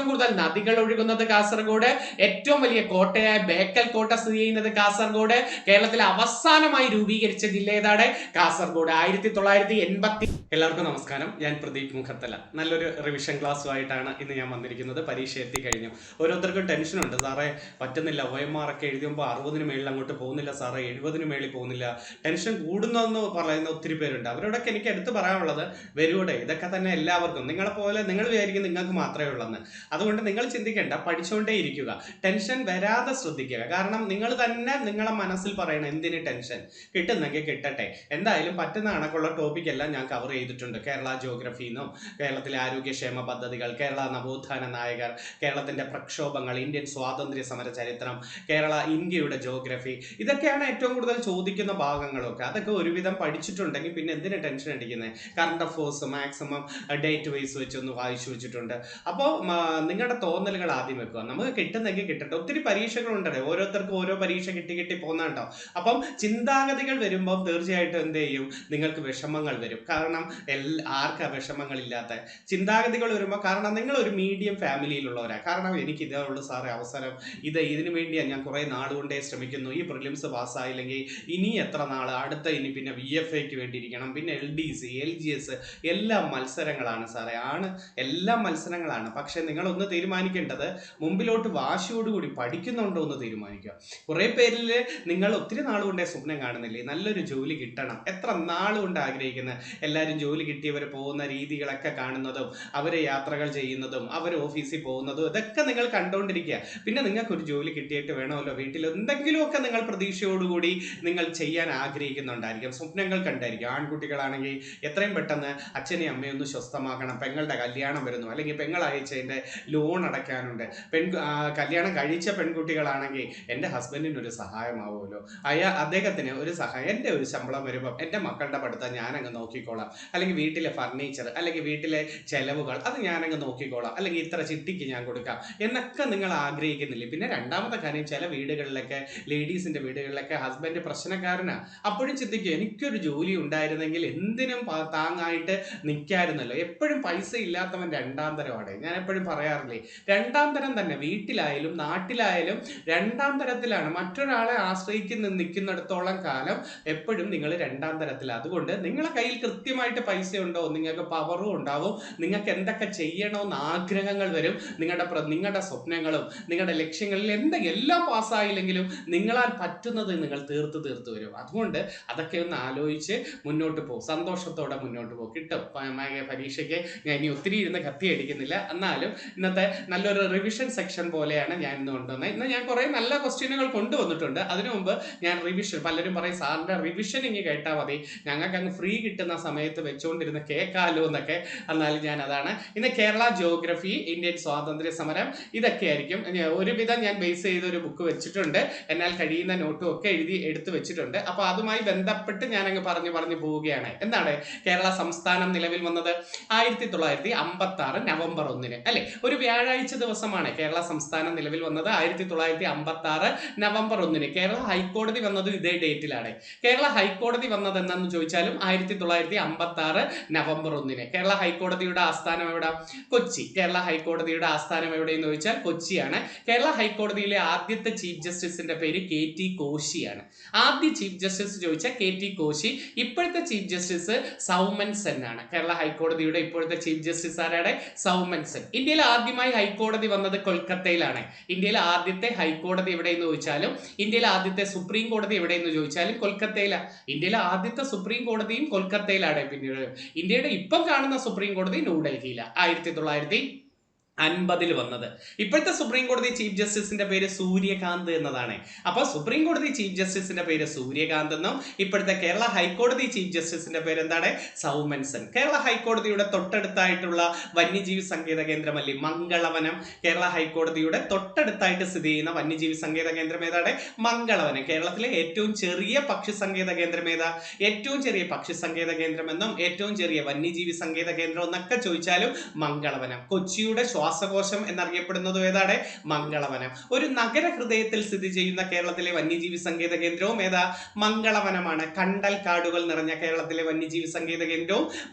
കൂടുതൽ നദികൾ ഒഴുകുന്നത് കാസർഗോഡ്, ഏറ്റവും വലിയ കോട്ടയായ ബേക്കൽ കോട്ട സ്ഥിതി ചെയ്യുന്നത് കാസർഗോഡ്, കേരളത്തിലെ അവസാനമായി രൂപീകരിച്ച ജില്ല ഏതാണ്? കാസർഗോഡ്. 1980. എല്ലാവർക്കും നമസ്കാരം, ഞാൻ പ്രദീപ് മുഖത്തല. നല്ലൊരു റിവിഷൻ ക്ലാസ്സുമായിട്ടാണ് ഇന്ന് ഞാൻ വന്നിരിക്കുന്നത്. പരീക്ഷ എത്തിക്കഴിഞ്ഞു. ഓരോരുത്തർക്കും ടെൻഷനുണ്ട്, സാറേ പറ്റുന്നില്ല, OMR ഒക്കെ എഴുതുമ്പോൾ 60-ന് മേളിൽ അങ്ങോട്ട് പോകുന്നില്ല സാറേ, 70-ന് മേളിൽ പോകുന്നില്ല, ടെൻഷൻ കൂടുന്നെന്ന് പറയുന്ന ഒത്തിരി പേരുണ്ട്. അവരോടൊക്കെ എനിക്ക് എടുത്ത് പറയാനുള്ളത്, വരൂടെ, ഇതൊക്കെ തന്നെ എല്ലാവർക്കും. നിങ്ങളെ പോലെ നിങ്ങൾ വിചാരിക്കും നിങ്ങൾക്ക് മാത്രമേ ഉള്ളെന്ന്. അതുകൊണ്ട് നിങ്ങൾ ചിന്തിക്കേണ്ട, പഠിച്ചുകൊണ്ടേ ഇരിക്കുക, ടെൻഷൻ വരാതെ ശ്രദ്ധിക്കുക. കാരണം നിങ്ങൾ തന്നെ നിങ്ങളെ മനസ്സിൽ പറയണം എന്തിന് ടെൻഷൻ, കിട്ടുന്നെങ്കിൽ കിട്ടട്ടെ. എന്തായാലും പറ്റുന്ന കണക്കുള്ള ടോപ്പിക് എല്ലാം ഞാൻ കവർ ചെയ്തിട്ടുണ്ട്. കേരള ജോഗ്രഫിന്നും കേരളത്തിലെ ആരോഗ്യക്ഷേമ പദ്ധതികൾ, കേരള നവോത്ഥാന നായകർ, കേരളത്തിന്റെ പ്രക്ഷോഭങ്ങൾ, ഇന്ത്യൻ സ്വാതന്ത്ര്യ സമര ചരിത്രം, ഇന്ത്യയുടെ ജോഗ്രഫി, ഇതൊക്കെയാണ് ഏറ്റവും കൂടുതൽ ചോദിക്കുന്ന ഭാഗങ്ങളൊക്കെ. അതൊക്കെ ഒരുവിധം പഠിച്ചിട്ടുണ്ടെങ്കിൽ പിന്നെ എന്തിനാ ടെൻഷൻ അടിക്കുന്നത്? Current affairs maximum date vice വെച്ചൊന്ന് വായിച്ചു വെച്ചിട്ടുണ്ട്. അപ്പോൾ നിങ്ങളുടെ തോന്നലുകൾ ആദ്യം വെക്കുക, നമുക്ക് കിട്ടുന്നെങ്കിൽ കിട്ടട്ടെ. ഒത്തിരി പരീക്ഷകളുണ്ടല്ലോ, ഓരോരുത്തർക്കും ഓരോ പരീക്ഷ കിട്ടി പോകുന്നുണ്ടോ. അപ്പം ചിന്താഗതികൾ വരുമ്പോൾ തീർച്ചയായിട്ടും എന്ത് ചെയ്യും, നിങ്ങൾക്ക് വിഷമങ്ങൾ വരും. കാരണം ആർക്കാ വിഷമങ്ങളില്ലാത്ത ചിന്താഗതികൾ വരുമ്പോൾ? കാരണം നിങ്ങൾ ഒരു മീഡിയം ഫാമിലിയിലുള്ളവരാ. കാരണം എനിക്ക് ഇതേ ഉള്ളൂ സാറേ അവസരം, ഇതിനു വേണ്ടിയാണ് ഞാൻ കുറേ നാളുകൊണ്ടേ ശ്രമിക്കുന്നു. ഈ പ്രിലിംസ് പാസ്സായില്ലെങ്കിൽ ഇനി എത്ര നാൾ, ഇനി പിന്നെ VFAക്ക് വേണ്ടിയിരിക്കണം, പിന്നെ LDC LGS എല്ലാം മത്സരങ്ങളാണ് സാറേ. എല്ലാം മത്സരങ്ങളാണ്. പക്ഷെ നിങ്ങളൊന്ന് തീരുമാനിക്കേണ്ടത്, മുമ്പിലോട്ട് വാശിയോടുകൂടി പഠിക്കുന്നുണ്ടോ എന്ന് തീരുമാനിക്കുക. കുറേ പേരിൽ നിങ്ങൾ ഒത്തിരി നാളുകൊണ്ടേ സ്വപ്നം കാണുന്നില്ലേ, നല്ലൊരു ജോലി കിട്ടണം, എത്ര നാളുകൊണ്ട് ആഗ്രഹിക്കുന്ന, എല്ലാവരും ജോലി കിട്ടിയവർ പോകുന്ന രീതികളൊക്കെ കാണുന്നതും അവരെ യാത്രകൾ ചെയ്യുന്നതും അവർ ഓഫീസിൽ പോകുന്നതും ഇതൊക്കെ നിങ്ങൾ കണ്ടുകൊണ്ടിരിക്കുക. പിന്നെ നിങ്ങൾക്കൊരു ജോലി കിട്ടിയിട്ട് വേണമല്ലോ വീട്ടിൽ എന്തെങ്കിലുമൊക്കെ നിങ്ങൾ പ്രതീക്ഷയോടുകൂടി നിങ്ങൾ ചെയ്യാൻ ആഗ്രഹിക്കുന്നുണ്ടായിരിക്കും, സ്വപ്നങ്ങൾ കണ്ടായിരിക്കും. ആൺകുട്ടികളാണെങ്കിൽ എത്രയും പെട്ടെന്ന് അച്ഛനെയും അമ്മയും ഒന്ന് സ്വസ്ഥമാക്കണം, പെങ്ങളുടെ കല്യാണം വരുന്നു, അല്ലെങ്കിൽ പെങ്ങൾ അയച്ചതിൻ്റെ ലോൺ അടയ്ക്കാനുണ്ട്. കല്യാണം കഴിച്ച പെൺകുട്ടികളാണെങ്കിൽ എൻ്റെ ഹസ്ബൻഡിനൊരു സഹായമാവുമല്ലോ, അദ്ദേഹത്തിന് ഒരു സഹായം, എൻ്റെ ഒരു ശമ്പളം വരുമ്പം എൻ്റെ മക്കളുടെ പഠിത്തം ഞാനങ്ങ് നോക്കിക്കോളാം, അല്ലെങ്കിൽ വീട്ടിലെ ഫർണിച്ചർ, അല്ലെങ്കിൽ വീട്ടിലെ ചെലവുകൾ അത് ഞാനങ്ങ് നോക്കിക്കോളാം, അല്ലെങ്കിൽ ഇത്ര ചിട്ടിക്ക് ഞാൻ കൊടുക്കാം എന്നൊക്കെ നിങ്ങൾ ആഗ്രഹിക്കുന്നില്ലേ. പിന്നെ രണ്ടാമത്തെ കാര്യം, ചില വീടുകളിലൊക്കെ, ലേഡീസിൻ്റെ വീടുകളിലൊക്കെ ഹസ്ബൻഡ് പ്രശ്നക്കാരനാണ്. അപ്പോഴും ചിന്തിക്കും, എനിക്കൊരു ജോലി ഉണ്ടായിരുന്നെങ്കിൽ എന്തിനും താങ്ങായിട്ട് നിൽക്കായിരുന്നല്ലോ. എപ്പോഴും പൈസ ഇല്ലാത്തവൻ രണ്ടാം തരമാണ്. ഞാൻ എപ്പോഴും പറയാറില്ലേ, രണ്ടാം തരം തന്നെ, വീട്ടിലായാലും നാട്ടിലായാലും രണ്ടാം തരത്തിലാണ്. മറ്റൊരാളെ ആശ്രയിക്കുന്ന നിൽക്കുന്നിടത്തോളം കാലം എപ്പോഴും നിങ്ങൾ രണ്ടാം തരത്തിലാണ്. അതുകൊണ്ട് നിങ്ങളെ കയ്യിൽ കൃത്യമായിട്ട് പൈസ ഉണ്ടോ, നിങ്ങൾക്ക് പവറും ഉണ്ടാവും, നിങ്ങൾക്ക് എന്തൊക്കെ ചെയ്യണമെന്ന് ആഗ്രഹങ്ങൾ വരും, നിങ്ങളുടെ സ്വപ്നങ്ങളും നിങ്ങളുടെ ലക്ഷ്യങ്ങളിൽ എല്ലാം പാസ്സായില്ലെങ്കിലും നിങ്ങളാൽ പറ്റുന്നത് നിങ്ങൾ തീർത്ത് വരും. അതുകൊണ്ട് അതൊക്കെ ഒന്ന് ആലോചിച്ച് മുന്നോട്ട് പോകും, സന്തോഷത്തോടെ മുന്നോട്ട് പോകും. കിട്ടും. പരീക്ഷയ്ക്ക് ഞാൻ ഇനി ഒത്തിരി ഇരുന്ന് കത്തിയടിക്കുന്നില്ല. എന്നാലും ഇന്നത്തെ നല്ലൊരു റിവിഷൻ സെക്ഷൻ പോലെയാണ് ഞാൻ ഇന്ന് കൊണ്ടുവന്നത്. ഇന്ന് ഞാൻ കുറേ നല്ല ക്വസ്റ്റ്യനുകൾ കൊണ്ടുവന്നിട്ടുണ്ട്. അതിനു മുമ്പ് ഞാൻ റിവിഷൻ, പലരും പറയും സാറിൻ്റെ റിവിഷൻ ഇങ്ങനെ കേട്ടാൽ മതി, ഞങ്ങൾക്ക് അങ്ങ് ഫ്രീ കിട്ടുന്ന സമയത്ത് വെച്ചുകൊണ്ടിരുന്ന കേൾക്കാലോ എന്നൊക്കെ. എന്നാലും ഞാൻ അതാണ് ഇന്ന് കേരള ജോഗ്രഫി, ഇന്ത്യൻ സ്വാതന്ത്ര്യ സമരം, ഇതൊക്കെ ആയിരിക്കും. ഒരുവിധം ഞാൻ ബേസ് ചെയ്തൊരു ബുക്ക് വെച്ചിട്ടുണ്ട്, എന്നാൽ കഴിയുന്ന നോട്ടും ഒക്കെ എടുത്തു വെച്ചിട്ടുണ്ട്. അപ്പോൾ അതുമായി ബന്ധപ്പെട്ട് ഞാൻ അങ്ങ് പറഞ്ഞു പോവുകയാണ്. എന്താണ് കേരള സംസ്ഥാനം നിലവിൽ വന്നത്? 1956 നവംബർ 1 അല്ലെ, ഒരു വ്യാഴാഴ്ച ദിവസമാണ് കേരള സംസ്ഥാനം നിലവിൽ വന്നത്. 1956 നവംബർ 1 കേരള ഹൈക്കോടതി വന്നത് ഇതേ ഡേറ്റിലാണ്. കേരള ഹൈക്കോടതി വന്നത് എന്നാന്ന് ചോദിച്ചാലും 1956 നവംബർ 1 കേരള ഹൈക്കോടതിയുടെ ആസ്ഥാനം എവിടെ? കൊച്ചി. കേരള ഹൈക്കോടതിയുടെ ആസ്ഥാനം എവിടെയെന്ന് ചോദിച്ചാൽ കൊച്ചിയാണ്. കേരള ഹൈക്കോടതിയിലെ ആദ്യത്തെ ചീഫ് ജസ്റ്റിസിന്റെ പേര് KT കോശിയാണ്. ആദ്യ ചീഫ് ജസ്റ്റിസ് ചോദിച്ചാൽ KT കോശി. ഇപ്പോഴത്തെ ചീഫ് ജസ്റ്റിസ് സൗമൻ സെൻ ആണ്. കേരള ഹൈക്കോടതിയുടെ ഇപ്പോഴത്തെ ചീഫ് ജസ്റ്റിസ് ആരാണ്? സൗമൻ സെൻ. ഇന്ത്യയിൽ ആദ്യമായി ഹൈക്കോടതി വന്നത് കൊൽക്കത്തയിലാണ്. ഇന്ത്യയിലെ ആദ്യത്തെ ഹൈക്കോടതി എവിടെയെന്ന് ചോദിച്ചാലും, ഇന്ത്യയിലെ ആദ്യത്തെ സുപ്രീം കോടതി എവിടെയെന്ന് ചോദിച്ചാലും കൊൽക്കത്തയിലാണ്. ഇന്ത്യയിലെ ആദ്യത്തെ സുപ്രീം കോടതിയും കൊൽക്കത്തയിലാണ്. പിന്നീട് ഇന്ത്യയുടെ ഇപ്പം കാണുന്ന സുപ്രീം കോടതി ന്യൂഡൽഹിയിലാണ്. 1950 വന്നത്. ഇപ്പോഴത്തെ സുപ്രീം കോടതി ചീഫ് ജസ്റ്റിസിന്റെ പേര് സൂര്യകാന്ത് എന്നതാണ്. അപ്പോൾ സുപ്രീം കോടതി ചീഫ് ജസ്റ്റിസിന്റെ പേര് സൂര്യകാന്ത് എന്നും ഇപ്പോഴത്തെ കേരള ഹൈക്കോടതി ചീഫ് ജസ്റ്റിസിന്റെ പേര് എന്താണ്? സൗമൻ സെൻ. കേരള ഹൈക്കോടതിയുടെ തൊട്ടടുത്തായിട്ടുള്ള വന്യജീവി സങ്കേത കേന്ദ്രമല്ലേ മംഗളവനം? കേരള ഹൈക്കോടതിയുടെ തൊട്ടടുത്തായിട്ട് സ്ഥിതി ചെയ്യുന്ന വന്യജീവി സങ്കേത കേന്ദ്രം ഏതാണ്? മംഗളവനം. കേരളത്തിലെ ഏറ്റവും ചെറിയ പക്ഷി സങ്കേത കേന്ദ്രം ഏതാ? ഏറ്റവും ചെറിയ പക്ഷി സങ്കേത കേന്ദ്രം എന്നും ഏറ്റവും ചെറിയ വന്യജീവി സങ്കേത കേന്ദ്രം എന്നൊക്കെ ചോദിച്ചാലും മംഗളവനം. കൊച്ചിയുടെ ശ്വാസകോശം എന്നറിയപ്പെടുന്നതും ഏതാണ്? മംഗളവനം. ഒരു നഗര ഹൃദയത്തിൽ സ്ഥിതി ചെയ്യുന്ന കേരളത്തിലെ വന്യജീവി സങ്കേത കേന്ദ്രവും ഏതാ? മംഗളവനമാണ്. കണ്ടൽ കാടുകൾ നിറഞ്ഞ കേരളത്തിലെ വന്യജീവി സങ്കേത കേന്ദ്രവും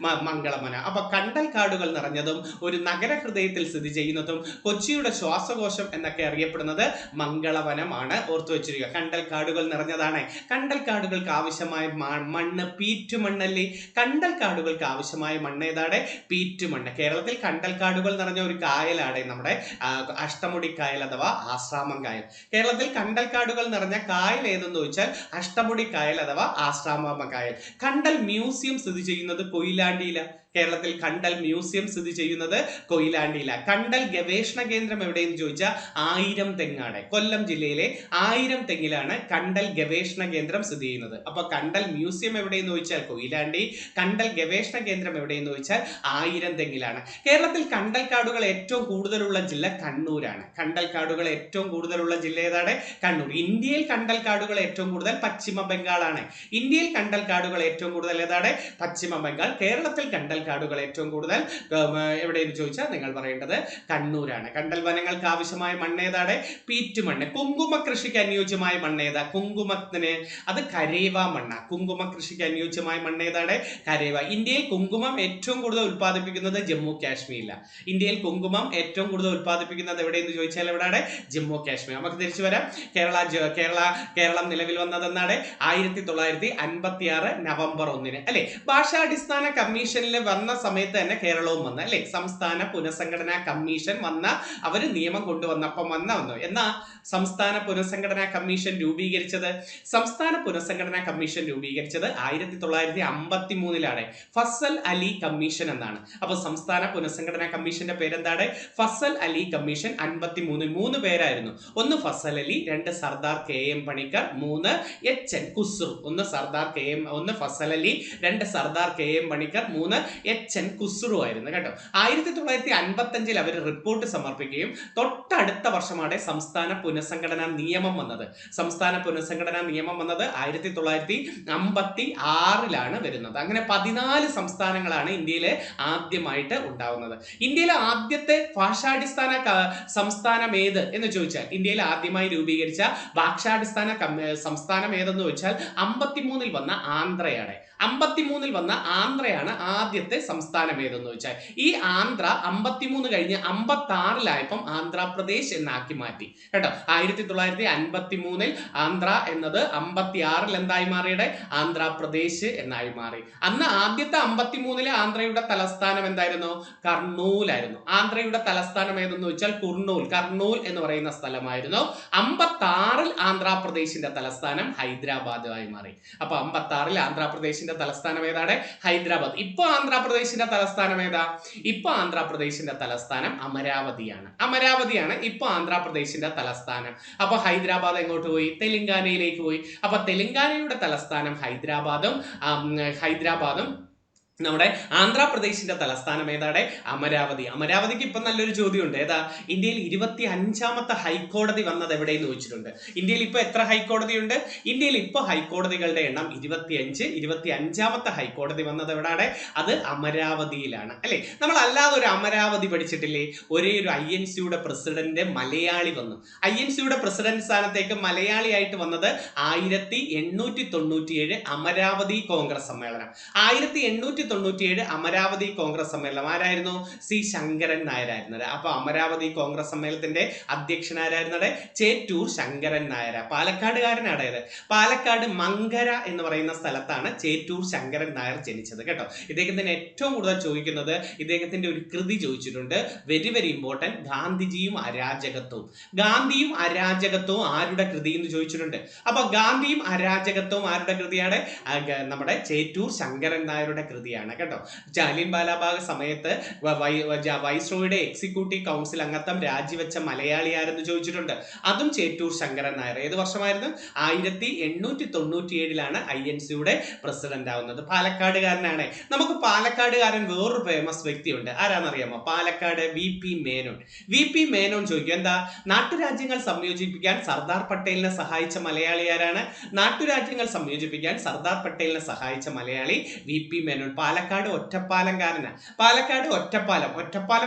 മംഗളവനം. അപ്പൊ കണ്ടൽ കാടുകൾ നിറഞ്ഞതും ഒരു നഗര ഹൃദയത്തിൽ സ്ഥിതി ചെയ്യുന്നതും കൊച്ചിയുടെ ശ്വാസകോശം എന്നൊക്കെ അറിയപ്പെടുന്നത് മംഗളവനമാണ്. ഓർത്തു വെച്ചിരിക്കുക. കണ്ടൽ കാടുകൾ നിറഞ്ഞതാണ്. കണ്ടൽ കാടുകൾക്ക് ആവശ്യമായ മണ്ണ് പീറ്റുമണ്ണല്ലേ? കണ്ടൽ കാടുകൾക്ക് ആവശ്യമായ മണ്ണ് ഏതാണ്? പീറ്റുമണ്ണ്. കേരളത്തിൽ കണ്ടൽ കാടുകൾ നിറഞ്ഞ ഒരു കായലാണ് നമ്മുടെ അഷ്ടമുടി കായൽ അഥവാ ആശ്രാമം കായൽ. കേരളത്തിൽ കണ്ടൽ കാടുകൾ നിറഞ്ഞ കായൽ ഏതെന്ന് ചോദിച്ചാൽ അഷ്ടമുടി കായൽ അഥവാ ആശ്രാമ കായൽ. കണ്ടൽ മ്യൂസിയം സ്ഥിതി ചെയ്യുന്നത് കൊയിലാണ്ടിയിലാണ്. കേരളത്തിൽ കണ്ടൽ മ്യൂസിയം സ്ഥിതി ചെയ്യുന്നത് കൊയിലാണ്ടിയിലാണ്. കണ്ടൽ ഗവേഷണ കേന്ദ്രം എവിടെയെന്ന് ചോദിച്ചാൽ ആയിരം തെങ്ങാണ്. കൊല്ലം ജില്ലയിലെ ആയിരം തെങ്ങിലാണ് കണ്ടൽ ഗവേഷണ കേന്ദ്രം സ്ഥിതി ചെയ്യുന്നത്. അപ്പൊ കണ്ടൽ മ്യൂസിയം എവിടെയെന്ന് ചോദിച്ചാൽ കൊയിലാണ്ടി, കണ്ടൽ ഗവേഷണ കേന്ദ്രം എവിടെയെന്ന് ചോദിച്ചാൽ ആയിരം തെങ്ങിലാണ്. കേരളത്തിൽ കണ്ടൽ കാടുകൾ ഏറ്റവും കൂടുതലുള്ള ജില്ല കണ്ണൂരാണ്. കണ്ടൽ കാടുകൾ ഏറ്റവും കൂടുതലുള്ള ജില്ല ഏതാണ്? കണ്ണൂർ. ഇന്ത്യയിൽ കണ്ടൽ കാടുകൾ ഏറ്റവും കൂടുതൽ പശ്ചിമ ബംഗാളാണ്. ഇന്ത്യയിൽ കണ്ടൽ കാടുകൾ ഏറ്റവും കൂടുതൽ ഏതാണ്? പശ്ചിമ ബംഗാൾ. കേരളത്തിൽ കണ്ടൽ കാടുകൾ ഏറ്റവും കൂടുതൽ എവിടെയെന്ന് ചോദിച്ചാൽ നിങ്ങൾ പറയേണ്ടത് കണ്ണൂരാണ്. കണ്ടൽ വനങ്ങൾക്ക് ആവശ്യമായ മണ്ണ് ഏതാണ്? പീറ്റുമണ്ണ്. കുങ്കുമ കൃഷിക്ക് അനുയോജ്യമായ മണ്ണ് ഏതാ? കുങ്കുമത്തിന് അത് കരേവ മണ്ണ. കുങ്കുമ കൃഷിക്ക് അനുയോജ്യമായ മണ്ണ് ഏതാണ്? കരേവ. ഇന്ത്യയിൽ കുങ്കുമം ഏറ്റവും കൂടുതൽ ഉത്പാദിപ്പിക്കുന്നത് ജമ്മു കാശ്മീരിലാണ്. ഇന്ത്യയിൽ കുങ്കുമം ഏറ്റവും കൂടുതൽ ഉത്പാദിപ്പിക്കുന്നത് എവിടെയെന്ന് ചോദിച്ചാൽ എവിടെയാണ്? ജമ്മു കാശ്മീർ. നമുക്ക് തിരിച്ചു വരാം. കേരളം നിലവിൽ വന്നത് എന്നാണ്? 1956 നവംബർ 1 അല്ലെ? ഭാഷാടിസ്ഥാന കമ്മീഷനിൽ വന്ന സമയത്ത് തന്നെ കേരളവും വന്ന അല്ലെ? സംസ്ഥാന പുനഃസംഘടനാ കമ്മീഷൻ വന്ന അവര് നിയമം കൊണ്ടുവന്നപ്പം വന്നു. എന്നാ സംസ്ഥാന പുനഃസംഘടനാ കമ്മീഷൻ രൂപീകരിച്ചത്? സംസ്ഥാന പുനഃസംഘടനാ കമ്മീഷൻ രൂപീകരിച്ചത് 1953 ഫസൽ അലി കമ്മീഷൻ എന്നാണ്. അപ്പൊ സംസ്ഥാന പുനഃസംഘടനാ കമ്മീഷന്റെ പേരെന്താണ്? ഫസൽ അലി കമ്മീഷൻ. 53 3 പേരായിരുന്നു. ഒന്ന് ഫസൽ അലി, 2 സർദാർ KM പണിക്കർ, 3 HN ഖുസ്രു. ഒന്ന് ഫസൽ അലി, 2 സർദാർ KM പണിക്കർ, 3 HN ഖുസ്രു ആയിരുന്നു കേട്ടോ. 1955 അവർ റിപ്പോർട്ട് സമർപ്പിക്കുകയും തൊട്ടടുത്ത വർഷമാണ് സംസ്ഥാന പുനഃസംഘടനാ നിയമം വന്നത്. സംസ്ഥാന പുനഃസംഘടനാ നിയമം വന്നത് 1956 വരുന്നത്. അങ്ങനെ 14 സംസ്ഥാനങ്ങളാണ് ഇന്ത്യയിലെ ആദ്യമായിട്ട് ഉണ്ടാവുന്നത്. ഇന്ത്യയിലെ ആദ്യത്തെ ഭാഷാടിസ്ഥാന സംസ്ഥാനം ഏത് എന്ന് ചോദിച്ചാൽ ഇന്ത്യയിൽ ആദ്യമായി രൂപീകരിച്ച ഭാഷാടിസ്ഥാന സംസ്ഥാനം ഏതെന്ന് ചോദിച്ചാൽ 53 വന്ന ആന്ധ്രയാണ്. 53 വന്ന ആന്ധ്രയാണ് ആദ്യത്തെ സംസ്ഥാനം ഏതെന്ന് ചോദിച്ചാൽ. ഈ ആന്ധ്ര 53 കഴിഞ്ഞ് 56 ആന്ധ്രാപ്രദേശ് എന്നാക്കി മാറ്റി കേട്ടോ. 1953 ആന്ധ്ര എന്നത് 56 എന്തായി മാറിയുടെ? ആന്ധ്രാപ്രദേശ് എന്നായി മാറി. അന്ന് ആദ്യത്തെ 53 ആന്ധ്രയുടെ തലസ്ഥാനം എന്തായിരുന്നു? കർണൂലായിരുന്നു. ആന്ധ്രയുടെ തലസ്ഥാനം ഏതെന്ന് ചോദിച്ചാൽ കർണൂൽ എന്ന് പറയുന്ന സ്ഥലമായിരുന്നു. 56 ആന്ധ്രാപ്രദേശിന്റെ തലസ്ഥാനം ഹൈദരാബാദായി മാറി. അപ്പൊ 56 ആന്ധ്രാപ്രദേശിന്റെ തലസ്ഥാനം ഏതാണ്? ഹൈദരാബാദ്. ഇപ്പൊ ആന്ധ്രാപ്രദേശിന്റെ തലസ്ഥാനം ഏതാ? ഇപ്പൊ ആന്ധ്രാപ്രദേശിന്റെ തലസ്ഥാനം അമരാവതിയാണ് ഇപ്പൊ ആന്ധ്രാപ്രദേശിന്റെ തലസ്ഥാനം. അപ്പൊ ഹൈദരാബാദ് എങ്ങോട്ട് പോയി? തെലങ്കാനയിലേക്ക് പോയി. അപ്പൊ തെലങ്കാനയുടെ തലസ്ഥാനം ഹൈദരാബാദും നമ്മുടെ ആന്ധ്രാപ്രദേശിന്റെ തലസ്ഥാനം ഏതാണ്? അമരാവതിക്ക് ഇപ്പൊ നല്ലൊരു ചോദ്യമുണ്ട്. ഏതാ? ഇന്ത്യയിൽ 25ാമത്തെ ഹൈക്കോടതി വന്നത് എവിടെയെന്ന് ചോദിച്ചിട്ടുണ്ട്. ഇന്ത്യയിൽ ഇപ്പൊ എത്ര ഹൈക്കോടതി ഉണ്ട്? ഇന്ത്യയിൽ ഇപ്പൊ ഹൈക്കോടതികളുടെ എണ്ണം 25ാമത്തെ ഹൈക്കോടതി വന്നത് എവിടെയാണ്? അത് അമരാവതിയിലാണ് അല്ലെ? നമ്മൾ അല്ലാതെ ഒരു അമരാവതി പഠിച്ചിട്ടില്ലേ? ഒരേ ഒരു INC പ്രസിഡന്റ് മലയാളി വന്നു. INC പ്രസിഡന്റ് സ്ഥാനത്തേക്ക് മലയാളിയായിട്ട് വന്നത് 1897 അമരാവതി കോൺഗ്രസ് സമ്മേളനം. 1897 അമരാവതി കോൺഗ്രസ് സമ്മേളനം ആരായിരുന്നു? C ശങ്കരൻ നായരായിരുന്നത്. അപ്പൊ അമരാവതി കോൺഗ്രസ് സമ്മേളനത്തിന്റെ അധ്യക്ഷൻ ആരായിരുന്നത്? ചേറ്റൂർ ശങ്കരൻ നായർ. പാലക്കാടുകാരനാണ്. പാലക്കാട് മങ്കര എന്ന് പറയുന്ന സ്ഥലത്താണ് ചേറ്റൂർ ശങ്കരൻ നായർ ജനിച്ചത് കേട്ടോ. ഇദ്ദേഹത്തിന് ഏറ്റവും കൂടുതൽ ചോദിക്കുന്നത് ഇദ്ദേഹത്തിന്റെ ഒരു കൃതി ചോദിച്ചിട്ടുണ്ട്. Very very important. ഗാന്ധിജിയും അരാജകത്വവും ആരുടെ കൃതി എന്ന് ചോദിച്ചിട്ടുണ്ട്. അപ്പൊ ഗാന്ധിയും അരാജകത്വവും ആരുടെ കൃതിയാണ്? നമ്മുടെ ചേറ്റൂർ ശങ്കരൻ നായരുടെ കൃതിയാണ് കേട്ടോ. ജാലിയൻ വാലാബാഗ് സമയത്ത് വൈസ്രോയുടെ എക്സിക്യൂട്ടീവ് കൗൺസിൽ അംഗത്വം രാജിവെച്ച മലയാളി ആരെന്ന് ചോദിച്ചിട്ടുണ്ട്. അതും ചേറ്റൂർ ശങ്കരൻ നായർ. ഏത് വർഷമായിരുന്നു? 1897 INC പ്രസിഡന്റ് ആവുന്നത്. പാലക്കാടുകാരനാണ്. നമുക്ക് പാലക്കാടുകാരൻ വേറൊരു ഫേമസ് വ്യക്തിയുണ്ട്. ആരാന്നറിയാമോ? പാലക്കാട് VP മേനോൻ ചോദിക്കും. എന്താ? നാട്ടുരാജ്യങ്ങൾ സംയോജിപ്പിക്കാൻ സർദാർ പട്ടേലിനെ സഹായിച്ച മലയാളി ആരാണ്? നാട്ടുരാജ്യങ്ങൾ സംയോജിപ്പിക്കാൻ സർദാർ പട്ടേലിനെ സഹായിച്ച മലയാളി VP മേനോൻ. പാലക്കാട് ഒറ്റപ്പാലംകാരനാ. പാലക്കാട് ഒറ്റപ്പാലം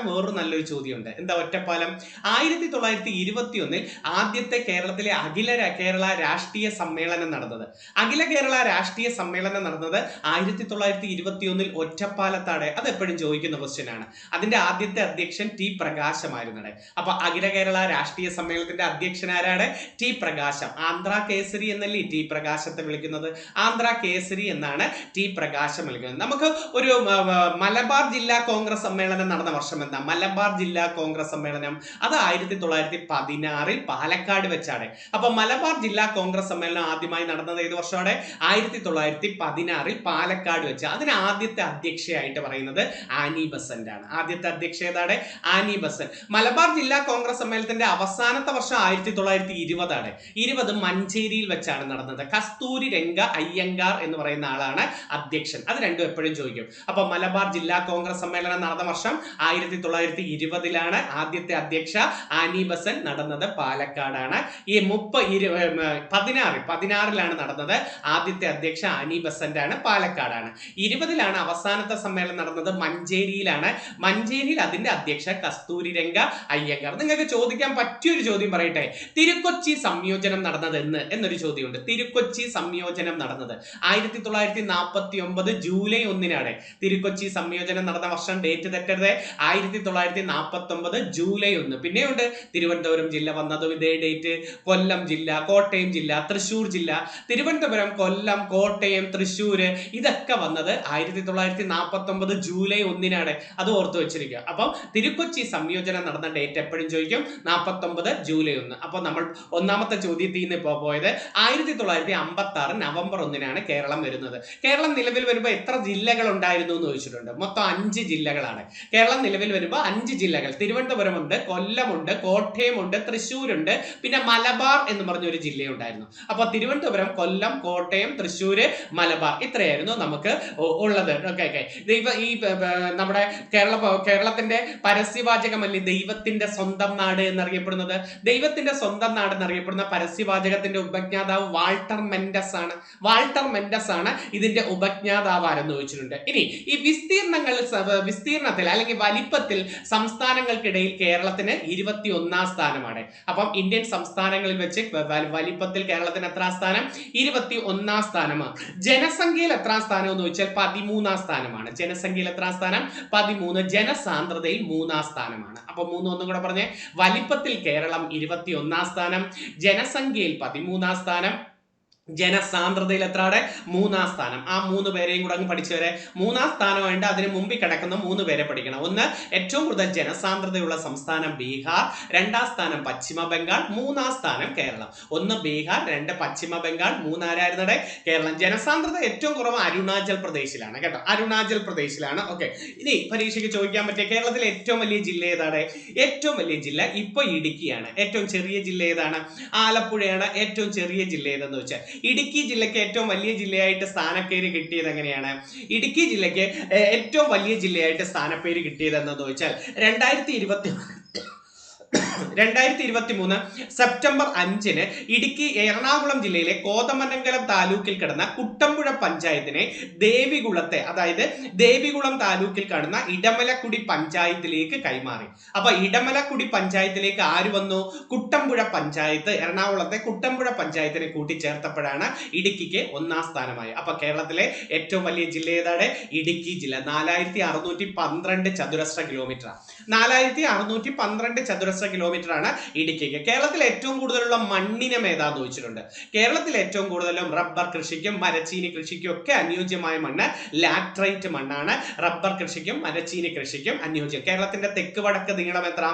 വേറൊരു നല്ലൊരു ചോദ്യമുണ്ട്. എന്താ ഒറ്റപ്പാലം? 1921 ആദ്യത്തെ കേരളത്തിലെ അഖില കേരള രാഷ്ട്രീയ സമ്മേളനം നടന്നത്. അഖില കേരള രാഷ്ട്രീയ സമ്മേളനം നടന്നത് 1921 ഒറ്റപ്പാലത്താണ്. അത് എപ്പോഴും ചോദിക്കുന്ന ക്വസ്റ്റ്യൻ ആണ്. അതിന്റെ ആദ്യത്തെ അധ്യക്ഷൻ ടി പ്രകാശമായിരുന്നു. അപ്പൊ അഖില കേരള രാഷ്ട്രീയ സമ്മേളനത്തിന്റെ അധ്യക്ഷൻ ആരാണ്? ടി പ്രകാശം. ആന്ധ്ര കേസരി എന്നല്ലേ ടി പ്രകാശത്തെ വിളിക്കുന്നത്? ആന്ധ്ര കേസരി എന്നാണ് ടി പ്രകാശം വിളിക്കുന്നത്. നമുക്ക് ഒരു മലബാർ ജില്ലാ കോൺഗ്രസ് സമ്മേളനം നടന്ന വർഷം എന്താ? മലബാർ ജില്ലാ കോൺഗ്രസ് സമ്മേളനം അത് 1916 പാലക്കാട് വെച്ചാണ്. അപ്പൊ മലബാർ ജില്ലാ കോൺഗ്രസ് സമ്മേളനം ആദ്യമായി നടന്നത് ഏത് വർഷമാണ്? 1916 പാലക്കാട് വെച്ച്. അതിന് ആദ്യത്തെ അധ്യക്ഷയായിട്ട് പറയുന്നത് ആനി ബസന്റ് ആണ്. ആദ്യത്തെ അധ്യക്ഷ ഏതാണ്? Annie Besant. മലബാർ ജില്ലാ കോൺഗ്രസ് സമ്മേളനത്തിന്റെ അവസാനത്തെ വർഷം 1920 ആണ്. 20 മഞ്ചേരിയിൽ വെച്ചാണ് നടന്നത്. കസ്തൂരി രംഗ അയ്യങ്കാർ എന്ന് പറയുന്ന ആളാണ് അധ്യക്ഷൻ. അത് രണ്ടും എപ്പോഴും ചോദിക്കും. അപ്പൊ മലബാർ ജില്ലാ കോൺഗ്രസ് സമ്മേളനം നടന്ന വർഷം 1920 ആദ്യത്തെ അധ്യക്ഷ ആനി ബസന്റ്. നടന്നത് പാലക്കാടാണ്. ഈ 16 നടന്നത്. ആദ്യത്തെ അധ്യക്ഷ ആനി ബസന്റ് ആണ്, പാലക്കാടാണ്. 20 അവസാനത്തെ സമ്മേളനം നടന്നത് മഞ്ചേരിയിലാണ്. മഞ്ചേരിയിൽ അതിന്റെ അധ്യക്ഷ കസ്തൂരി രംഗ അയ്യങ്കാർ. നിങ്ങൾക്ക് ചോദിക്കാൻ പറ്റിയൊരു ചോദ്യം പറയട്ടെ. തിരുക്കൊച്ചി സംയോജനം നടന്നത് എന്നൊരു ചോദ്യമുണ്ട്. തിരുക്കൊച്ചി സംയോജനം നടന്നത് 1949 ജൂലൈ 1 തിരുക്കൊച്ചി സംയോജനം നടന്ന വർഷം. ഡേറ്റ് തെറ്റരുത്. 1949 ജൂലൈ 1. പിന്നെയുണ്ട് തിരുവനന്തപുരം ജില്ല വന്നതും ഇതേ ഡേറ്റ്. കൊല്ലം ജില്ല, കോട്ടയം ജില്ല, തൃശ്ശൂർ ജില്ല. തിരുവനന്തപുരം, കൊല്ലം, കോട്ടയം, തൃശ്ശൂർ ഇതൊക്കെ വന്നത് 1949 ജൂലൈ 1 അത് ഓർത്തു വെച്ചിരിക്കുക. അപ്പം തിരുക്കൊച്ചി സംയോജനം നടന്ന ഡേറ്റ് എപ്പോഴും ചോദിക്കും. 49 ജൂലൈ 1. അപ്പൊ നമ്മൾ ഒന്നാമത്തെ ചോദ്യത്തിൽ നിന്ന് ഇപ്പോൾ പോയത് 1956 നവംബർ 1 കേരളം വരുന്നത്. കേരളം നിലവിൽ വരുമ്പോൾ എത്ര ജില്ലകൾ ഉണ്ടായിരുന്നു എന്ന് ചോദിച്ചിട്ടുണ്ട്. മൊത്തം 5 ജില്ലകളാണ്. കേരളം നിലവിൽ വരുമ്പോൾ 5 ജില്ലകൾ. തിരുവനന്തപുരമുണ്ട്, കൊല്ലമുണ്ട്, കോട്ടയമുണ്ട്, തൃശ്ശൂരുണ്ട്, പിന്നെ മലബാർ എന്ന് പറഞ്ഞൊരു ജില്ലയുണ്ടായിരുന്നു. അപ്പൊ തിരുവനന്തപുരം, കൊല്ലം, കോട്ടയം, തൃശ്ശൂര്, മലബാർ ഇത്രയായിരുന്നു നമുക്ക് ഉള്ളത്. ഓക്കെ. ഈ നമ്മുടെ കേരളത്തിന്റെ പരസ്യവാചകമല്ലേ ദൈവത്തിന്റെ സ്വന്തം നാട് എന്നറിയപ്പെടുന്നത്? ദൈവത്തിന്റെ സ്വന്തം നാട് എന്നറിയപ്പെടുന്ന പരസ്യവാചകത്തിന്റെ ഉപജ്ഞാതാവ് വാൾട്ടർ മെൻഡസ് ആണ് ഇതിന്റെ ഉപജ്ഞാതാവ് ആരെന്ന് ചോദിച്ചിട്ടുണ്ട്. ഇനി ഈ വിസ്തീർണത്തിൽ അല്ലെങ്കിൽ വലിപ്പത്തിൽ സംസ്ഥാനങ്ങൾക്കിടയിൽ കേരളത്തിന് 21 സ്ഥാനമാണ്. അപ്പം ഇന്ത്യൻ സംസ്ഥാനങ്ങളിൽ വെച്ച് വലിപ്പത്തിൽ കേരളത്തിന് എത്ര സ്ഥാനം? 21 സ്ഥാനമാണ്. ജനസംഖ്യയിൽ എത്ര സ്ഥാനം എന്ന് ചോദിച്ചാൽ 13 സ്ഥാനമാണ്. ജനസംഖ്യയിൽ എത്ര സ്ഥാനം? 13. ജനസാന്ദ്രതയിൽ 3 സ്ഥാനമാണ്. അപ്പൊ 3 ഒന്നും കൂടെ പറഞ്ഞേ. വലിപ്പത്തിൽ കേരളം 21 സ്ഥാനം, ജനസംഖ്യയിൽ 13 സ്ഥാനം, ജനസാന്ദ്രതയിൽ എത്രയാണ്? 3 സ്ഥാനം. ആ 3 പേരെയും കൂടെ അങ്ങ് പഠിച്ചു വരെ. 3 സ്ഥാനമായിട്ട് അതിന് മുമ്പിൽ കിടക്കുന്ന 3 പേരെ പഠിക്കണം. ഒന്ന്, ഏറ്റവും കൂടുതൽ ജനസാന്ദ്രതയുള്ള സംസ്ഥാനം ബീഹാർ, 2ാം സ്ഥാനം പശ്ചിമ ബംഗാൾ, 3ാം സ്ഥാനം കേരളം. 1 ബീഹാർ, 2 പശ്ചിമ ബംഗാൾ, 3 ആരായിരുന്നത്? കേരളം. ജനസാന്ദ്രത ഏറ്റവും കുറവ് അരുണാചൽ പ്രദേശിലാണ് കേട്ടോ. അരുണാചൽ പ്രദേശിലാണ്. ഓക്കെ. ഇനി പരീക്ഷയ്ക്ക് ചോദിക്കാൻ പറ്റിയ കേരളത്തിലെ ഏറ്റവും വലിയ ജില്ല ഏതാണ്? ഏറ്റവും വലിയ ജില്ല ഇപ്പൊ ഇടുക്കിയാണ്. ഏറ്റവും ചെറിയ ജില്ല ഏതാണ്? ആലപ്പുഴയാണ്. ഏറ്റവും ചെറിയ ജില്ല ഏതെന്ന് വെച്ചാൽ ഇടുക്കി ജില്ലയ്ക്ക് ഏറ്റവും വലിയ ജില്ലയായിട്ട് സ്ഥാനപ്പേര് കിട്ടിയത് എങ്ങനെയാണ്? ഇടുക്കി ജില്ലയ്ക്ക് ഏറ്റവും വലിയ ജില്ലയായിട്ട് സ്ഥാനപ്പേര് കിട്ടിയത് എന്ന് ചോദിച്ചാൽ 2023 സെപ്റ്റംബർ 5 ഇടുക്കി എറണാകുളം ജില്ലയിലെ കോതമംഗലം താലൂക്കിൽ കിടന്ന കുട്ടമ്പുഴ പഞ്ചായത്തിനെ ദേവികുളം താലൂക്കിൽ കിടന്ന ഇടമലക്കുടി പഞ്ചായത്തിലേക്ക് കൈമാറി. അപ്പൊ ഇടമലക്കുടി പഞ്ചായത്തിലേക്ക് ആര് വന്നു? കുട്ടമ്പുഴ പഞ്ചായത്ത്. എറണാകുളത്തെ കുട്ടമ്പുഴ പഞ്ചായത്തിനെ കൂട്ടിച്ചേർത്തപ്പോഴാണ് ഇടുക്കിക്ക് 1ാം സ്ഥാനമായി. അപ്പൊ കേരളത്തിലെ ഏറ്റവും വലിയ ജില്ല ഏതാണ്? ഇടുക്കി ജില്ല. 4612 ചതുരശ്ര കിലോമീറ്റർ. 4612 ചതുരശ്ര കിലോമീറ്റർ ആണ് ഇടുക്കിക്ക്. കേരളത്തിൽ ഏറ്റവും കൂടുതലുള്ള മണ്ണിനം ഏതാന്ന് ചോദിച്ചിട്ടുണ്ട്. കേരളത്തിൽ ഏറ്റവും കൂടുതലും റബ്ബർ കൃഷിക്കും മരച്ചീനി കൃഷിക്കും ഒക്കെ അനുയോജ്യമായ മണ്ണ് ലാറ്ററൈറ്റ് മണ്ണാണ്. റബ്ബർ കൃഷിക്കും മരച്ചീനി കൃഷിക്കും അനുയോജ്യം. കേരളത്തിന്റെ തെക്ക് വടക്ക് നീളം എത്ര?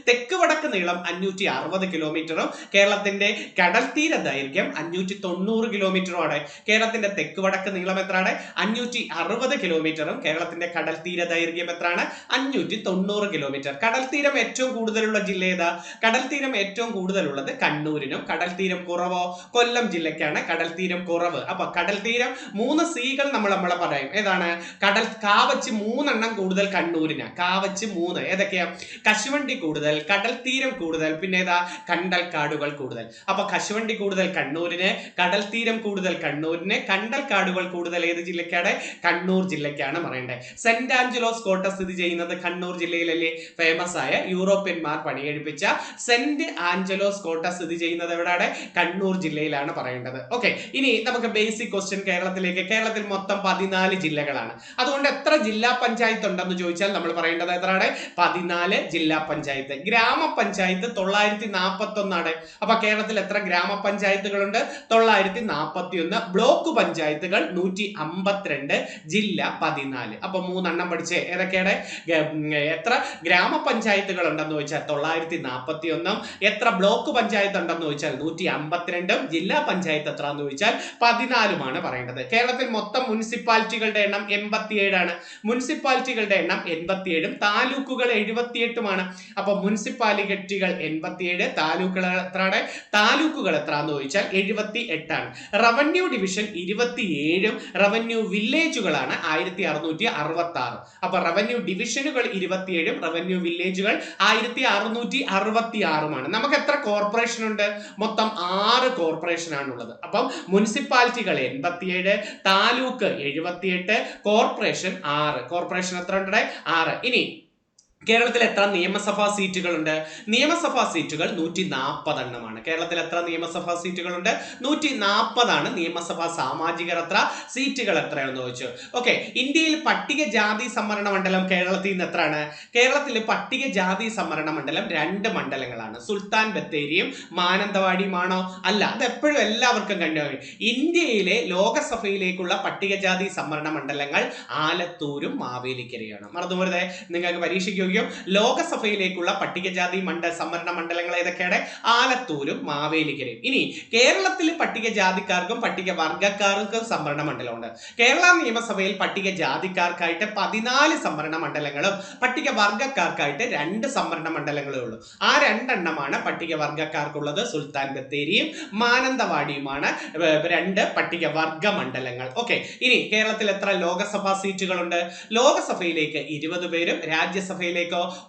തെക്ക് വടക്ക് നീളം 560 കിലോമീറ്ററും കേരളത്തിന്റെ കടൽ തീര ദൈർഘ്യം 590 കിലോമീറ്ററുമാണ്. കേരളത്തിന്റെ തെക്ക് വടക്ക് നീളം എത്രയാണ്? 560 കിലോമീറ്ററും കേരളത്തിന്റെ കടൽ തീര ദൈർഘ്യം എത്രയാണ്? 590 കിലോമീറ്റർ. കടൽ തീരം ഏറ്റവും കൂടുതലുള്ള ജില്ല ഏതാ? കടൽ തീരം ഏറ്റവും കൂടുതലുള്ളത് കണ്ണൂരിനും, കടൽ തീരം കുറവോ കൊല്ലം ജില്ലയ്ക്കാണ് കടൽ തീരം കുറവ്. അപ്പൊ കടൽ തീരം 3 സീകൾ നമ്മളെ പറയും. ഏതാണ്? കാവച്ച് 3 എണ്ണം കൂടുതൽ കണ്ണൂരിന്, കാവച്ച് 3. ഏതൊക്കെയാ? കശുവണ്ടി കൂടുതൽ, കടൽ തീരം കൂടുതൽ, പിന്നെ ഏതാ? കണ്ടൽക്കാടുകൾ കൂടുതൽ. അപ്പൊ കശുവണ്ടി കൂടുതൽ കണ്ണൂരിന്, കടൽ തീരം കൂടുതൽ കണ്ണൂരിന്, കണ്ടൽക്കാടുകൾ കൂടുതൽ ഏത് ജില്ലയ്ക്കാണ്? കണ്ണൂർ ജില്ലയ്ക്കാണ് പറയേണ്ടത്. സെന്റ് ആഞ്ചലോസ് കോട്ട സ്ഥിതി ചെയ്യുന്നത് കണ്ണൂർ ജില്ലയിലല്ലേ? ഫേമസ് ആയ യൂറോപ്യന്മാർ പണിയെടുപ്പിച്ച സെന്റ് ആഞ്ചലോസ് കോട്ട സ്ഥിതി ചെയ്യുന്നത് എവിടെയാണ്? കണ്ണൂർ ജില്ലയിലാണ് പറയേണ്ടത്. ഓക്കെ, ഇനി നമുക്ക് ബേസിക് ക്വസ്റ്റ്യൻ കേരളത്തിലേക്ക്. കേരളത്തിൽ മൊത്തം 14 ജില്ലകളാണ്. അതുകൊണ്ട് എത്ര ജില്ലാ പഞ്ചായത്ത് ഉണ്ടെന്ന് ചോദിച്ചാൽ നമ്മൾ പറയേണ്ടത് എത്രയാണ്? 14 ജില്ലാ പഞ്ചായത്ത്. ഗ്രാമപഞ്ചായത്ത് 941 ആണ്. അപ്പൊ കേരളത്തിൽ എത്ര ഗ്രാമപഞ്ചായത്തുകളുണ്ട്? 941. ബ്ലോക്ക് പഞ്ചായത്തുകൾ 152, ജില്ല 14. അപ്പൊ 3 എണ്ണം പഠിച്ചേ. ഏതൊക്കെയാണ്? എത്ര ഗ്രാമപഞ്ചായത്തുകൾ ഉണ്ടെന്ന് ചോദിച്ചാൽ 941. എത്ര ബ്ലോക്ക് പഞ്ചായത്ത് ഉണ്ടെന്ന് ചോദിച്ചാൽ 152. ജില്ലാ പഞ്ചായത്ത് എത്ര എന്ന് ചോദിച്ചാൽ 14 പറയേണ്ടത്. കേരളത്തിൽ മൊത്തം മുനിസിപ്പാലിറ്റികളുടെ എണ്ണം 87 ആണ്. മുനിസിപ്പാലിറ്റികളുടെ എണ്ണം 87, താലൂക്കുകൾ 78. അപ്പൊ മുനിസിപ്പാലിറ്റികൾ 87, താലൂക്കുകൾ എത്രയാണ്? താലൂക്കുകൾ എത്ര എന്ന് ചോദിച്ചാൽ 78 ആണ്. റവന്യൂ ഡിവിഷൻ 27, റവന്യൂ വില്ലേജുകളാണ് 1666. അപ്പൊ റവന്യൂ ഡിവിഷനുകൾ 27, റവന്യൂ വില്ലേജുകൾ 1666. നമുക്ക് എത്ര കോർപ്പറേഷൻ ഉണ്ട്? മൊത്തം 6 കോർപ്പറേഷൻ ആണുള്ളത്. അപ്പം മുനിസിപ്പാലിറ്റികൾ 87, താലൂക്ക് 78, കോർപ്പറേഷൻ 6. കോർപ്പറേഷൻ എത്ര ഉണ്ട്? 6. ഇനി കേരളത്തിൽ എത്ര നിയമസഭാ സീറ്റുകളുണ്ട്? നിയമസഭാ സീറ്റുകൾ 140 എണ്ണമാണ്. കേരളത്തിൽ എത്ര നിയമസഭാ സീറ്റുകളുണ്ട്? 140 ആണ് നിയമസഭാ. സാമാജികർ എത്ര? സീറ്റുകൾ എത്രയാണെന്ന് ചോദിച്ചു. ഓക്കെ, ഇന്ത്യയിൽ പട്ടികജാതി സംവരണ മണ്ഡലം കേരളത്തിൽ നിന്ന് എത്രയാണ്? കേരളത്തിൽ പട്ടികജാതി സംവരണ മണ്ഡലം 2 മണ്ഡലങ്ങളാണ്. സുൽത്താൻ ബത്തേരിയും മാനന്തവാടിയുമാണോ? അല്ല, അത് എപ്പോഴും എല്ലാവർക്കും കണ്ടു. ഇന്ത്യയിലെ ലോകസഭയിലേക്കുള്ള പട്ടികജാതി സംവരണ മണ്ഡലങ്ങൾ ആലത്തൂരും മാവേലിക്കരയാണ്. മറന്നുപോരുതേ, നിങ്ങൾക്ക് പരീക്ഷയ്ക്ക് ലോകസഭയിലേക്കുള്ള പട്ടികജാതി സംവരണ മണ്ഡലങ്ങൾ ഏതൊക്കെയാണ്? ആലത്തൂരും മാവേലിക്കരയും. ഇനി കേരളത്തിൽ പട്ടികജാതിക്കാർക്കും പട്ടികവർഗക്കാർക്കും സംവരണ മണ്ഡലമുണ്ട്. കേരള നിയമസഭയിൽ പട്ടികജാതിക്കാർക്കായിട്ട് 14 സംവരണ മണ്ഡലങ്ങളും പട്ടികവർഗക്കാർക്കായിട്ട് 2 സംവരണ മണ്ഡലങ്ങളേ ഉള്ളൂ. ആ 2 എണ്ണമാണ് പട്ടികവർഗക്കാർക്കുള്ളത്. സുൽത്താൻ ബത്തേരിയും മാനന്തവാടിയുമാണ് 2 പട്ടികവർഗ മണ്ഡലങ്ങൾ. ഓക്കെ, ഇനി കേരളത്തിൽ എത്ര ലോകസഭാ സീറ്റുകളുണ്ട്? ലോകസഭയിലേക്ക് 20 പേരും രാജ്യസഭയിലേക്കോ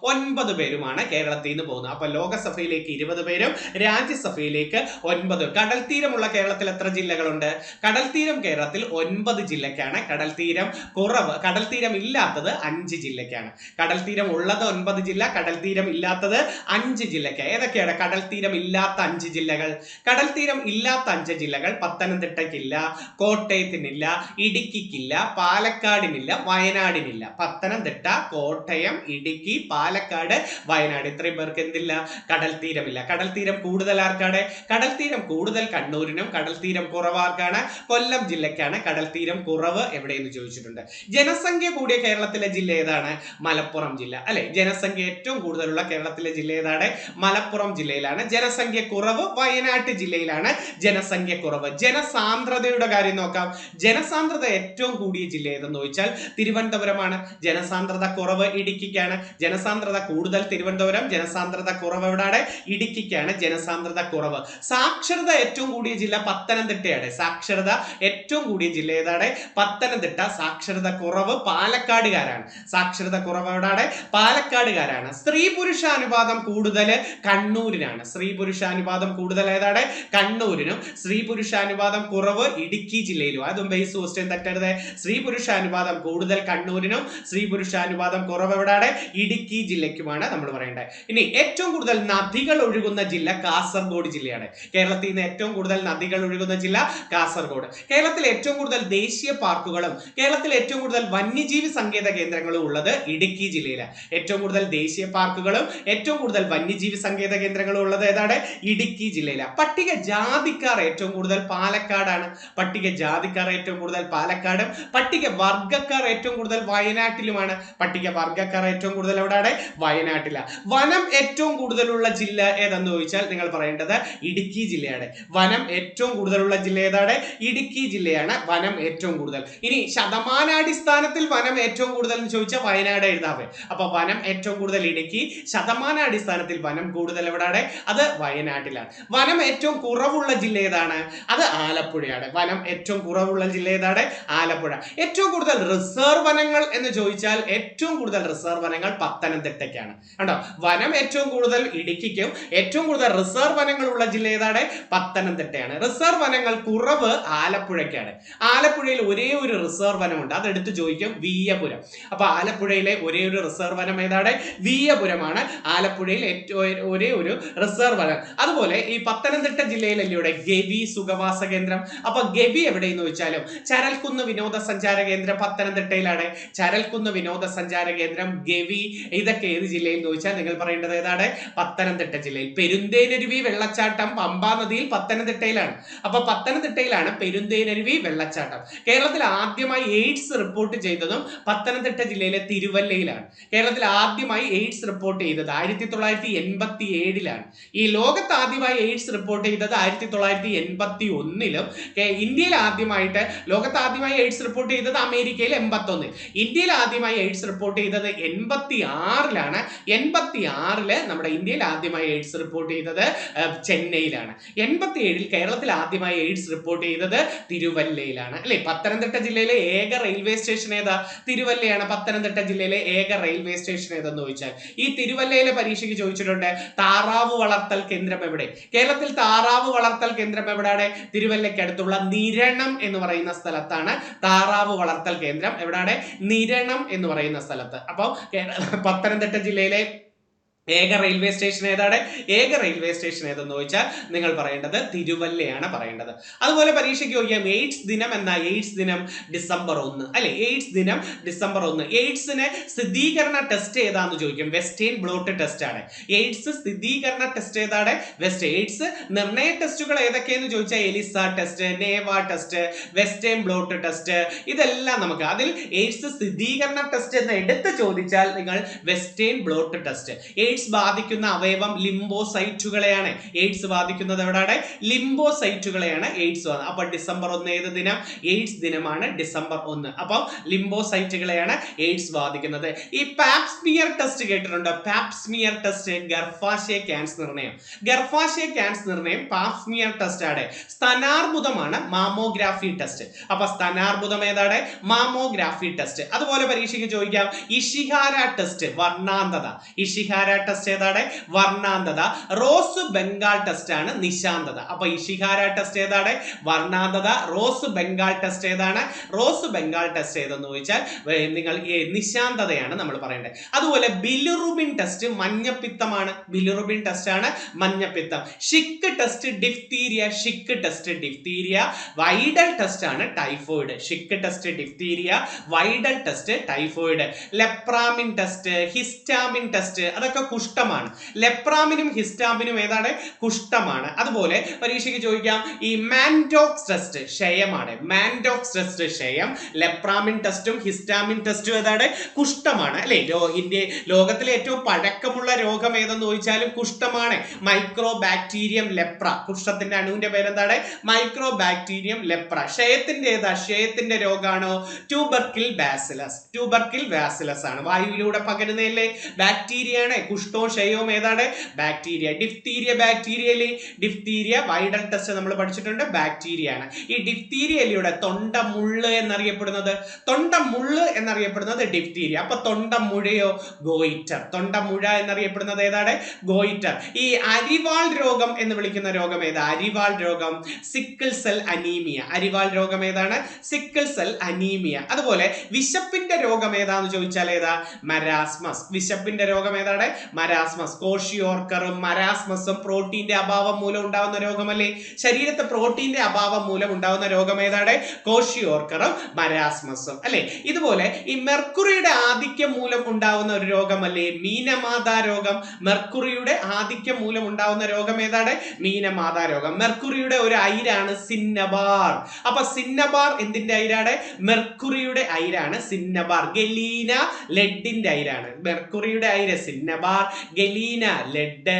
9 പേരുമാണ് കേരളത്തിൽ നിന്ന് പോകുന്നത്. അപ്പൊ ലോകസഭയിലേക്ക് 20 പേരും രാജ്യസഭയിലേക്ക് 9. കടൽ തീരമുള്ള കേരളത്തിൽ എത്ര ജില്ലകളുണ്ട്? കടൽ തീരം കേരളത്തിൽ 9 ജില്ലക്കാണ്. കടൽ തീരം കുറവ്, കടൽ തീരം ഇല്ലാത്തത് 5 ജില്ലക്കാണ്. കടൽ തീരം ഉള്ളത് 9 ജില്ല, കടൽ തീരം ഇല്ലാത്തത് 5 ജില്ലക്ക്. ഏതൊക്കെയാണ് കടൽ തീരം ഇല്ലാത്ത 5 ജില്ലകൾ? കടൽ തീരം ഇല്ലാത്ത 5 ജില്ലകൾ പത്തനംതിട്ടയ്ക്കില്ല, കോട്ടയത്തിനില്ല, ഇടുക്കിക്കില്ല, പാലക്കാടിനില്ല, വയനാടിനില്ല. പത്തനംതിട്ട, കോട്ടയം, ഇടുക്കി, പാലക്കാട്, വയനാട്, ഇത്രയും പേർക്ക് എന്തില്ല? കടൽ തീരമില്ല. കടൽ തീരം കൂടുതൽ ആർക്കാണ്? കടൽ തീരം കൂടുതൽ കണ്ണൂരിനും, കടൽ തീരം കുറവാർക്കാണ്? കൊല്ലം ജില്ലയ്ക്കാണ് കടൽ തീരം കുറവ്. എവിടെയെന്ന് ചോദിച്ചിട്ടുണ്ട്. ജനസംഖ്യ കൂടിയ കേരളത്തിലെ ജില്ല ഏതാണ്? മലപ്പുറം ജില്ല അല്ലെ? ജനസംഖ്യ ഏറ്റവും കൂടുതലുള്ള കേരളത്തിലെ ജില്ല ഏതാണ്? മലപ്പുറം ജില്ലയിലാണ്. ജനസംഖ്യ കുറവ് വയനാട്ട് ജില്ലയിലാണ്. ജനസംഖ്യ കുറവ്. ജനസാന്ദ്രതയുടെ കാര്യം നോക്കാം. ജനസാന്ദ്രത ഏറ്റവും കൂടിയ ജില്ല ഏതെന്ന് ചോദിച്ചാൽ തിരുവനന്തപുരമാണ്. ജനസാന്ദ്രത കുറവ് ഇടുക്കിക്കാണ്. ജനസാന്ദ്രത കൂടുതൽ തിരുവനന്തപുരം, ജനസാന്ദ്രത കുറവ് എവിടെയാണ്? ഇടുക്കിക്കാണ് ജനസാന്ദ്രത കുറവ്. സാക്ഷരത ഏറ്റവും കൂടിയ ജില്ല പത്തനംതിട്ടയാണ്. സാക്ഷരത ഏറ്റവും കൂടിയ ജില്ല ഏതാണ്? പത്തനംതിട്ട. സാക്ഷരത കുറവ് പാലക്കാടുകാരാണ്. സാക്ഷരത കുറവ് എവിടെയാണ്? പാലക്കാടുകാരാണ്. സ്ത്രീ പുരുഷ അനുപാതം കൂടുതൽ കണ്ണൂരിനാണ്. സ്ത്രീ പുരുഷ അനുപാതം കൂടുതൽ ഏതാണ്? കണ്ണൂരിനും. സ്ത്രീ പുരുഷ അനുപാതം കുറവ് ഇടുക്കി ജില്ലയിലും. അതും ബേസ് ക്വസ്റ്റ്യൻ തെറ്റരുത്. സ്ത്രീ പുരുഷ അനുപാതം കൂടുതൽ കണ്ണൂരിനും, സ്ത്രീ പുരുഷ അനുപാതം കുറവ് എവിടെയാണ്? ഇടുക്കി ജില്ലയ്ക്കുമാണ് നമ്മൾ പറയേണ്ടത്. ഇനി ഏറ്റവും കൂടുതൽ നദികൾ ഒഴുകുന്ന ജില്ല കാസർഗോഡ് ജില്ലയാണ്. കേരളത്തിൽ നിന്ന് ഏറ്റവും കൂടുതൽ നദികൾ ഒഴുകുന്ന ജില്ല കാസർഗോഡ്. കേരളത്തിൽ ഏറ്റവും കൂടുതൽ ദേശീയ പാർക്കുകളും കേരളത്തിൽ ഏറ്റവും കൂടുതൽ വന്യജീവി സങ്കേത കേന്ദ്രങ്ങളും ഉള്ളത് ഇടുക്കി ജില്ലയിലാണ്. ഏറ്റവും കൂടുതൽ ദേശീയ പാർക്കുകളും ഏറ്റവും കൂടുതൽ വന്യജീവി സങ്കേത കേന്ദ്രങ്ങളും ഉള്ളത് ഏതാണ്? ഇടുക്കി ജില്ലയിലാണ്. പട്ടികജാതിക്കാർ ഏറ്റവും കൂടുതൽ പാലക്കാടാണ്. പട്ടികജാതിക്കാർ ഏറ്റവും കൂടുതൽ പാലക്കാടും, പട്ടിക വർഗക്കാർ ഏറ്റവും കൂടുതൽ വയനാട്ടിലുമാണ്. പട്ടിക വർഗക്കാർ ഏറ്റവും കൂടുതൽ കൂടുതൽ എവിടെയാണ്? വയനാട്ടിലാണ്. വനം ഏറ്റവും കൂടുതലുള്ള ജില്ല ഏതെന്ന് ചോദിച്ചാൽ നിങ്ങൾ പറയേണ്ടത് ഇടുക്കി ജില്ലയാണ്. വനം ഏറ്റവും കൂടുതലുള്ള ജില്ല ഏതാണ്? ഇടുക്കി ജില്ലയാണ് വനം ഏറ്റവും കൂടുതൽ. ഇനി ശതമാനാടിസ്ഥാനത്തിൽ വനം ഏറ്റവും കൂടുതൽ എന്ന് ചോദിച്ചാൽ വയനാട് എഴുതാവേ. അപ്പൊ വനം ഏറ്റവും കൂടുതൽ ഇടുക്കി, ശതമാനാടിസ്ഥാനത്തിൽ വനം കൂടുതൽ എവിടെയാണ്? അത് വയനാട്ടിലാണ്. വനം ഏറ്റവും കുറവുള്ള ജില്ല ഏതാണ്? അത് ആലപ്പുഴയാണ്. വനം ഏറ്റവും കുറവുള്ള ജില്ല ഏതാണ്? ആലപ്പുഴ. ഏറ്റവും കൂടുതൽ റിസർവ് വനങ്ങൾ എന്ന് ചോദിച്ചാൽ ഏറ്റവും കൂടുതൽ റിസർവ് വനങ്ങൾ പത്തനംതിട്ടയ്ക്കാണ്. കണ്ടോ, വനം ഏറ്റവും കൂടുതൽ ഇടുക്കിക്കും ഏറ്റവും കൂടുതൽ റിസർവ് വനങ്ങൾ ഉള്ള ജില്ല ഏതാണ്? പത്തനംതിട്ടയാണ്. റിസർവ് വനങ്ങൾ കുറവ് ആലപ്പുഴയ്ക്കാണ്. ആലപ്പുഴയിൽ ഒരേ ഒരു റിസർവ് വനമുണ്ട്, അതെടുത്ത് ചോദിക്കും, വീയപുരം. അപ്പൊ ആലപ്പുഴയിലെ ഒരേ ഒരു റിസർവ് വനം ഏതാണ്? വീയപുരമാണ് ആലപ്പുഴയിൽ ഒരേ ഒരു റിസർവ് വനം. അതുപോലെ ഈ പത്തനംതിട്ട ജില്ലയിലല്ലേ ഗവി സുഖവാസ കേന്ദ്രം. അപ്പൊ ഗവി എവിടെയെന്ന് ചോദിച്ചാലും ചരൽക്കുന്ന് വിനോദസഞ്ചാര കേന്ദ്രം പത്തനംതിട്ടയിലാണ്. ചരൽക്കുന്ന് വിനോദസഞ്ചാര കേന്ദ്രം, ഗവി, ഇതൊക്കെ ഏത് ജില്ലയിൽ എന്ന് ചോദിച്ചാൽ നിങ്ങൾ പറയേണ്ടത് ഏതാണ്? പത്തനംതിട്ട ജില്ലയിൽ. പെരുന്തേനരുവി വെള്ളച്ചാട്ടം പമ്പാ നദിയിൽ പത്തനംതിട്ടയിലാണ്. അപ്പൊ പത്തനംതിട്ടയിലാണ് പെരുന്തേനരുവി വെള്ളച്ചാട്ടം. കേരളത്തിൽ ആദ്യമായി എയ്ഡ്സ് റിപ്പോർട്ട് ചെയ്തതും പത്തനംതിട്ട ജില്ലയിലെ തിരുവല്ലയിലാണ്. കേരളത്തിൽ ആദ്യമായി എയ്ഡ്സ് റിപ്പോർട്ട് ചെയ്തത് 1987-ലാണ്. ഈ ലോകത്ത് ആദ്യമായി എയ്ഡ്സ് റിപ്പോർട്ട് ചെയ്തത് 1981-ലും. ഇന്ത്യയിൽ ആദ്യമായിട്ട്, ലോകത്ത് ആദ്യമായി എയ്ഡ്സ് റിപ്പോർട്ട് ചെയ്തത് അമേരിക്കയിൽ 81. ഇന്ത്യയിൽ ആദ്യമായി എയ്ഡ്സ് റിപ്പോർട്ട് ചെയ്തത് 86-ലാണ്. 86-ല് നമ്മുടെ ഇന്ത്യയിൽ ആദ്യമായി എയ്ഡ്സ് റിപ്പോർട്ട് ചെയ്തത് ചെന്നൈയിലാണ്. 87-ൽ കേരളത്തിൽ ആദ്യമായി എയ്ഡ്സ് റിപ്പോർട്ട് ചെയ്തത് തിരുവല്ലയിലാണ്, അല്ലെ? പത്തനംതിട്ട ജില്ലയിലെ ഏക റെയിൽവേ സ്റ്റേഷൻ ഏതാ? തിരുവല്ലയാണ്. പത്തനംതിട്ട ജില്ലയിലെ ഏക റെയിൽവേ സ്റ്റേഷൻ ഏതെന്ന് ചോദിച്ചാൽ ഈ തിരുവല്ലയിലെ പരീക്ഷയ്ക്ക് ചോദിച്ചിട്ടുണ്ട്, താറാവ് വളർത്തൽ കേന്ദ്രം എവിടെ? കേരളത്തിൽ താറാവ് വളർത്തൽ കേന്ദ്രം എവിടെയാണ്? തിരുവല്ലയ്ക്ക് അടുത്തുള്ള നിരണം എന്ന് പറയുന്ന സ്ഥലത്താണ് താറാവ് വളർത്തൽ കേന്ദ്രം. എവിടെയാണ്? നിരണം എന്ന് പറയുന്ന സ്ഥലത്ത്. അപ്പോൾ പത്തനംതിട്ട ജില്ലയിലെ ഏക റെയിൽവേ സ്റ്റേഷൻ ഏതാണ്? ഏക റെയിൽവേ സ്റ്റേഷൻ ഏതെന്ന് ചോദിച്ചാൽ നിങ്ങൾ പറയേണ്ടത് തിരുവല്ലയാണ് പറയേണ്ടത്. അതുപോലെ പരീക്ഷയ്ക്ക് ചോദിക്കാം, എയ്ഡ്സ് ദിനം എന്നാ? എയ്ഡ്സ് ദിനം ഡിസംബർ 1, അല്ലെ? എയ്ഡ്സ് ദിനം ഡിസംബർ 1. എയ്ഡ്സിന് സ്ഥിരീകരണ ടെസ്റ്റ് ഏതാന്ന് ചോദിക്കും. വെസ്റ്റേൺ ബ്ലോട്ട് ടെസ്റ്റ് ആണ്. എയ്ഡ്സ് സ്ഥിരീകരണ ടെസ്റ്റ് ഏതാണ്? എയ്ഡ്സ് നിർണയ ടെസ്റ്റുകൾ ഏതൊക്കെയെന്ന് ചോദിച്ചാൽ എലിസ ടെസ്റ്റ്, നേവ ടെസ്റ്റ്, വെസ്റ്റേൺ ബ്ലോട്ട് ടെസ്റ്റ്, ഇതെല്ലാം നമുക്ക്. അതിൽ എയ്ഡ്സ് സ്ഥിരീകരണ ടെസ്റ്റ് എന്ന് എടുത്ത് ചോദിച്ചാൽ നിങ്ങൾ വെസ്റ്റേൺ ബ്ലോട്ട് ടെസ്റ്റ്. എയ്ഡ്സ് ബാധിക്കുന്ന അവയവം ലിംബോസൈറ്റുകളെയാണ്. എയ്ഡ്സ് ബാധിക്കുന്നത് എവിടെയാണ്? ലിംബോസൈറ്റുകളെയാണ് എയ്ഡ്സ്. അപ്പൊ ഡിസംബർ 1 ഏത് ദിനം? എയ്ഡ്സ് ദിനമാണ് ഡിസംബർ 1. അപ്പൊ ലിംബോസൈറ്റുകളെയാണ് എയ്ഡ്സ് ബാധിക്കുന്നത്. ഈ പാപ്സ്മിയർ ടെസ്റ്റ് കേട്ടിട്ടുണ്ടോ? പാപ്സ്മിയർ ടെസ്റ്റ് ഗർഭാശയ ക്യാൻസർ നിർണയം. ഗർഭാശയ ക്യാൻസർ നിർണയം പാപ്സ്മിയർ ടെസ്റ്റ് ആണ്. സ്തനാർബുദമാണ് മാമോഗ്രാഫി ടെസ്റ്റ്. അപ്പൊ സ്തനാർബുദം ഏതാണ്? Mammography test. അതുപോലെ പരീക്ഷയ്ക്ക് ചോദിക്കാം, ഇഷിഹാര ടെസ്റ്റ് വർണ്ണാന്തത. ഇഷിഹാര ടെസ്റ്റ് ഏതാണ്? വർണ്ണാന്തത. റോസ് ബംഗാൾ ടെസ്റ്റ് ആണ് നിശാന്തത. അപ്പൊ ഇഷിഹാര ടെസ്റ്റ് ഏതാണ്? വർണ്ണാന്തത. റോസ് ബംഗാൾ ടെസ്റ്റ് ഏതാണ്? റോസ് ബംഗാൾ ടെസ്റ്റ് ഏതെന്ന് ചോദിച്ചാൽ നിങ്ങൾ നിശാന്തതയാണ് നമ്മൾ പറയേണ്ടത്. അതുപോലെ ബിലിറുബിൻ ടെസ്റ്റ് മഞ്ഞപ്പിത്തമാണ്. ബിലിറുബിൻ ടെസ്റ്റ് ആണ് മഞ്ഞപ്പിത്തം. Schick test diphtheria. Schick test diphtheria. Widal test ആണ് typhoid. Schick test diphtheria, Widal test typhoid. Lepromin test, histamine test, അതൊക്കെ കുഷ്ഠമാണ്. ലെപ്രാമിനും ഹിസ്റ്റാമിനും ഏതാണ്? കുഷ്ഠമാണ്. അതുപോലെ പരീക്ഷയ്ക്ക് ചോദിക്കാം, ഈ മാൻഡോക്സ് ടെസ്റ്റ് ക്ഷയമാണ്. മാൻഡോക്സ് ടെസ്റ്റ് ക്ഷയം. ലെപ്രാമിൻ ടെസ്റ്റും ഹിസ്റ്റാമിൻ ടെസ്റ്റും ഏതാണ്? കുഷ്ഠമാണ്, അല്ലെ? ലോകത്തിലെ ഏറ്റവും പഴക്കമുള്ള രോഗം ഏതെന്ന് ചോദിച്ചാലും കുഷ്ഠമാണ്. Micro bacterium leprae. കുഷ്ഠത്തിന്റെ അണുവിന്റെ പേരെന്താണ്? Micro bacterium lepra. ക്ഷയത്തിന്റെ ഏതാ? ക്ഷയത്തിന്റെ രോഗാണോ? ട്യൂബർക്കിൽ ബാസിലസ്. ട്യൂബർക്കിൽ ബാസിലസ് ആണ്. വായുവിലൂടെ പകരുന്നതല്ലേ? ബാക്ടീരിയ ആണ്. കുഷ്ഠവും ക്ഷയവും ഏതാണ്? ബാക്ടീരിയ. ഡിഫ്തീരിയ ബാക്ടീരിയയിലെ ഡിഫ്തീരിയ വൈഡൽ ടെസ്റ്റ് നമ്മൾ പഠിച്ചിട്ടുണ്ട്, ബാക്ടീരിയ ആണ്. ഈ ഡിഫ്തീരിയയിലൂടെ തൊണ്ടമുള്ള് എന്നറിയപ്പെടുന്നത്, തൊണ്ടമുള്ള് എന്നറിയപ്പെടുന്നത് ഡിഫ്തീരിയ. അപ്പൊ തൊണ്ടമുഴയോ? ഗോയിറ്റർ. തൊണ്ടമുഴ എന്നറിയപ്പെടുന്നത് ഏതാണ്? ഗോയിറ്റർ. ഈ അരിവാൾ രോഗം എന്ന് വിളിക്കുന്ന രോഗം ഏതാ? അരിവാൾ രോഗം സിക്കിൾ സെൽ അനീമിയ. അരിവാൾ രോഗം ഏതാണ്? Sickle cell anaemia. അതുപോലെ വിശപ്പിന്റെ രോഗം ഏതാന്ന് ചോദിച്ചാൽ ഏതാ? മരാസ്മസ്. വിശപ്പിന്റെ രോഗം ഏതാണ്? മരാസ്മസ്. കോഷിയോർക്കറും മരാസ്മസും പ്രോട്ടീന്റെ അഭാവം മൂലം ഉണ്ടാവുന്ന രോഗമല്ലേ? ശരീരത്തെ പ്രോട്ടീന്റെ അഭാവം മൂലം ഉണ്ടാവുന്ന രോഗം ഏതാണ്? കോഷിയോർക്കറും മരാസ്മസും അല്ലെ. ഇതുപോലെ ഈ മെർക്കുറിയുടെ ആധിക്യം മൂലം ഉണ്ടാവുന്ന ഒരു രോഗമല്ലേ മീനമാതാ രോഗം? മെർക്കുറിയുടെ ആധിക്യം മൂലം ഉണ്ടാവുന്ന രോഗം ഏതാണ്? മീനമാതാ രോഗം. മെർക്കുറിയുടെ ഒരു അയിരാണ് സിന്നബാർ. അപ്പൊ സിന്നബാർ എന്തിന്റെ അയിരാണ്? മെർക്കുറിയുടെ അയിരാണ് സിന്നബാർ. ഗലീന ലെഡിന്റെ അയിരാണ്. മെർക്കുറിയുടെ അയിര് cinnabar, galena lead,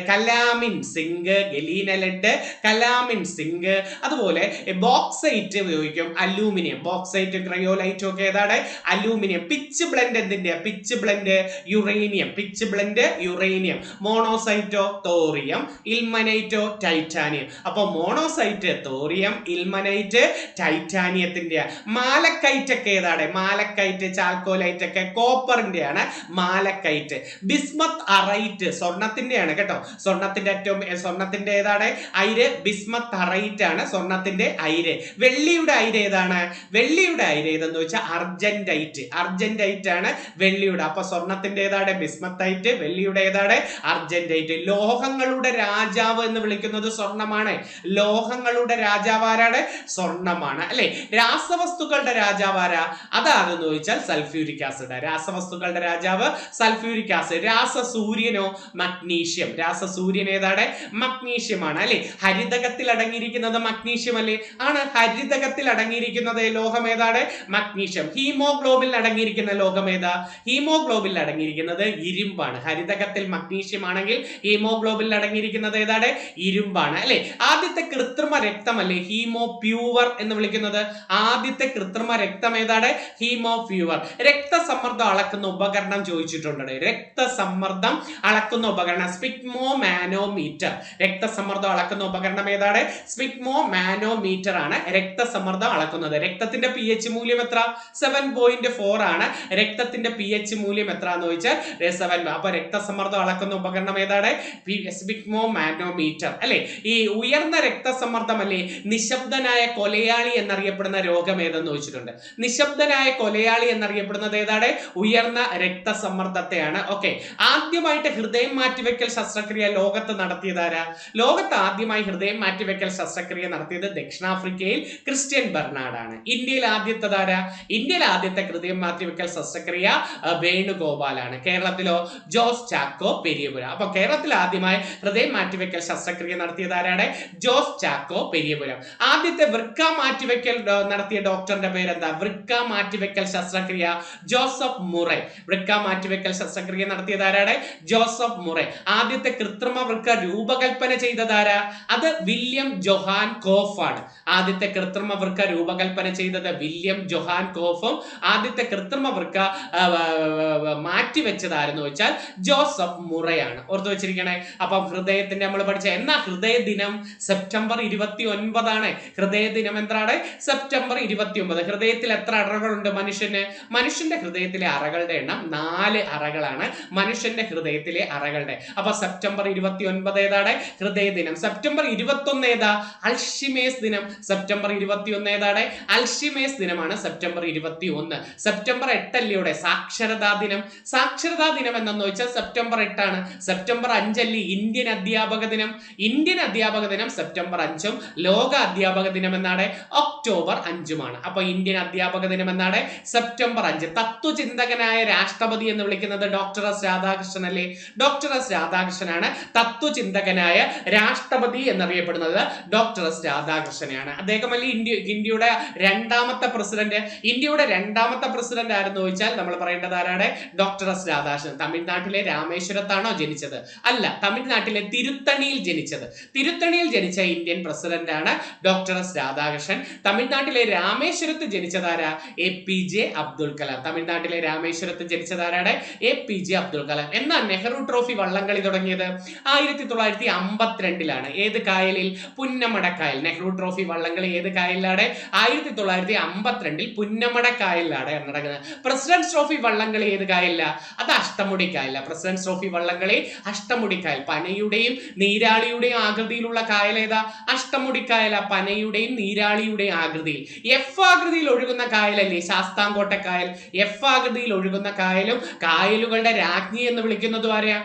calamine zinc, galena lead, calamine zinc. അതുപോലെ ബോക്സൈറ്റ് ഉപയോഗിക്കും, അലൂമിനിയം. ബോക്സൈറ്റ് ക്രയോലൈറ്റും ഒക്കെ ഏതാണ്? അലൂമിനിയം. പിച്ച് ബ്ലെൻഡ് എന്തിന്റെ? Pitch blende uranium. Pitch blende uranium. മോണോസൈറ്റോ തോറിയം, ഇൽമനൈറ്റോ ടൈറ്റാനിയം. അപ്പൊ മോണോസൈറ്റ് തോറിയം, ഇൽമനൈറ്റ് ടൈറ്റാനിയത്തിന്റെ. മാലക്കൈറ്റ് ഒക്കെ ഏതാണ്? മാലക്കൈറ്റ്, ചാൽക്കോലൈറ്റ് ഒക്കെ കോപ്പറിന്റെ ആണ് മാലക്കൈറ്റ്. ബിസ്മത്ത് അറൈറ്റ് സ്വർണത്തിന്റെയാണ് കേട്ടോ. സ്വർണത്തിന്റെ ഏതാണ് അയിര്? ബിസ്മത്ത് അറൈറ്റ് ആണ് സ്വർണത്തിന്റെ അയിര്. വെള്ളിയുടെ അയിര് ഏതാണ്? വെള്ളിയുടെ അയിര് ഏതെന്ന് വെച്ചാൽ അർജന്റൈറ്റ്. അർജന്റൈറ്റ് ആണ് വെള്ളിയുടെ. അപ്പൊ സ്വർണത്തിന്റെ ഏതാണ്? ബിസ്മത്തൈറ്റ്. വെള്ളിയുടെ ഏതാണ്? അർജന്റൈറ്റ്. ലോഹങ്ങളുടെ രാജാവ് എന്ന് വിളിക്കുന്നത് സ്വർണമാണ്. ലോഹങ്ങളുടെ രാജാവ് ആരാണ്? സ്വർണമാണ് അല്ലെ. രാസവസ്തുക്കളുടെ രാജാവ് ആരാ? അതാരെന്ന് ചോദിച്ചാൽ സൾഫ്യൂരിക് ആസിഡ്. രാസവസ്തുക്കളുടെ രാജാവ് സൾഫ്യൂരിക് ആസിഡ്. രാസസൂര്യനോ? മഗ്നീഷ്യം. രാസസൂര്യൻ ഏതാണ്? മഗ്നീഷ്യം ആണ് അല്ലെ. ഹരിതകത്തിൽ അടങ്ങിയിരിക്കുന്നത് മഗ്നീഷ്യം അല്ലേ? ആണ്. ഹരിതകത്തിൽ അടങ്ങിയിരിക്കുന്നത് ലോഹം ഏതാണ്? മഗ്നീഷ്യം. ഹീമോഗ്ലോബിൻ അടങ്ങിയിരിക്കുന്ന ലോഹം ഏതാ? ഹീമോഗ്ലോബിൻ അടങ്ങിയിരിക്കുന്നത് ഇരുമ്പാണ്. ഹരിതകത്തിൽ മഗ്നീഷ്യം ആണെങ്കിൽ ഹീമോഗ്ലോബിൻ അടങ്ങിയിരിക്കുന്നത് ഏതാണ്? ഇരുമ്പാണ് അല്ലെ. ആദ്യത്തെ കൃത്രിമ രക്തം അല്ലേ ഹീമോ പ്യൂവർ എന്ന് വിളിക്കുന്നത്? ആദ്യത്തെ കൃത്രിമ രക്തം ഏതാണ്? Haemo pure. രക്തസമ്മർദ്ദം അളക്കുന്ന ഉപകരണം ചോദിച്ചിട്ടുണ്ട്. രക്തസമ്മർദ്ദം അളക്കുന്ന ഉപകരണം സ്പിഗ്മോ മാനോമീറ്റർ. രക്തസമ്മർദ്ദം അളക്കുന്ന ഉപകരണം ഏതാണ്? സ്പിഗ്മോ മാനോമീറ്റർ ആണ് രക്തസമ്മർദ്ദം അളക്കുന്നത്. രക്തത്തിന്റെ pH മൂല്യം എത്ര? 7.4 ആണ്. രക്തത്തിന്റെ pH മൂല്യം എത്ര എന്ന് ചോദിച്ചാൽ 7. അപ്പൊ രക്തസമ്മർദ്ദം അളക്കുന്ന ഉപകരണം ഏതാണ്? സ്പിഗ്മോ മാനോമീറ്റർ അല്ലെ. ഈ ഉയർന്ന രക്തസമ്മർദ്ദം അല്ലേ നിശബ്ദനായ കൊലയാളി എന്നറിയപ്പെടുന്ന രോഗം ഏതെന്ന് ചോദിച്ചിട്ടുണ്ട്. നിശബ്ദനായ കൊലയാളി എന്നറിയപ്പെടുന്നത് ഏതാണ്? ഉയർന്ന രക്തസമ്മർദ്ദത്തെയാണ്. ഓക്കെ. ആദ്യമായിട്ട് ഹൃദയം മാറ്റിവെക്കൽ ശസ്ത്രക്രിയ ലോകത്ത് നടത്തിയതാരാ? ലോകത്ത് ആദ്യമായി ഹൃദയം മാറ്റിവെക്കൽ ശസ്ത്രക്രിയ നടത്തിയത് ദക്ഷിണാഫ്രിക്കയിൽ ക്രിസ്ത്യൻ ബെർണാഡ് ആണ്. ഇന്ത്യയിൽ ആദ്യത്തേതാരാ? ഇന്ത്യയിൽ ആദ്യത്തെ ഹൃദയം മാറ്റിവെക്കൽ ശസ്ത്രക്രിയ വേണുഗോപാലാണ്. കേരളത്തിലോ? ജോസ് ചാക്കോ പെരിയപുരം. അപ്പൊ കേരളത്തിൽ ആദ്യമായി ഹൃദയം മാറ്റിവെക്കൽ ശസ്ത്രക്രിയ നടത്തിയതാരാണ്? ജോസ് ചാക്കോ പെരിയപുരം. ആദ്യത്തെ വൃക്ക മാറ്റിവെക്കൽ നടത്തിയ ഡോക്ടറിന്റെ പേരെന്താ? വൃക്ക മാറ്റിവെക്കൽ ശസ്ത്രക്രിയ ജോസഫ് മുറെ. വൃക്ക മാറ്റിവെക്കൽ ശസ്ത്രക്രിയ നടത്തിയതാരാണ്? Joseph Murray. ആദ്യത്തെ കൃത്രിമ വൃക്ക രൂപകൽപ്പന ചെയ്തതാരാ? അത് വില്യം ജോഹാൻ കോഫ് ആണ്. ആദ്യത്തെ കൃത്രിമ വൃക്ക രൂപകൽപ്പന ചെയ്തത് വില്യം ജോഹാൻ കോഫും ആദ്യത്തെ കൃത്രിമ വൃക്ക മാറ്റിവെച്ചതാരെന്ന് വെച്ചാൽ ജോസഫ് മുറയാണ്. ഓർത്തു വെച്ചിരിക്കണേ. അപ്പം ഹൃദയത്തിന്റെ നമ്മൾ പഠിച്ച എന്നാ ഹൃദയ ദിനം? സെപ്റ്റംബർ 29 ആണ്. ഹൃദയ ദിനം എന്താണ്? സെപ്റ്റംബർ 29. ഹൃദയത്തിൽ എത്ര അറകളുണ്ട് മനുഷ്യന്? മനുഷ്യന്റെ ഹൃദയത്തിലെ അറകളുടെ എണ്ണം 4 അറകളാണ്. മനുഷ്യന്റെ ഹൃദയത്തിലെ അറകളുടെ. അപ്പൊ സെപ്റ്റംബർ 29 ഏതാണ്? ഹൃദയ ദിനം. സെപ്റ്റംബർ 21 ഏതാ? അൽഷിമേഴ്സ് ദിനം. സെപ്റ്റംബർ 21 ഏതാണ്? അൽഷിമേഴ്സ് ദിനമാണ് സെപ്റ്റംബർ 21. സെപ്റ്റംബർ 8 അല്ലയോടെ സാക്ഷരതാ ദിനം. സാക്ഷരതാ ദിനം എന്നു വെച്ചാൽ സെപ്റ്റംബർ 8 ആണ്. സെപ്റ്റംബർ 5 അല്ലേ ഇന്ത്യൻ അധ്യാപക ദിനം. ഇന്ത്യൻ അധ്യാപക ദിനം സെപ്റ്റംബർ 5ഉം ലോക അധ്യാപക ദിനം എന്നാണ് ഒക്ടോബർ 5ഉമാണ്. അപ്പൊ ഇന്ത്യൻ അധ്യാപക ദിനം എന്നാണ് സെപ്റ്റംബർ 5. തത്വചിന്തകനായ രാഷ്ട്രപതി എന്ന് വിളിക്കുന്നത് ഡോക്ടർ എസ് രാധാകൃഷ്ണൻ അല്ലേ? ഡോക്ടർ എസ് രാധാകൃഷ്ണനാണ് തത്വചിന്തകനായ രാഷ്ട്രപതി എന്നറിയപ്പെടുന്നത്. Doctor S രാധാകൃഷ്ണനാണ്. അദ്ദേഹമല്ലേ ഇന്ത്യയുടെ രണ്ടാമത്തെ പ്രസിഡന്റ്. ഇന്ത്യയുടെ രണ്ടാമത്തെ പ്രസിഡന്റ് ആരെന്ന് ചോദിച്ചാൽ നമ്മൾ പറയേണ്ടത് ആരാണ്? Doctor S Radhakrishnan. തമിഴ്നാട്ടിലെ രാമേശ്വരത്താണോ ജനിച്ചത്? അല്ല, തമിഴ്നാട്ടിലെ തിരുത്തണിയിൽ ജനിച്ചത്. തിരുത്തണിയിൽ ജനിച്ച ഇന്ത്യൻ പ്രസിഡന്റ് ആണ് ഡോക്ടർ എസ് രാധാകൃഷ്ണൻ. തമിഴ്നാട്ടിലെ രാമേശ്വരത്ത് ജനിച്ചതാരാ? APJ അബ്ദുൽ കലാം. തമിഴ്നാട്ടിലെ രാമേശ്വരത്ത് ജനിച്ചതാരാണ്? APJ അബ്ദുൽ കലാം. എന്നാൽ നെഹ്റു ട്രോഫി വള്ളംകളി തുടങ്ങിയത് 1952 ഏത് കായലിൽ? പുന്നമട കായൽ. നെഹ്റു ട്രോഫി വള്ളംകളി ഏത് കായലിലാണ്? 1952 പുന്നമട കായലിലാണ് നടക്കുന്നത്. പ്രസിഡന്റ് ട്രോഫി വള്ളംകളി ഏത് കായലിലാ? അത് അഷ്ടമുടി കായല. പ്രസിഡന്റ് ട്രോഫി വള്ളംകളി അഷ്ടമുടി കായൽ. പനയുടെയും നീരാളിയുടെയും ആകൃതിയിലുള്ള കായൽ ഏതാ? അഷ്ടമുടി കായല. പനയുടെയും നീരാളിയുടെയും ആകൃതിയിൽ. F ആകൃതിയിൽ ഒഴുകുന്ന കായലല്ലേ ശാസ്താംകോട്ട കായൽ? F ആകൃതിയിൽ ഒഴുകുന്ന കായലും കായലുകളുടെ രാജ്ഞി രാജ്ഞി എന്ന് വിളിക്കുന്നതും ആരെയാ?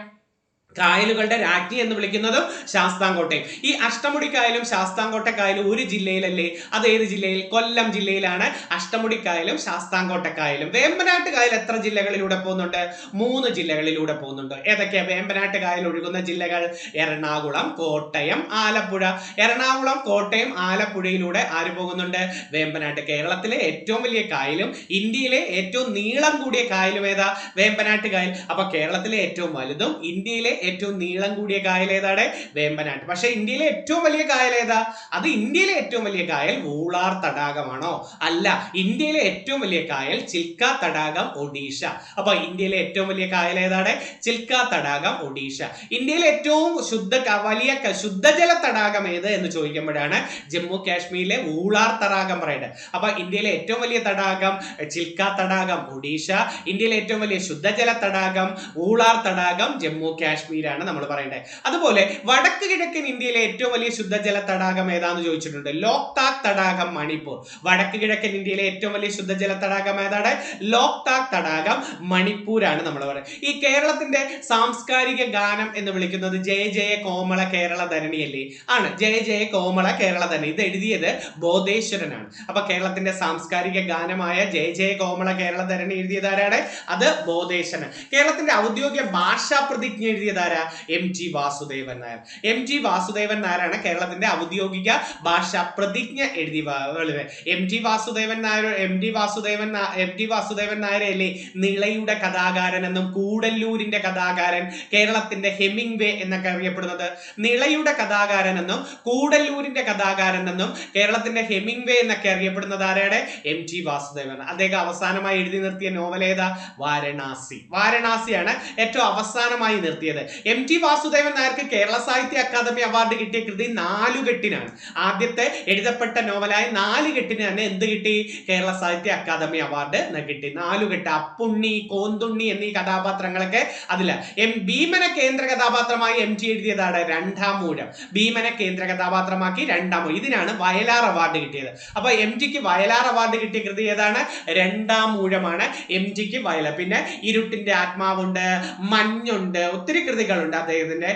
കായലുകളുടെ രാജ്ഞി എന്ന് വിളിക്കുന്നതും ശാസ്താംകോട്ടയും. ഈ അഷ്ടമുടി കായലും ശാസ്താംകോട്ട കായലും ഒരു ജില്ലയിലല്ലേ? അത് ഏത് ജില്ലയിൽ? കൊല്ലം ജില്ലയിലാണ് അഷ്ടമുടി കായലും ശാസ്താംകോട്ട കായലും. വേമ്പനാട്ട് കായൽ എത്ര ജില്ലകളിലൂടെ പോകുന്നുണ്ട്? 3 ജില്ലകളിലൂടെ പോകുന്നുണ്ട്. ഏതൊക്കെയാ വേമ്പനാട്ട് കായൽ ഒഴുകുന്ന ജില്ലകൾ? എറണാകുളം, കോട്ടയം, ആലപ്പുഴ. എറണാകുളം, കോട്ടയം, ആലപ്പുഴയിലൂടെ ആര് പോകുന്നുണ്ട്? വേമ്പനാട്ട്. കേരളത്തിലെ ഏറ്റവും വലിയ കായലും ഇന്ത്യയിലെ ഏറ്റവും നീളം കൂടിയ കായലും ഏതാ? വേമ്പനാട്ട് കായൽ. അപ്പൊ കേരളത്തിലെ ഏറ്റവും വലുതും ഇന്ത്യയിലെ ഏറ്റവും നീളം കൂടിയ കായൽ ഏതാണ്? വേമ്പനാട്ട്. പക്ഷെ ഇന്ത്യയിലെ ഏറ്റവും വലിയ കായൽ ഏതാ? അത് ഇന്ത്യയിലെ ഏറ്റവും വലിയ കായൽ വൂളാർ തടാകമാണോ? അല്ല. ഇന്ത്യയിലെ ഏറ്റവും വലിയ കായൽ ചിൽക്ക തടാകം, ഒഡീഷ. അപ്പൊ ഇന്ത്യയിലെ ഏറ്റവും വലിയ കായൽ ഏതാണ്? ചിൽക്ക തടാകം, ഒഡീഷ. ഇന്ത്യയിലെ ഏറ്റവും വലിയ ശുദ്ധജല തടാകം ഏത് എന്ന് ചോദിക്കുമ്പോഴാണ് ജമ്മു കാശ്മീരിലെ വൂളാർ തടാകം പറയുന്നത്. അപ്പൊ ഇന്ത്യയിലെ ഏറ്റവും വലിയ തടാകം ചിൽക്ക തടാകം, ഒഡീഷ. ഇന്ത്യയിലെ ഏറ്റവും വലിയ ശുദ്ധജല തടാകം വൂളാർ തടാകം, ജമ്മു കാശ്മീർ ആണ് നമ്മൾ പറയേണ്ടത്. അതുപോലെ വടക്ക് കിഴക്കൻ ഇന്ത്യയിലെ ഏറ്റവും വലിയ ശുദ്ധജല തടാകം ഏതാന്ന് ചോദിച്ചിട്ടുണ്ട്. ലോക്താക് തടാകം, മണിപ്പൂർ. വടക്ക് കിഴക്കൻ ഇന്ത്യയിലെ ഏറ്റവും വലിയ ശുദ്ധജല തടാകം ഏതാണ്? ലോക്താക് തടാകം, മണിപ്പൂരാണ് നമ്മൾ പറയുന്നത്. ഈ കേരളത്തിന്റെ സാംസ്കാരിക ഗാനം എന്ന് വിളിക്കുന്നത് ജയ ജയ കോമള കേരള ധരണിയല്ലേ? ആണ്. ജയ ജയ കോമള കേരള ധരണി. ഇത് എഴുതിയത് ബോധേശ്വരനാണ്. അപ്പൊ കേരളത്തിന്റെ സാംസ്കാരിക ഗാനമായ ജയ ജയ കോമള കേരള ധരണി എഴുതിയത് ആരാണ്? അത് ബോധേശ്വരൻ. കേരളത്തിന്റെ ഔദ്യോഗിക ഭാഷാ പ്രതിജ്ഞ എഴുതിയതാരാ? MG വാസുദേവൻ നായർ. MG വാസുദേവൻ നായരാണ് കേരളത്തിന്റെ ഔദ്യോഗിക ഭാഷാ പ്രതിജ്ഞ എഴുതി. MG വാസുദേവൻ നായരല്ലേ നിളയുടെ കഥാകാരൻ എന്നും കൂടല്ലൂരിന്റെ കഥാകാരൻ, കേരളത്തിന്റെ ഹെമിംഗ്വേ എന്നൊക്കെ അറിയപ്പെടുന്നത്? നിളയുടെ കഥാകാരൻ എന്നും കൂടല്ലൂരിന്റെ കഥാകാരൻ എന്നും കേരളത്തിന്റെ ഹെമിംഗ്വേ എന്നൊക്കെ അറിയപ്പെടുന്നത് ആരാണ്? MG വാസുദേവൻ. അദ്ദേഹം അവസാനമായി എഴുതി നിർത്തിയ നോവൽ ഏതാ? വാരണാസി. വാരണാസിയാണ് ഏറ്റവും അവസാനമായി നിർത്തിയത്. MG വാസുദേവൻ നായർക്ക് കേരള സാഹിത്യ അക്കാദമി അവാർഡ് കിട്ടിയ കൃതി നാലുകെട്ടിനാണ്. ആദ്യത്തെ എഴുതപ്പെട്ട നോവലായ നാലുകെട്ടിന് തന്നെ എന്ത് കിട്ടി? കേരള സാഹിത്യ അക്കാദമി അവാർഡ് കിട്ടി. നാലുകെട്ട്, അപ്പുണ്ണി, കോന്തുണ്ണി എന്നീ കഥാപാത്രങ്ങളൊക്കെ അതില. ഭീമനെ കേന്ദ്ര കഥാപാത്രമായി MG എഴുതിയതാണ് രണ്ടാം മൂഴം. ഭീമനെ കേന്ദ്ര കഥാപാത്രമാക്കി രണ്ടാം മൂഴം. ഇതിനാണ് വയലാർ അവാർഡ് കിട്ടിയത്. അപ്പൊ MGക്ക് വയലാർ അവാർഡ് കിട്ടിയ കൃതി ഏതാണ്? രണ്ടാം മൂഴമാണ് MGക്ക് വയലാർ. പിന്നെ ഇരുട്ടിന്റെ ആത്മാവുണ്ട്, മഞ്ഞുണ്ട്, ഒത്തിരി കൃതികളുണ്ട് അദ്ദേഹത്തിന്റെ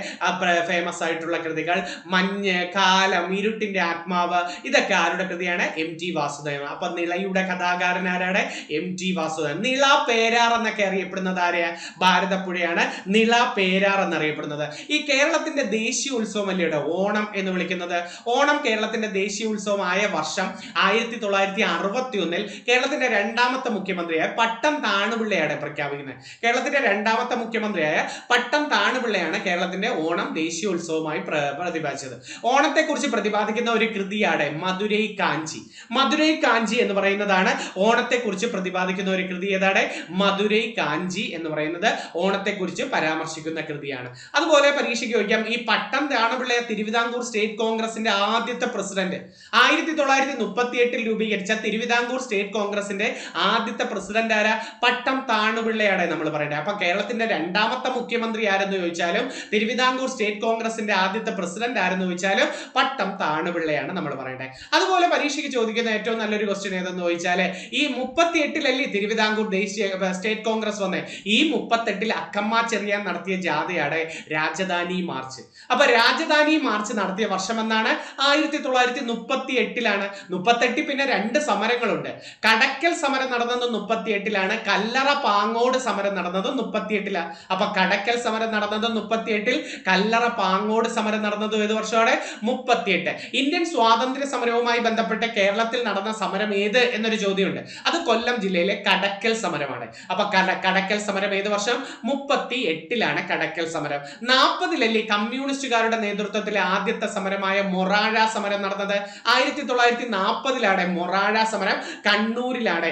ഫേമസ് ആയിട്ടുള്ള കൃതികൾ. മഞ്ഞ്, കാലം, ഇരുട്ടിന്റെ ആത്മാവ്, ഇതൊക്കെ ആരുടെ കൃതിയാണ്? MG വാസുദേവൻ. അപ്പൊ നിളയുടെ കഥാകാരൻ ആരാണ്? MG വാസുദേവൻ. നിള പേരാർ എന്നൊക്കെ അറിയപ്പെടുന്നത് ആരെയാ? ഭാരതപ്പുഴയാണ് നിള പേരാർ എന്നറിയപ്പെടുന്നത്. ഈ കേരളത്തിന്റെ ദേശീയ ഉത്സവം അല്ലേ ഓണം എന്ന് വിളിക്കുന്നത്? ഓണം കേരളത്തിന്റെ ദേശീയ ഉത്സവമായ വർഷം 1961 കേരളത്തിന്റെ രണ്ടാമത്തെ മുഖ്യമന്ത്രിയായ പട്ടം താണുപിള്ളയാണ് പ്രഖ്യാപിക്കുന്നത്. കേരളത്തിന്റെ രണ്ടാമത്തെ മുഖ്യമന്ത്രിയായ പട്ടം താണുപിള്ളയാണ് കേരളത്തിന്റെ ഓണം ദേശീയോത്സവമായി പ്രതിപാദിച്ചത്. ഓണത്തെ കുറിച്ച് പ്രതിപാദിക്കുന്ന ഒരു കൃതിയാണ് മധുരൈ കാഞ്ചി. മധുരൈ കാഞ്ചി എന്ന് പറയുന്നതാണ് ഓണത്തെ കുറിച്ച് പ്രതിപാദിക്കുന്ന ഒരു കൃതി. ഏതാണ്? മധുരൈ കാഞ്ചി എന്ന് പറയുന്നത് ഓണത്തെ കുറിച്ച് പരാമർശിക്കുന്ന കൃതിയാണ്. അതുപോലെ പരീക്ഷയ്ക്ക് ചോദിക്കാം, ഈ പട്ടം താണുപിള്ളയെ തിരുവിതാംകൂർ സ്റ്റേറ്റ് കോൺഗ്രസിന്റെ ആദ്യത്തെ പ്രസിഡന്റ് 1938 രൂപീകരിച്ച തിരുവിതാംകൂർ സ്റ്റേറ്റ് കോൺഗ്രസിന്റെ ആദ്യത്തെ പ്രസിഡന്റ് ആരാ? പട്ടം താണുപിള്ളയാണ് നമ്മൾ പറയുന്നത്. അപ്പൊ കേരളത്തിന്റെ രണ്ടാമത്തെ മുഖ്യമന്ത്രി ആരെന്ന് ചോദിച്ചാലും തിരുവിതാംകൂർ സ്റ്റേറ്റ് കോൺഗ്രസിന്റെ ആദ്യത്തെ പ്രസിഡന്റ് ആരെന്ന് ചോദിച്ചാലും പട്ടം താണുപിള്ളയാണ് നമ്മൾ പറയേണ്ടത്. അതുപോലെ പരീക്ഷയ്ക്ക് ചോദിക്കുന്ന ഏറ്റവും നല്ലൊരു ക്വസ്റ്റ്യൻ ഏതെന്ന് ചോദിച്ചാല് ഈ 38 തിരുവിതാംകൂർ ദേശീയ സ്റ്റേറ്റ് കോൺഗ്രസ് വന്നേ. ഈ 38 അക്കമ്മ ചെറിയാൻ നടത്തിയ ജാഥയാണ് രാജധാനി മാർച്ച്. അപ്പൊ രാജധാനി മാർച്ച് നടത്തിയ വർഷം എന്നാണ്? 1938. 38 പിന്നെ 2 സമരങ്ങളുണ്ട്. കടക്കൽ സമരം നടന്നത് 38, കല്ലറ പാങ്ങോട് സമരം നടന്നത് 38. അപ്പൊ കടക്കൽ സമരം നടന്നത് 38, കല്ലറ പാങ്ങോട് സമരം നടന്നത് ഏത് വർഷമാണ്? 38. ഇന്ത്യൻ സ്വാതന്ത്ര്യ സമരവുമായി ബന്ധപ്പെട്ട് കേരളത്തിൽ നടന്ന സമരം ഏത് എന്നൊരു ചോദ്യമുണ്ട്. അത് കൊല്ലം ജില്ലയിലെ കടക്കൽ സമരമാണ്. അപ്പൊ കടക്കൽ സമരം ഏത് വർഷം? 38 കടക്കൽ സമരം. 40 കമ്മ്യൂണിസ്റ്റുകാരുടെ നേതൃത്വത്തിലെ ആദ്യത്തെ സമരമായ മൊറാഴ സമരം നടന്നത് 1940 മൊറാഴ സമരം കണ്ണൂരിലാണ്.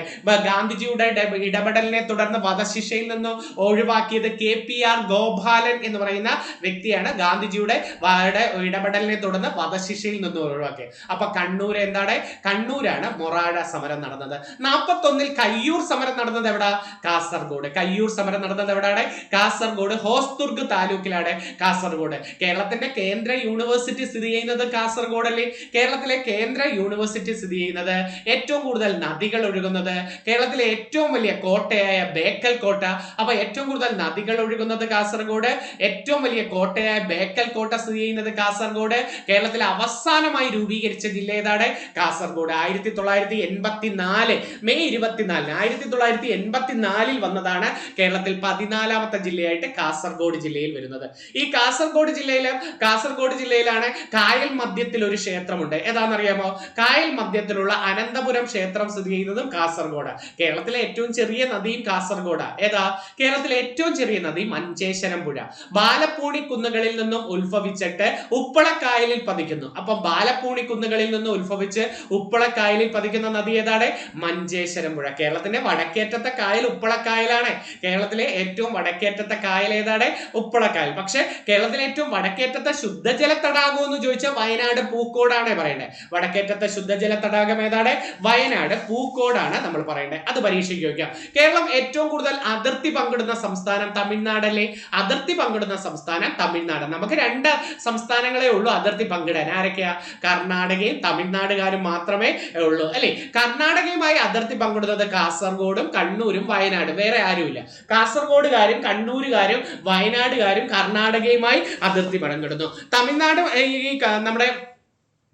ഗാന്ധിജിയുടെ ഇടപെടലിനെ തുടർന്ന് വധശിക്ഷയിൽ നിന്ന് ഒഴിവാക്കിയത് KPR ഗോപാൽ ഗോപാലൻ എന്ന് പറയുന്ന വ്യക്തിയാണ് ഗാന്ധിജിയുടെ ഇടപെടലിനെ തുടർന്ന് വധശിക്ഷയിൽ നിന്ന് ഒഴിവാക്കി. അപ്പൊ കണ്ണൂർ എന്താണ്? കണ്ണൂരാണ് മൊറാഴ സമരം നടന്നത്. 41 കയ്യൂർ സമരം നടന്നത് എവിടെ? കാസർഗോഡ്. കയ്യൂർ സമരം നടന്നത് എവിടെയാണ്? കാസർഗോഡ്. ഹോസ്ദുർഗ് താലൂക്കിലാണ് കാസർഗോഡ്. കേരളത്തിന്റെ കേന്ദ്ര യൂണിവേഴ്സിറ്റി സ്ഥിതി ചെയ്യുന്നത് കാസർഗോഡ് അല്ലേ? കേരളത്തിലെ കേന്ദ്ര യൂണിവേഴ്സിറ്റി സ്ഥിതി ചെയ്യുന്നത്, ഏറ്റവും കൂടുതൽ നദികൾ ഒഴുകുന്നത്, കേരളത്തിലെ ഏറ്റവും വലിയ കോട്ടയായ ബേക്കൽ കോട്ട. അപ്പൊ ഏറ്റവും കൂടുതൽ നദികൾ ഒഴുകുന്നത് കാസർഗോഡ്, ഏറ്റവും വലിയ കോട്ടയായ ബേക്കൽ കോട്ട സ്ഥിതി ചെയ്യുന്നത് കാസർഗോഡ്. കേരളത്തിലെ അവസാനമായി രൂപീകരിച്ച ജില്ല ഏതാണ്? കാസർഗോഡ്. 1984 മെയ് 24 1984 വന്നതാണ് കേരളത്തിൽ 14ാമത്തെ ജില്ലയായിട്ട് കാസർഗോഡ് ജില്ലയിൽ വരുന്നത്. ഈ കാസർഗോഡ് ജില്ലയിലാണ് കായൽ മധ്യത്തിൽ ഒരു ക്ഷേത്രമുണ്ട്. ഏതാണെന്നറിയാമോ? കായൽ മധ്യത്തിലുള്ള അനന്തപുരം ക്ഷേത്രം സ്ഥിതി ചെയ്യുന്നതും കാസർഗോഡ്. കേരളത്തിലെ ഏറ്റവും ചെറിയ നദിയും കാസർഗോഡ്. ഏതാ? കേരളത്തിലെ ഏറ്റവും ചെറിയ നദി മഞ്ചേശ്വരം പുഴ. ബാലപ്പൂണി കുന്നുകളിൽ നിന്നും ഉത്ഭവിച്ചിട്ട് ഉപ്പളക്കായലിൽ പതിക്കുന്നു. അപ്പൊ ബാലപ്പൂണി കുന്നുകളിൽ നിന്നും ഉത്ഭവിച്ച് ഉപ്പളക്കായലിൽ പതിക്കുന്ന നദി ഏതാണ്? മഞ്ചേശ്വരം പുഴ. കേരളത്തിന്റെ വടക്കേറ്റത്തെ കായൽ ഉപ്പളക്കായലാണ്. കേരളത്തിലെ ഏറ്റവും വടക്കേറ്റത്തെ കായൽ ഏതാണ്? ഉപ്പളക്കായൽ. പക്ഷെ കേരളത്തിലെ ഏറ്റവും വടക്കേറ്റത്തെ ശുദ്ധജല തടാകം എന്ന് ചോദിച്ചാൽ വയനാട് പൂക്കോടാണ് പറയേണ്ടത്. വടക്കേറ്റത്തെ ശുദ്ധജല തടാകം ഏതാണ്? വയനാട് പൂക്കോടാണ് നമ്മൾ പറയേണ്ടത്. അത് പരീക്ഷയ്ക്ക് ചോദിക്കാം. കേരളം ഏറ്റവും കൂടുതൽ അതിർത്തി പങ്കിടുന്ന സംസ്ഥാനം തമിഴ്നാടല്ലേ? അതിർത്തി പങ്കിടുന്ന സംസ്ഥാനം തമിഴ്നാട്. നമുക്ക് 2 സംസ്ഥാനങ്ങളെ ഉള്ളൂ അതിർത്തി പങ്കിടാൻ. ആരൊക്കെയാ? കർണാടകയും തമിഴ്നാടുകാരും മാത്രമേ ഉള്ളൂ അല്ലെ? കർണാടകയുമായി അതിർത്തി പങ്കിടുന്നത് കാസർഗോഡും കണ്ണൂരും വയനാടും, വേറെ ആരുമില്ല. കാസർഗോഡുകാരും കണ്ണൂരുകാരും വയനാടുകാരും കർണാടകയുമായി അതിർത്തി പങ്കിടുന്നു. നമ്മുടെ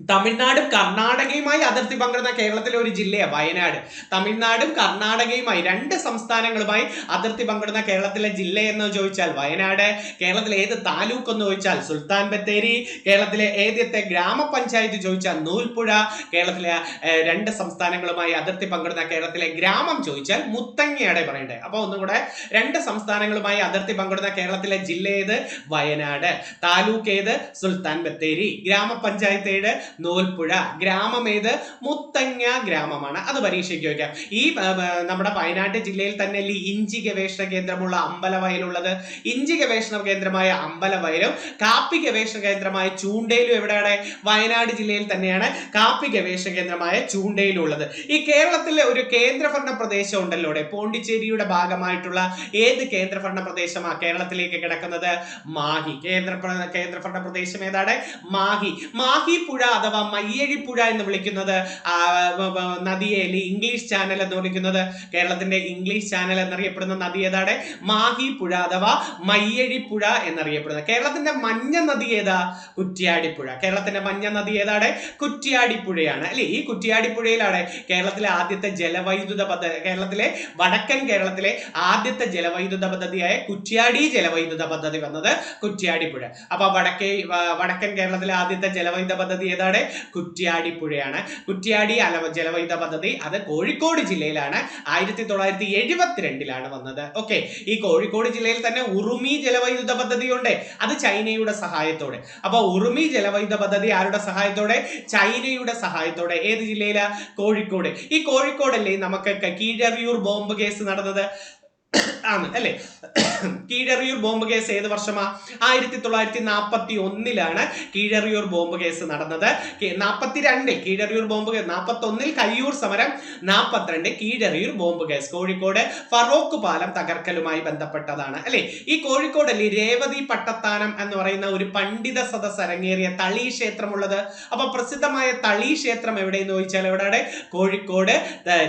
തമിഴ്നാടും കർണാടകയുമായി അതിർത്തി പങ്കിടുന്ന കേരളത്തിലെ ഒരു ജില്ലയാണ് വയനാട്. തമിഴ്നാടും കർണാടകയുമായി 2 സംസ്ഥാനങ്ങളുമായി അതിർത്തി പങ്കിടുന്ന കേരളത്തിലെ ജില്ല എന്ന് ചോദിച്ചാൽ വയനാട്. കേരളത്തിലെ ഏത് താലൂക്ക് എന്ന് ചോദിച്ചാൽ സുൽത്താൻ ബത്തേരി. കേരളത്തിലെ ഏതൊക്കെ ഗ്രാമപഞ്ചായത്ത് ചോദിച്ചാൽ നൂൽപ്പുഴ. കേരളത്തിലെ 2 സംസ്ഥാനങ്ങളുമായി അതിർത്തി പങ്കിടുന്ന കേരളത്തിലെ ഗ്രാമം ചോദിച്ചാൽ മുത്തങ്ങയാണ് പറയേണ്ടത്. അപ്പൊ ഒന്നുകൂടെ, 2 സംസ്ഥാനങ്ങളുമായി അതിർത്തി പങ്കിടുന്ന കേരളത്തിലെ ജില്ല ഏത്? വയനാട്. താലൂക്ക് ഏത്? സുൽത്താൻ ബത്തേരി. ഗ്രാമപഞ്ചായത്ത് ഏത്? നൂൽപ്പുഴ. ഗ്രാമം ഏത്? മുത്തങ്ങ ഗ്രാമമാണ്. അത് പരീക്ഷയ്ക്ക് ചോദിക്കാം. ഈ നമ്മുടെ വയനാട് ജില്ലയിൽ തന്നെ ഇഞ്ചി ഗവേഷണ കേന്ദ്രമുള്ള അമ്പലവയലുള്ളത്. ഇഞ്ചി ഗവേഷണ കേന്ദ്രമായ അമ്പലവയലും കാപ്പി ഗവേഷണ കേന്ദ്രമായ ചൂണ്ടയിലും എവിടെയാണ്? വയനാട് ജില്ലയിൽ തന്നെയാണ് കാപ്പി ഗവേഷണ കേന്ദ്രമായ ചൂണ്ടയിലും ഉള്ളത്. ഈ കേരളത്തിലെ ഒരു കേന്ദ്രഭരണ പ്രദേശം ഉണ്ടല്ലോ, പോണ്ടിച്ചേരിയുടെ ഭാഗമായിട്ടുള്ള ഏത് കേന്ദ്രഭരണ പ്രദേശമാണ് കേരളത്തിലേക്ക് കിടക്കുന്നത്? മാഹി. കേന്ദ്രഭരണ പ്രദേശം ഏതാണ്? മാഹി. മാഹി പുഴ അഥവാ മയ്യഴിപ്പുഴ എന്ന് വിളിക്കുന്നത് നദിയെ ഇംഗ്ലീഷ് ചാനൽ എന്ന് വിളിക്കുന്നത്, കേരളത്തിന്റെ ഇംഗ്ലീഷ് ചാനൽ എന്നറിയപ്പെടുന്ന നദി ഏതാണ്? മാഹി പുഴ അഥവാ മയ്യഴിപ്പുഴ എന്നറിയപ്പെടുന്നത്. കേരളത്തിന്റെ മഞ്ഞ നദി ഏതാ? കുറ്റ്യാടിപ്പുഴ. കേരളത്തിന്റെ മഞ്ഞ നദി ഏതാണ്? കുറ്റ്യാടിപ്പുഴയാണ് അല്ലെ? ഈ കുറ്റ്യാടിപ്പുഴയിലാണ് കേരളത്തിലെ ആദ്യത്തെ ജലവൈദ്യുത പദ്ധതി, വടക്കൻ കേരളത്തിലെ ആദ്യത്തെ ജലവൈദ്യുത പദ്ധതിയായ കുറ്റ്യാടി ജലവൈദ്യുത പദ്ധതി വന്നത് കുറ്റ്യാടിപ്പുഴ. അപ്പൊ വടക്കൻ കേരളത്തിലെ ആദ്യത്തെ ജലവൈദ്യുത പദ്ധതി ഏതാണ്? കുറ്റ്യാടിപ്പുഴയാണ്. കുറ്റ്യാടി ജലവൈദ്യുത പദ്ധതി അത് കോഴിക്കോട് ജില്ലയിലാണ് 1972 വന്നത്. ഓക്കെ, ഈ കോഴിക്കോട് ജില്ലയിൽ തന്നെ ഉറുമി ജലവൈദ്യുത പദ്ധതി ഉണ്ട്. അത് ചൈനയുടെ സഹായത്തോടെ. അപ്പൊ ഉറുമി ജലവൈദ്യുത പദ്ധതി ആരുടെ സഹായത്തോടെ? ചൈനയുടെ സഹായത്തോടെ. ഏത് ജില്ലയിലാ? കോഴിക്കോട്. ഈ കോഴിക്കോടല്ലേ നമുക്ക് കീഴറിയൂർ ബോംബ് കേസ് നടന്നത് ആണ് അല്ലെ? കീഴറിയൂർ ബോംബ് കേസ് ഏത് വർഷമാ? 1941 കീഴറിയൂർ ബോംബ് കേസ് നടന്നത്. 42 കീഴറിയൂർ ബോംബ് കേസ്, 41 കയ്യൂർ സമരം, 42 കീഴറിയൂർ ബോംബ് കേസ്. കോഴിക്കോട് ഫറോക്ക് പാലം തകർക്കലുമായി ബന്ധപ്പെട്ടതാണ് അല്ലെ? ഈ കോഴിക്കോടല്ലേ രേവതി പട്ടത്താനം എന്ന് പറയുന്ന ഒരു പണ്ഡിത സദസ് അരങ്ങേറിയ തളി ക്ഷേത്രമുള്ളത്. അപ്പൊ പ്രസിദ്ധമായ തളി ക്ഷേത്രം എവിടെയെന്ന് ചോദിച്ചാൽ എവിടെയാണ്? കോഴിക്കോട്.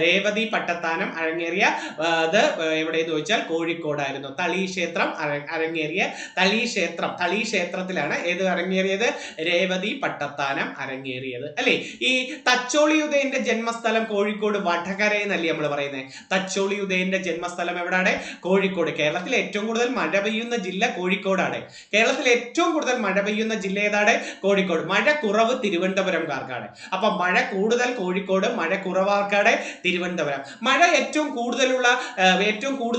രേവതി പട്ടത്താനം അരങ്ങേറിയ അത് എവിടെയെന്ന് ചോദിച്ചാൽ കോഴിക്കോടായിരുന്നു. തളി ക്ഷേത്രം അരങ്ങേറിയ തളി ക്ഷേത്രത്തിലാണ് ഏത് അരങ്ങേറിയത്? രേവതി പട്ടത്താനം അരങ്ങേറിയത് അല്ലെ? ഈ തച്ചോളി ഉദയന്റെ ജന്മസ്ഥലം കോഴിക്കോട് വടകര എന്നല്ലേ നമ്മൾ പറയുന്നത്? തച്ചോളി ഉദയന്റെ ജന്മസ്ഥലം എവിടെയാണ്? കോഴിക്കോട്. കേരളത്തിലെ ഏറ്റവും കൂടുതൽ മഴ പെയ്യുന്ന ജില്ല കോഴിക്കോടാണ്. കേരളത്തിലെ ഏറ്റവും കൂടുതൽ മഴ പെയ്യുന്ന ജില്ല ഏതാണ്? കോഴിക്കോട്. മഴ കുറവ് തിരുവനന്തപുരംകാർക്കാണ്. അപ്പൊ മഴ കൂടുതൽ കോഴിക്കോട്, മഴ കുറവാർക്കാണ് തിരുവനന്തപുരം. മഴ ഏറ്റവും കൂടുതലുള്ള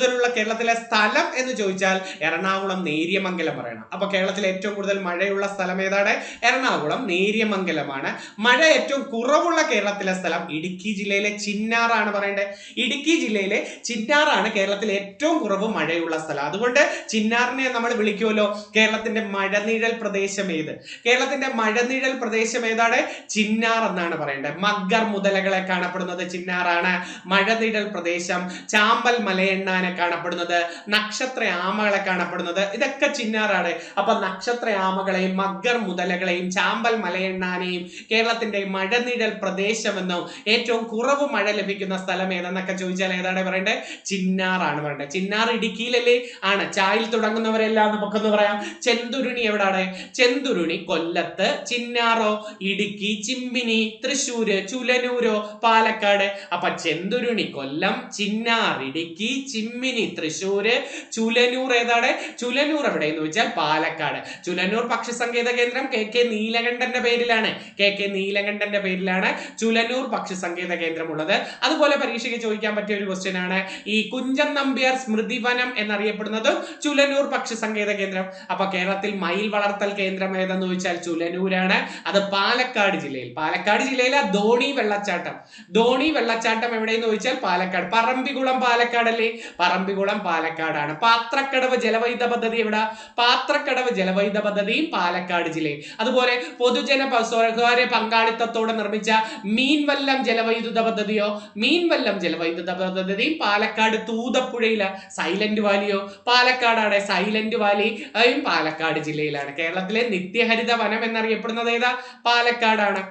കൂടുതലുള്ള കേരളത്തിലെ സ്ഥലം എന്ന് ചോദിച്ചാൽ എറണാകുളം നേര്യമംഗലം പറയണം. അപ്പൊ കേരളത്തിലെ ഏറ്റവും കൂടുതൽ മഴയുള്ള സ്ഥലം ഏതാണ്? എറണാകുളം നേര്യമംഗലമാണ്. മഴ ഏറ്റവും കുറവുള്ള കേരളത്തിലെ സ്ഥലം ഇടുക്കി ജില്ലയിലെ ചിന്നാറാണ് പറയേണ്ടത്. ഇടുക്കി ജില്ലയിലെ ചിന്നാറാണ് കേരളത്തിലെ ഏറ്റവും കുറവ് മഴയുള്ള സ്ഥലം. അതുകൊണ്ട് ചിന്നാറിനെ നമ്മൾ വിളിക്കുമല്ലോ കേരളത്തിന്റെ മഴനിഴൽ പ്രദേശം ഏത്? കേരളത്തിന്റെ മഴനിഴൽ പ്രദേശം ഏതാണ്? ചിന്നാർ എന്നാണ് പറയേണ്ടത്. മഗ്ഗർ മുതലകളെ കാണപ്പെടുന്നത് ചിന്നാറാണ്. മഴനിഴൽ പ്രദേശം. ചാമ്പൽ മലയെണ്ണാനെ കാണപ്പെടുന്നത്, നക്ഷത്ര ആമകളെ കാണപ്പെടുന്നത്, ഇതൊക്കെ ചിന്നാറാണ്. അപ്പൊ നക്ഷത്ര ആമകളെയും മഗ്ഗർ മുതലകളെയും ചാമ്പൽ മലയെണ്ണാനെയും കേരളത്തിന്റെ മഴനിഴൽ പ്രദേശമെന്നോ ഏറ്റവും കുറവ് മഴ ലഭിക്കുന്ന സ്ഥലം ഏതെന്നൊക്കെ ചോദിച്ചാൽ ഏതാണ് പറയേണ്ടത്? ചിന്നാറാണ് പറയേണ്ടത്. ചിന്നാർ ഇടുക്കിയിലല്ലേ ആണ്. ചായിൽ തുടങ്ങുന്നവരെല്ലാം നമുക്കൊന്ന് പറയാം. ചെന്തുരുണി എവിടാണ്? ചെന്തുരുണി കൊല്ലത്ത്. ചിന്നാറോ? ഇടുക്കി. ചിമ്മിനി തൃശ്ശൂര്. ചുലനൂരോ? പാലക്കാട്. അപ്പൊ ചെന്തുരുണി കൊല്ലം, ചിന്നാർ ഇടുക്കി, ചിമ്മിനി തൃശ്ശൂര്, ചുലനൂർ ഏതാണ്? ചുലനൂർ എവിടെയെന്ന് ചോദിച്ചാൽ പാലക്കാട്. ചുലനൂർ പക്ഷി സങ്കേത കേന്ദ്രം KK നീലകണ്ഠന്റെ പേരിലാണ്. KK നീലകണ്ഠന്റെ പേരിലാണ് ചുലനൂർ പക്ഷി സങ്കേത കേന്ദ്രം ഉള്ളത്. അതുപോലെ പരീക്ഷയ്ക്ക് ചോദിക്കാൻ പറ്റിയ ഒരു ക്വസ്റ്റ്യൻ ആണ് ഈ കുഞ്ചൻ നമ്പ്യാർ സ്മൃതി വനം എന്നറിയപ്പെടുന്നതും ചുലനൂർ പക്ഷി സങ്കേത കേന്ദ്രം. അപ്പൊ കേരളത്തിൽ മയിൽ വളർത്തൽ കേന്ദ്രം ഏതെന്ന് ചോദിച്ചാൽ ചുലനൂരാണ്. അത് പാലക്കാട് ജില്ലയിൽ. പാലക്കാട് ജില്ലയിലെ ധോണി വെള്ളച്ചാട്ടം. ധോണി വെള്ളച്ചാട്ടം എവിടെയെന്ന് ചോദിച്ചാൽ പാലക്കാട്. പറമ്പിക്കുളം പാലക്കാടല്ലേ? പറമ്പിക്കുളം പാലക്കാടാണ്. പാത്രക്കടവ് ജലവൈദ്യുത പദ്ധതി എവിടെ? പാത്രക്കടവ് ജലവൈദ്യുത പദ്ധതിയും പാലക്കാട് ജില്ലയിൽ. അതുപോലെ പൊതുജന സ്വകാര്യ പങ്കാളിത്തത്തോടെ നിർമ്മിച്ച മീൻവല്ലം ജലവൈദ്യുത പദ്ധതിയോ? മീൻവല്ലം ജലവൈദ്യുത പദ്ധതിയും പാലക്കാട്. തൂതപ്പുഴയില സൈലന്റ് വാലിയോ? പാലക്കാടാണ്. സൈലന്റ് വാലിയും പാലക്കാട് ജില്ലയിലാണ്. കേരളത്തിലെ നിത്യഹരിത വനം എന്നറിയപ്പെടുന്നത് ഏതാ? പാലക്കാടാണ്.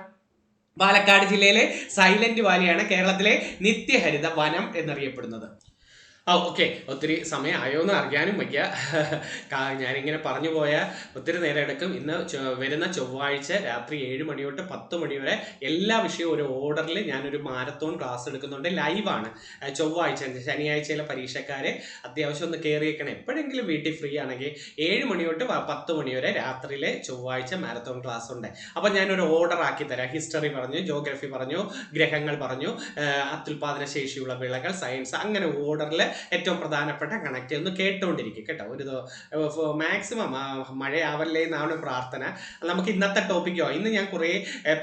പാലക്കാട് ജില്ലയിലെ സൈലന്റ് വാലിയാണ് കേരളത്തിലെ നിത്യഹരിത വനം എന്നറിയപ്പെടുന്നത്. ഓക്കെ, ഒത്തിരി സമയം ആയോ എന്ന് അറിയാനും വയ്യ. ഞാനിങ്ങനെ പറഞ്ഞു പോയാൽ ഒത്തിരി നേരം എടുക്കും. ഇന്ന് വരുന്ന ചൊവ്വാഴ്ച രാത്രി 7 മണി തൊട്ട് 10 മണി വരെ എല്ലാ വിഷയവും ഒരു ഓർഡറിൽ ഞാനൊരു മാരത്തോൺ ക്ലാസ് എടുക്കുന്നുണ്ട്. ലൈവാണ്. ചൊവ്വാഴ്ച, ശനിയാഴ്ചയിലെ പരീക്ഷക്കാരെ അത്യാവശ്യം ഒന്ന് കയറിയേക്കണം. എപ്പോഴെങ്കിലും വീട്ടിൽ ഫ്രീ ആണെങ്കിൽ 7 മണി തൊട്ട് 10 മണി വരെ രാത്രിയിലെ ചൊവ്വാഴ്ച മാരത്തോൺ ക്ലാസ് ഉണ്ട്. അപ്പം ഞാനൊരു ഓർഡർ ആക്കി തരാം. ഹിസ്റ്ററി പറഞ്ഞു, ജോഗ്രഫി പറഞ്ഞു, ഗ്രഹങ്ങൾ പറഞ്ഞു, അത്യുൽപാദന ശേഷിയുള്ള വിളകൾ, സയൻസ്, അങ്ങനെ ഓർഡറിൽ ഏറ്റവും പ്രധാനപ്പെട്ട കണക്ട് ഒന്ന് കേട്ടുകൊണ്ടിരിക്കും കേട്ടോ. ഒരു മാക്സിമം മഴയാവല്ലേ എന്നാണ് പ്രാർത്ഥന. നമുക്ക് ഇന്നത്തെ ടോപ്പിക്കോ, ഇന്ന് ഞാൻ കുറേ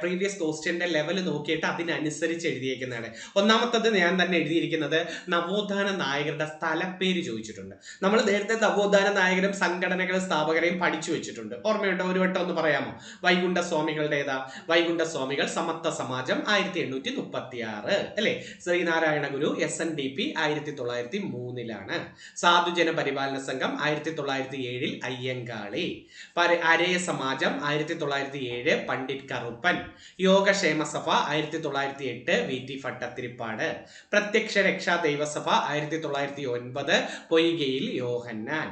പ്രീവിയസ് ക്വസ്റ്റ്യൻ്റെ ലെവൽ നോക്കിയിട്ട് അതിനനുസരിച്ച് എഴുതിയിരിക്കുന്നതാണ്. ഒന്നാമത്തത് ഞാൻ തന്നെ എഴുതിയിരിക്കുന്നത് നവോത്ഥാന നായകരുടെ സ്ഥലപ്പേര് ചോദിച്ചിട്ടുണ്ട്. നമ്മൾ നേരത്തെ നവോത്ഥാന നായകരും സംഘടനകളും സ്ഥാപകരെയും പഠിച്ചു വെച്ചിട്ടുണ്ട്. ഓർമ്മയുണ്ടോ? ഒരു വട്ടം ഒന്ന് പറയാമോ? വൈകുണ്ഠ സ്വാമികളുടെ ഏതാ? വൈകുണ്ഠ സ്വാമികൾ സമത്വ സമാജം 1836 അല്ലേ? ശ്രീനാരായണ ഗുരു SNDP 1903 സാധുജന പരിപാലന സംഘം 1907 അയ്യങ്കാളി. അരയ സമാജം 1907 പണ്ഡിറ്റ് കറുപ്പൻ. യോഗക്ഷേമ സഭ 1908 VT ഭട്ടത്തിരിപ്പാട്. പ്രത്യക്ഷ രക്ഷാ ദൈവസഭ 1909 പൊയ്കയിൽ യോഹന്നാൻ.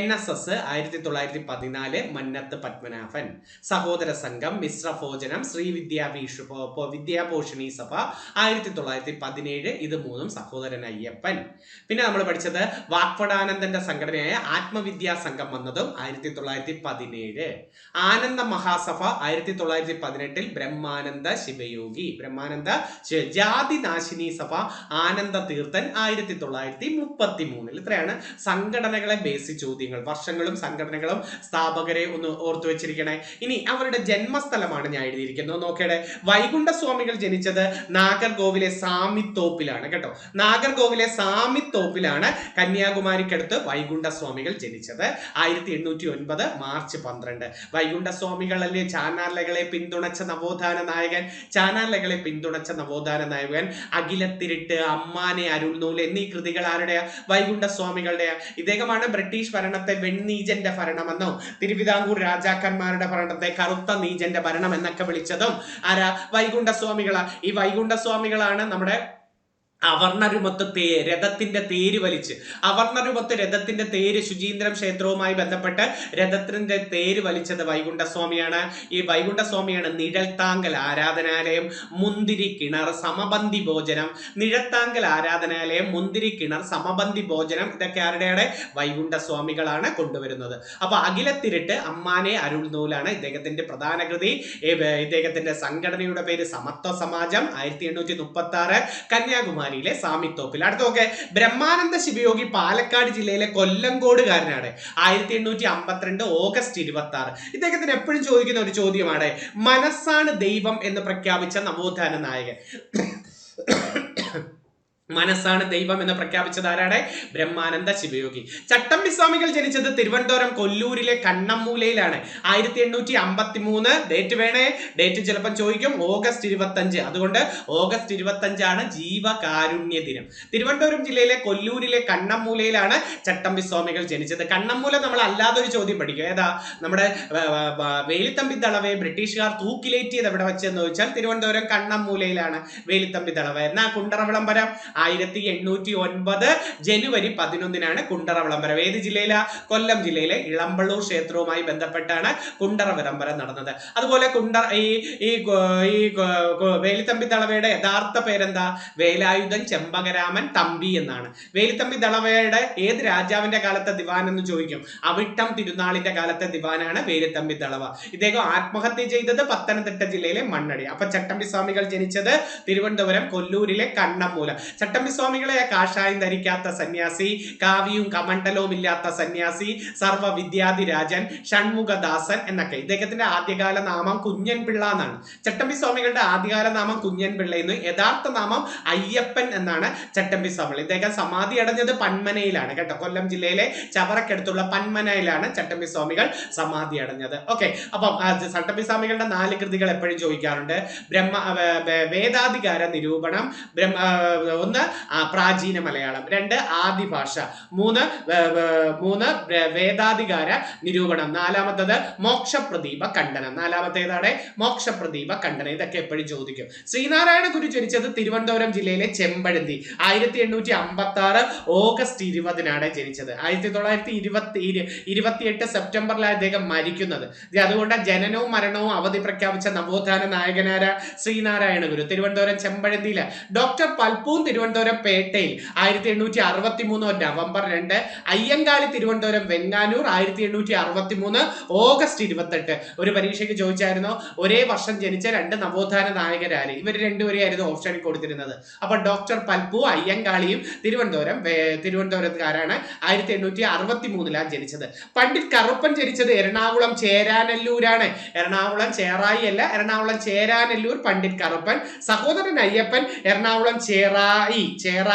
NSS 1914 മന്നത്ത് പത്മനാഭൻ. സഹോദര സംഘം മിശ്രഭോജനം ശ്രീ വിദ്യാപോഷിണി സഭ 1917. ഇത് മൂന്നും സഹോദരൻ അയ്യപ്പൻ. പിന്നെ നമ്മൾ പഠിച്ചത് വാക്പടാനന്ദന്റെ സംഘടനയായ ആത്മവിദ്യാ സംഘം വന്നതും 1917. ആനന്ദ മഹാസഭ 1918 ബ്രഹ്മാനന്ദ ശിവയോഗി. ബ്രഹ്മാനന്ദ ജാതിനാശിനി സഭ ആനന്ദ തീർത്ഥൻ 1933. ഇത്രയാണ് സംഘടനകളെ ബേസ് ചോദ്യങ്ങൾ. വർഷങ്ങളും സംഘടനകളും സ്ഥാപകരെ ഒന്ന് ഓർത്തു വെച്ചിരിക്കണേ. ഇനി അവരുടെ ജന്മസ്ഥലമാണ് ഞാൻ എഴുതിയിരിക്കുന്നത്. നോക്കേടെ, വൈകുണ്ഠ സ്വാമികൾ ജനിച്ചത് നാഗർകോവിലെ സാമിത്തോപ്പിലാണ് കേട്ടോ. നാഗർകോവിലെ സാമിത്തോപ്പിലാണ് കന്യാകുമാരിക്കടുത്ത് വൈകുണ്ഠ സ്വാമികൾ ജനിച്ചത്. 1809 മാർച്ച് 12. വൈകുണ്ഠ സ്വാമികളല്ലേ ചാനാർലകളെ പിന്തുണച്ച നവോത്ഥാന നായകൻ. ചാനാർലകളെ പിന്തുണച്ച നവോത്ഥാന നായകൻ അഖിലത്തിരിട്ട്, അമ്മാനെ അരുൾനൂൽ എന്നീ കൃതികൾ ആരുടെയാ? വൈകുണ്ഠ സ്വാമികളുടെയാ. ഇദ്ദേഹമാണ് ബ്രിട്ടീഷ് ഭരണത്തെ വെണ്ണീജന്റെ ഭരണമെന്നോ തിരുവിതാംകൂർ രാജാക്കന്മാരുടെ ഭരണത്തെ കറുത്ത നീജന്റെ ഭരണം എന്നൊക്കെ വിളിച്ചതും ആരാ? വൈകുണ്ഠ സ്വാമികളാ. ഈ വൈകുണ്ഠ സ്വാമികളാണ് നമ്മുടെ അവർണരുമൊത്ത് രഥത്തിന്റെ തേര് വലിച്ച്, അവർണരുമൊത്ത് രഥത്തിന്റെ തേര് ശുചീന്ദ്രം ക്ഷേത്രവുമായി ബന്ധപ്പെട്ട് രഥത്തിന്റെ തേര് വലിച്ചത് വൈകുണ്ഠസ്വാമിയാണ്. ഈ വൈകുണ്ഠസ്വാമിയാണ് നിഴൽത്താങ്കൽ ആരാധനാലയം, മുന്തിരി കിണർ, സമബന്തി ഭോജനം. നിഴൽത്താങ്കൽ ആരാധനാലയം, മുന്തിരി കിണർ, സമബന്തി ഭോജനം ഇതൊക്കെ ആരുടെയാണ്? വൈകുണ്ഠസ്വാമികളാണ് കൊണ്ടുവരുന്നത്. അപ്പൊ അഖിലത്തിരിട്ട്, അമ്മാനെ അരുൾനൂലാണ് ഇദ്ദേഹത്തിന്റെ പ്രധാന കൃതി. ഇദ്ദേഹത്തിന്റെ സംഘടനയുടെ പേര് സമത്വ സമാജം. 1836 കന്യാകുമാരി കന്യാകുമാരിയിലെ സാമിത്തോപ്പിൽ. അടുത്തൊക്കെ ബ്രഹ്മാനന്ദ ശിവയോഗി പാലക്കാട് ജില്ലയിലെ കൊല്ലങ്കോടുകാരനാണ്. 1852 ഓഗസ്റ്റ് 26. ഇദ്ദേഹത്തിന് എപ്പോഴും ചോദിക്കുന്ന ഒരു ചോദ്യമാണ്, മനസ്സാണ് ദൈവം എന്ന് പ്രഖ്യാപിച്ച നവോത്ഥാന നായകൻ. മനസ്സാണ് ദൈവം എന്ന് പ്രഖ്യാപിച്ചത് ആരാണ്? ബ്രഹ്മാനന്ദ ശിവയോഗി. ചട്ടമ്പി സ്വാമികൾ ജനിച്ചത് തിരുവനന്തപുരം കൊല്ലൂരിലെ കണ്ണമ്മൂലയിലാണ്. 1853. ഡേറ്റ് വേണേ, ഡേറ്റ് ചിലപ്പം ചോദിക്കും. ഓഗസ്റ്റ് 25. അതുകൊണ്ട് ഓഗസ്റ്റ് 25 ജീവകാരുണ്യ ദിനം. തിരുവനന്തപുരം ജില്ലയിലെ കൊല്ലൂരിലെ കണ്ണമ്മൂലയിലാണ് ചട്ടമ്പി സ്വാമികൾ ജനിച്ചത്. കണ്ണമ്മൂല നമ്മൾ അല്ലാതൊരു ചോദ്യം പഠിക്കും. ഏതാ? നമ്മുടെ വേലിത്തമ്പി ദളവയെ ബ്രിട്ടീഷുകാർ തൂക്കിലേറ്റിയത് എവിടെ വെച്ചെന്ന് ചോദിച്ചാൽ തിരുവനന്തപുരം കണ്ണമ്മൂലയിലാണ് വേലിത്തമ്പി ദളവ. എന്നാ കുണ്ടറ വിളംബരം 1809 ജനുവരി 11 കുണ്ടറ വിളംബരം. ഏത് ജില്ലയിലാ? കൊല്ലം ജില്ലയിലെ ഇളമ്പള്ളൂർ ക്ഷേത്രവുമായി ബന്ധപ്പെട്ടാണ് കുണ്ടറ വിളംബരം നടന്നത്. അതുപോലെ വേലിത്തമ്പി ദളവയുടെ യഥാർത്ഥ പേരെന്താ? വേലായുധൻ ചെമ്പകരാമൻ തമ്പി എന്നാണ്. വേലിത്തമ്പി ദളവയുടെ ഏത് രാജാവിന്റെ കാലത്തെ ദിവാൻ എന്ന് ചോദിക്കും. അവിട്ടം തിരുനാളിന്റെ കാലത്തെ ദിവാനാണ് വേലിത്തമ്പി ദളവ. ഇദ്ദേഹം ആത്മഹത്യ ചെയ്തത് പത്തനംതിട്ട ജില്ലയിലെ മണ്ണടി. അപ്പൊ ചട്ടമ്പി സ്വാമികൾ ജനിച്ചത് തിരുവനന്തപുരം കൊല്ലൂരിലെ കണ്ണമ്മൂല. ചട്ടമ്പി സ്വാമികളെ കാഷായം ധരിക്കാത്ത സന്യാസി, കാവ്യവും കമണ്ഡലവും ഇല്ലാത്ത സന്യാസി, സർവ വിദ്യാധിരാജൻ, ഷൺമുഖദാസൻ എന്നൊക്കെ. ഇദ്ദേഹത്തിന്റെ ആദ്യകാല നാമം കുഞ്ഞൻ പിള്ള എന്നാണ്. ചട്ടമ്പി സ്വാമികളുടെ ആദ്യകാല നാമം കുഞ്ഞൻ പിള്ള എന്നും യഥാർത്ഥ നാമം അയ്യപ്പൻ എന്നാണ് ചട്ടമ്പി സ്വാമികൾ. ഇദ്ദേഹം സമാധി അടഞ്ഞത് പന്മനയിലാണ് കേട്ടോ. കൊല്ലം ജില്ലയിലെ ചവറക്കടുത്തുള്ള പന്മനയിലാണ് ചട്ടമ്പി സ്വാമികൾ സമാധി അടഞ്ഞത്. ഓക്കെ, അപ്പം ചട്ടമ്പി സ്വാമികളുടെ 4 കൃതികൾ എപ്പോഴും ചോദിക്കാറുണ്ട്. വേദാധികാര നിരൂപണം, 1 പ്രാചീന മലയാളം, 2 ആദിഭാഷ, 3 വേദാധികാര നിരൂപണം, 4 മോക്ഷപ്രദീപ ഖണ്ഡനം. 4 മോക്ഷപ്രദീപ ഖണ്ഡനം. ഇതൊക്കെ എപ്പോഴും ചോദിക്കും. ശ്രീനാരായണ ഗുരു ജനിച്ചത് തിരുവനന്തപുരം ജില്ലയിലെ ചെമ്പഴന്തി. 1856 ഓഗസ്റ്റ് 20 ജനിച്ചത്. 1928 സെപ്റ്റംബറിലാണ് അദ്ദേഹം മരിക്കുന്നത്. അതുകൊണ്ട് ജനനവും മരണവും അവധി പ്രഖ്യാപിച്ച നവോത്ഥാന നായകനാര ശ്രീനാരായണ ഗുരു. Thiruvananthapuram ചെമ്പഴന്തിയില്. Doctor പൽപ്പൂൻ Thiruvananthapuram പേട്ടയിൽ 1863 November 2. Ayyankali Thiruvananthapuram Venganoor 1863 August 28. ഒരു പരീക്ഷയ്ക്ക് ചോദിച്ചായിരുന്നു ഒരേ വർഷം ജനിച്ച 2 നവോത്ഥാന നായകരാര്? ഇവർ രണ്ടുപേരെയായിരുന്നു ഓപ്ഷനിൽ കൊടുത്തിരുന്നത്. അപ്പൊ ഡോക്ടർ പൽപ്പു അയ്യങ്കാളിയും തിരുവനന്തപുരത്തുകാരാണ്. 1863 ജനിച്ചത്. പണ്ഡിറ്റ് കറുപ്പൻ ജനിച്ചത് എറണാകുളം ചേരാനെല്ലൂരാണ്. എറണാകുളം ചേറായി അല്ല, എറണാകുളം ചേരാനെല്ലൂർ പണ്ഡിറ്റ് കറുപ്പൻ. സഹോദരൻ അയ്യപ്പൻ എറണാകുളം ചേറായി.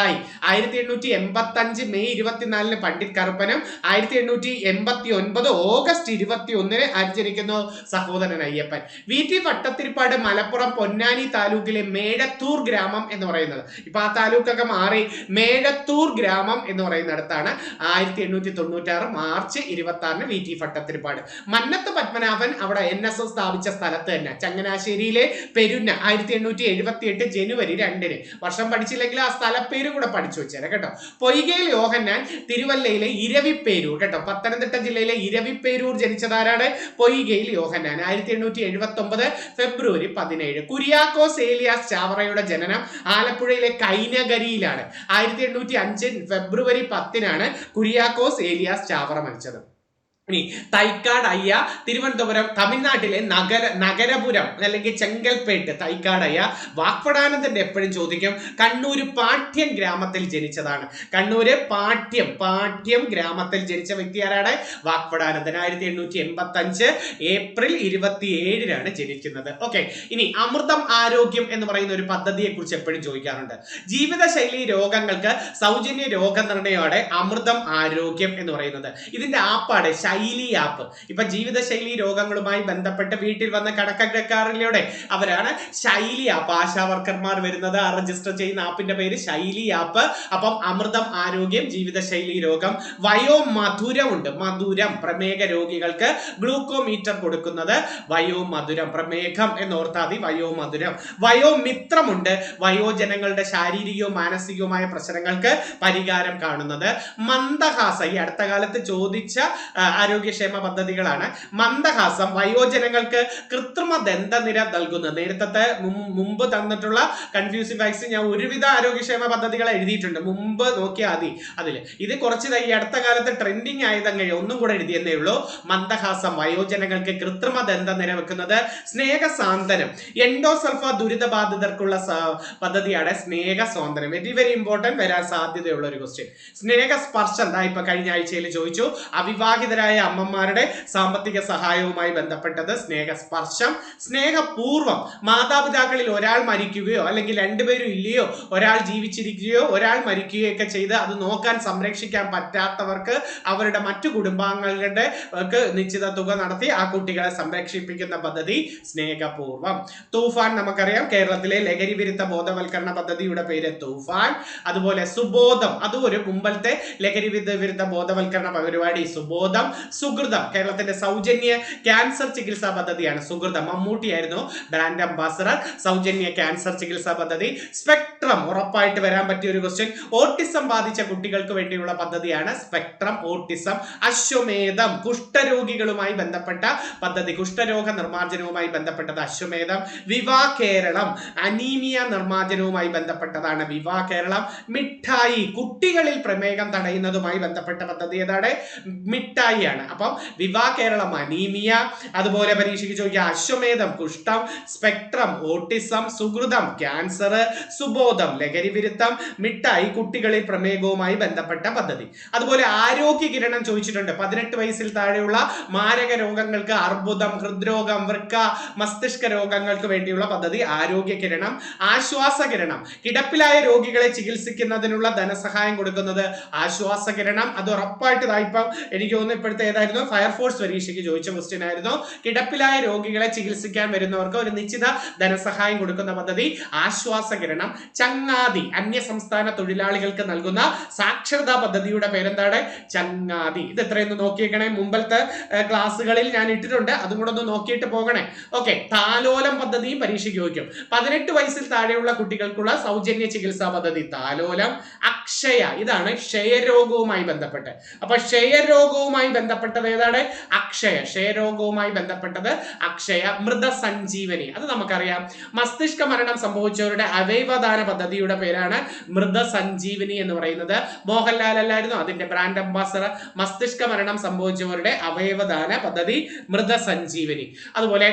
1885 മെയ് 24 പണ്ഡിറ്റ് കറുപ്പനും 1889 ഓഗസ്റ്റ് 21 ആചരിക്കുന്നു സഹോദരൻ അയ്യപ്പൻ. VT ഭട്ടതിരിപ്പാട് മലപ്പുറം പൊന്നാനി താലൂക്കിലെ മേഴത്തൂർ ഗ്രാമം എന്ന് പറയുന്നത്. ഇപ്പൊ ആ താലൂക്കൊക്കെ മാറി മേഴത്തൂർ ഗ്രാമം എന്ന് പറയുന്നിടത്താണ് 1896 മാർച്ച് 26 VT ഭട്ടതിരിപ്പാട്. മന്നത്ത് പത്മനാഭൻ അവിടെ NSS സ്ഥാപിച്ച സ്ഥലത്ത് തന്നെ, ചങ്ങനാശ്ശേരിയിലെ പെരുന്ന. 1878 ജനുവരി 2. വർഷം പഠിച്ചില്ലെങ്കിൽ ആ സ്ഥലപ്പേരും കൂടെ പഠിച്ചു വെച്ചേരാ കേട്ടോ. പൊയ്കയിൽ യോഹന്നാൻ തിരുവല്ലയിലെ ഇരവിപ്പേരൂർ കേട്ടോ. പത്തനംതിട്ട ജില്ലയിലെ ഇരവിപ്പേരൂർ ജനിച്ചതാരാണ്? പൊയ്കയിൽ യോഹന്നാൻ. 1879 ഫെബ്രുവരി 17. കുര്യാക്കോസ് ഏലിയാസ് ചാവറയുടെ ജനനം ആലപ്പുഴയിലെ കൈനകരിയിലാണ്. 1805 ഫെബ്രുവരി 10 കുര്യാക്കോസ് ഏലിയാസ് ചാവറ മരിച്ചത്. ഇനി തൈക്കാട് അയ്യ തിരുവനന്തപുരം തമിഴ്നാട്ടിലെ നഗരപുരം അല്ലെങ്കിൽ ചെങ്കൽപ്പേട്ട്. തൈക്കാട് അയ്യ. വാക്പടാനന്ദന്റെ എപ്പോഴും ചോദിക്കും. കണ്ണൂര് പാട്യം ഗ്രാമത്തിൽ ജനിച്ചതാണ്. കണ്ണൂര് പാട്യം ഗ്രാമത്തിൽ ജനിച്ച വ്യക്തി ആരാണ്? വാക്പടാനന്ദൻ. 1885 ഏപ്രിൽ 27 ജനിക്കുന്നത്. ഓക്കെ, ഇനി അമൃതം ആരോഗ്യം എന്ന് പറയുന്ന ഒരു പദ്ധതിയെ കുറിച്ച് എപ്പോഴും ചോദിക്കാറുണ്ട്. ജീവിതശൈലി രോഗങ്ങൾക്ക് സൗജന്യ രോഗനിർണയോടെ അമൃതം ആരോഗ്യം എന്ന് പറയുന്നത്. ഇതിന്റെ ആപ്പാണ് ശൈലി ആപ്പ്. ഇപ്പൊ ജീവിതശൈലി രോഗങ്ങളുമായി ബന്ധപ്പെട്ട് വീട്ടിൽ വന്ന കണക്കെടുക്കാറിലൂടെ അവരാണ് ശൈലി ആപ്പ്. ആശാ വർക്കർമാർ വരുന്നത് രജിസ്റ്റർ ചെയ്യുന്ന ആപ്പിന്റെ പേര് ശൈലി ആപ്പ്. അപ്പം അമൃതം ആരോഗ്യം, ജീവിതശൈലി രോഗം. വയോമധുരം ഉണ്ട്. മധുരം പ്രമേഹ രോഗികൾക്ക് ഗ്ലൂക്കോമീറ്റർ കൊടുക്കുന്നത് വയോമധുരം. പ്രമേഹം എന്നോർത്താതി വയോമധുരം. വയോമിത്രമുണ്ട്. വയോജനങ്ങളുടെ ശാരീരികവും മാനസികവുമായ പ്രശ്നങ്ങൾക്ക് പരിഹാരം കാണുന്നത്. മന്ദഹാസ. ഈ അടുത്ത കാലത്ത് ചോദിച്ച ആരോഗ്യക്ഷേമ പദ്ധതികളാണ്. മന്ദഹാസം വയോജനങ്ങൾക്ക് കൃത്രിമ ദന്തനിര നൽകുന്നത്. നേരത്തെ മുമ്പ് തന്നിട്ടുള്ള കൺഫ്യൂസിംഗ് ഫാക്ട്സ് ഞാൻ ഒരുവിധ ആരോഗ്യക്ഷേമ പദ്ധതികൾ എഴുതിയിട്ടുണ്ട്, മുമ്പ് നോക്കിയാൽ മതി അതിൽ. ഇത് കുറച്ച് ഈ അടുത്ത കാലത്ത് ട്രെൻഡിങ് ആയതങ്ങനെ ഒന്നും കൂടെ എഴുതിയെന്നേ ഉള്ളൂ. മന്ദഹാസം വയോജനങ്ങൾക്ക് കൃത്രിമ ദന്തനിര വെക്കുന്നത്. സ്നേഹസാന്ത്വനം എൻഡോസൾഫ ദുരിതബാധിതർക്കുള്ള പദ്ധതിയാണ് സ്നേഹസ്വാന്തനം. വെരി വെരി ഇമ്പോർട്ടന്റ്, വരാൻ സാധ്യതയുള്ള ഒരു ക്വസ്റ്റ്യൻ. സ്നേഹസ്പർശം എന്താ ഇപ്പൊ കഴിഞ്ഞ ആഴ്ചയിൽ ചോദിച്ചു. അവിവാഹിതരായ അമ്മമാരുടെ സാമ്പത്തിക സഹായവുമായി ബന്ധപ്പെട്ടത് സ്നേഹസ്പർശം. സ്നേഹപൂർവം മാതാപിതാക്കളിൽ ഒരാൾ മരിക്കുകയോ അല്ലെങ്കിൽ രണ്ടുപേരും ഇല്ലയോ, ഒരാൾ ജീവിച്ചിരിക്കുകയോ ഒരാൾ മരിക്കുകയോ ഒക്കെ ചെയ്ത് അത് നോക്കാൻ സംരക്ഷിക്കാൻ പറ്റാത്തവർക്ക് അവരുടെ മറ്റു കുടുംബാംഗങ്ങളുടെ നിശ്ചിത തുക നടത്തി ആ കുട്ടികളെ സംരക്ഷിപ്പിക്കുന്ന പദ്ധതി സ്നേഹപൂർവം. തൂഫാൻ നമുക്കറിയാം, കേരളത്തിലെ ലഹരി വിരുദ്ധ ബോധവൽക്കരണ പദ്ധതിയുടെ പേര് തൂഫാൻ. അതുപോലെ സുബോധം, അതും ഒരു മുമ്പത്തെ ലഹരി വിരുദ്ധ ബോധവൽക്കരണ പരിപാടി സുബോധം. സുഹൃതം കേരളത്തിന്റെ സൗജന്യ ക്യാൻസർ ചികിത്സാ പദ്ധതിയാണ്. സുഹൃതം മമ്മൂട്ടിയായിരുന്നു ബ്രാൻഡ് അംബാസഡർ. സൗജന്യ ക്യാൻസർ ചികിത്സാ പദ്ധതി. സ്പെക്ട്രം ഉറപ്പായിട്ട് വരാൻ പറ്റിയ ഒരു ക്വസ്റ്റ്യൻ. ഓട്ടിസം ബാധിച്ച കുട്ടികൾക്ക് വേണ്ടിയുള്ള പദ്ധതിയാണ് സ്പെക്ട്രം ഓട്ടിസം. അശ്വമേധം കുഷ്ഠരോഗികളുമായി ബന്ധപ്പെട്ട പദ്ധതി, കുഷ്ഠരോഗ നിർമ്മാർജ്ജനവുമായി ബന്ധപ്പെട്ടത് അശ്വമേധം. വിവാ കേരളം അനീമിയ നിർമ്മാർജ്ജനവുമായി ബന്ധപ്പെട്ടതാണ് വിവാ കേരളം. മിഠായി കുട്ടികളിൽ പ്രമേഹം തടയുന്നതുമായി ബന്ധപ്പെട്ട പദ്ധതി ഏതാണ്? മിഠായിയാണ്. അപ്പം വിവാ കേരളം അനീമിയ, അതുപോലെ പരീക്ഷയ്ക്ക് ചോദിക്കുക അശ്വമേധം കുഷ്ഠം, സ്പെക്ട്രം ഓട്ടിസം, സുഹൃതം ക്യാൻസർ, സുബോധം ലഹരി വിരുദ്ധം, മിഠായി കുട്ടികളിൽ പ്രമേഹവുമായി ബന്ധപ്പെട്ട പദ്ധതി. അതുപോലെ ആരോഗ്യ കിരണം ചോദിച്ചിട്ടുണ്ട്. 18 വയസ്സിൽ താഴെയുള്ള മാരക രോഗങ്ങൾക്ക്, അർബുദം, ഹൃദ്രോഗം, വൃക്ക, മസ്തിഷ്ക രോഗങ്ങൾക്ക് വേണ്ടിയുള്ള പദ്ധതി ആരോഗ്യ കിരണം. ആശ്വാസ കിരണം കിടപ്പിലായ രോഗികളെ ചികിത്സിക്കുന്നതിനുള്ള ധനസഹായം കൊടുക്കുന്നത് ആശ്വാസ കിരണം. അത് ഉറപ്പായിട്ട് ഇപ്പം എനിക്ക് തോന്നുന്നു ഇപ്പോഴത്തെ ഏതായിരുന്നു ഫയർഫോഴ്സ് പരീക്ഷയ്ക്ക് ചോദിച്ച ക്വസ്റ്റ്യൻ ആയിരുന്നു. കിടപ്പിലായ രോഗികളെ ചികിത്സിക്കാൻ വരുന്നവർക്ക് ഒരു നിശ്ചിത ധനസഹായം കൊടുക്കുന്ന പദ്ധതി ആശ്വാസ കിരണം. ചങ്ങാതി അന്യ സംസ്ഥാന തൊഴിലാളികൾക്ക് നൽകുന്ന സാക്ഷരതാ പദ്ധതിയുടെ പേരെന്താണ്? ചങ്ങാതി. ഇത് എത്രയെന്ന് നോക്കിയേക്കണേ, മുമ്പത്തെ ക്ലാസ്സുകളിൽ ഞാൻ ഇട്ടിട്ടുണ്ട്, അതും കൂടെ ഒന്ന് നോക്കിയിട്ട് പോകണേ. ഓക്കെ, താലോലം പദ്ധതിയും പരീക്ഷയ്ക്ക് ചോദിക്കും. 18 വയസ്സിൽ താഴെയുള്ള കുട്ടികൾക്കുള്ള സൗജന്യ ചികിത്സാ പദ്ധതി താലോലം. അക്ഷയ ഇതാണ് ക്ഷയരോഗവുമായി ബന്ധപ്പെട്ട്. അപ്പൊ ക്ഷയരോഗവുമായി ബന്ധപ്പെട്ടത് ഏതാണ്? അക്ഷയ. ക്ഷയരോഗവുമായി ബന്ധപ്പെട്ടത് അക്ഷയ. മൃതസഞ്ജീവനി അത് നമുക്കറിയാം. മസ്തിഷ്ക മരണം സംഭവിച്ചവരുടെ അവയവദാന പദ്ധതിയുടെ പേരാണ് മൃതസഞ്ജീവനി എന്ന് പറയുന്നത്. മോഹൻലാൽ അല്ലായിരുന്നു അതിന്റെ ബ്രാൻഡ് അംബാസഡർ. മസ്തിഷ്ക മരണം സംഭവിച്ചവരുടെ അവയവദാന പദ്ധതി മൃതസഞ്ജീവനി. അതുപോലെ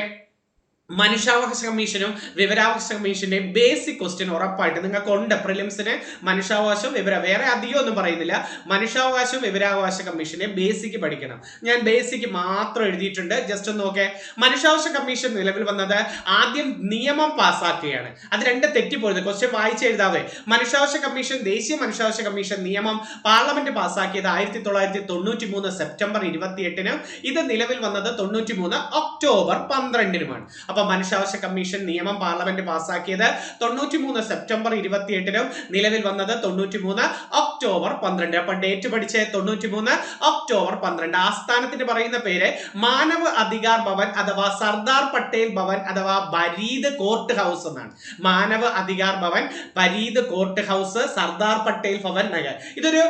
മനുഷ്യാവകാശ കമ്മീഷനും വിവരാവകാശ കമ്മീഷന്റെ ബേസിക് ക്വസ്റ്റ്യൻ ഉറപ്പായിട്ട് നിങ്ങൾക്ക് ഉണ്ട് പ്രിലിംസിന്. മനുഷ്യാവകാശം വേറെ അധികം ഒന്നും പറയുന്നില്ല. മനുഷ്യാവകാശം വിവരാവകാശ കമ്മീഷന്റെ ബേസിക് പഠിക്കണം. ഞാൻ ബേസിക് മാത്രം എഴുതിയിട്ടുണ്ട്, ജസ്റ്റ് ഒന്ന് നോക്കേ. മനുഷ്യാവകാശ കമ്മീഷൻ നിലവിൽ വന്നത് ആദ്യം നിയമം പാസ്സാക്കുകയാണ്. അത് രണ്ട് തെറ്റിപ്പോയത്, ക്വസ്റ്റ്യൻ വായിച്ച് എഴുതാവേ. മനുഷ്യാവകാശ കമ്മീഷൻ, ദേശീയ മനുഷ്യാവകാശ കമ്മീഷൻ നിയമം പാർലമെന്റ് പാസ്സാക്കിയത് 1993 സെപ്റ്റംബർ 28-നും ഇത് നിലവിൽ വന്നത് 93 ഒക്ടോബർ 12-നുമാണ്. അപ്പൊ മനുഷ്യാവകാശ കമ്മീഷൻ നിയമം പാർലമെന്റ് പാസ്സാക്കിയത് 93 സെപ്റ്റംബർ 28-നും നിലവിൽ വന്നത് 93 ഒക്ടോബർ 12. അപ്പൊ ഡേറ്റ് പഠിച്ച് 93 ഒക്ടോബർ 12. ആസ്ഥാനത്തിന് പറയുന്ന പേര് മാനവ് അധികാർ ഭവൻ അഥവാ സർദാർ പട്ടേൽ ഭവൻ അഥവാ ബരീദ് കോർട്ട് ഹൗസ് എന്നാണ്. Manav Adhikar Bhavan, Faridkot house, Sardar Patel Bhavan Nagar. ഇതൊരു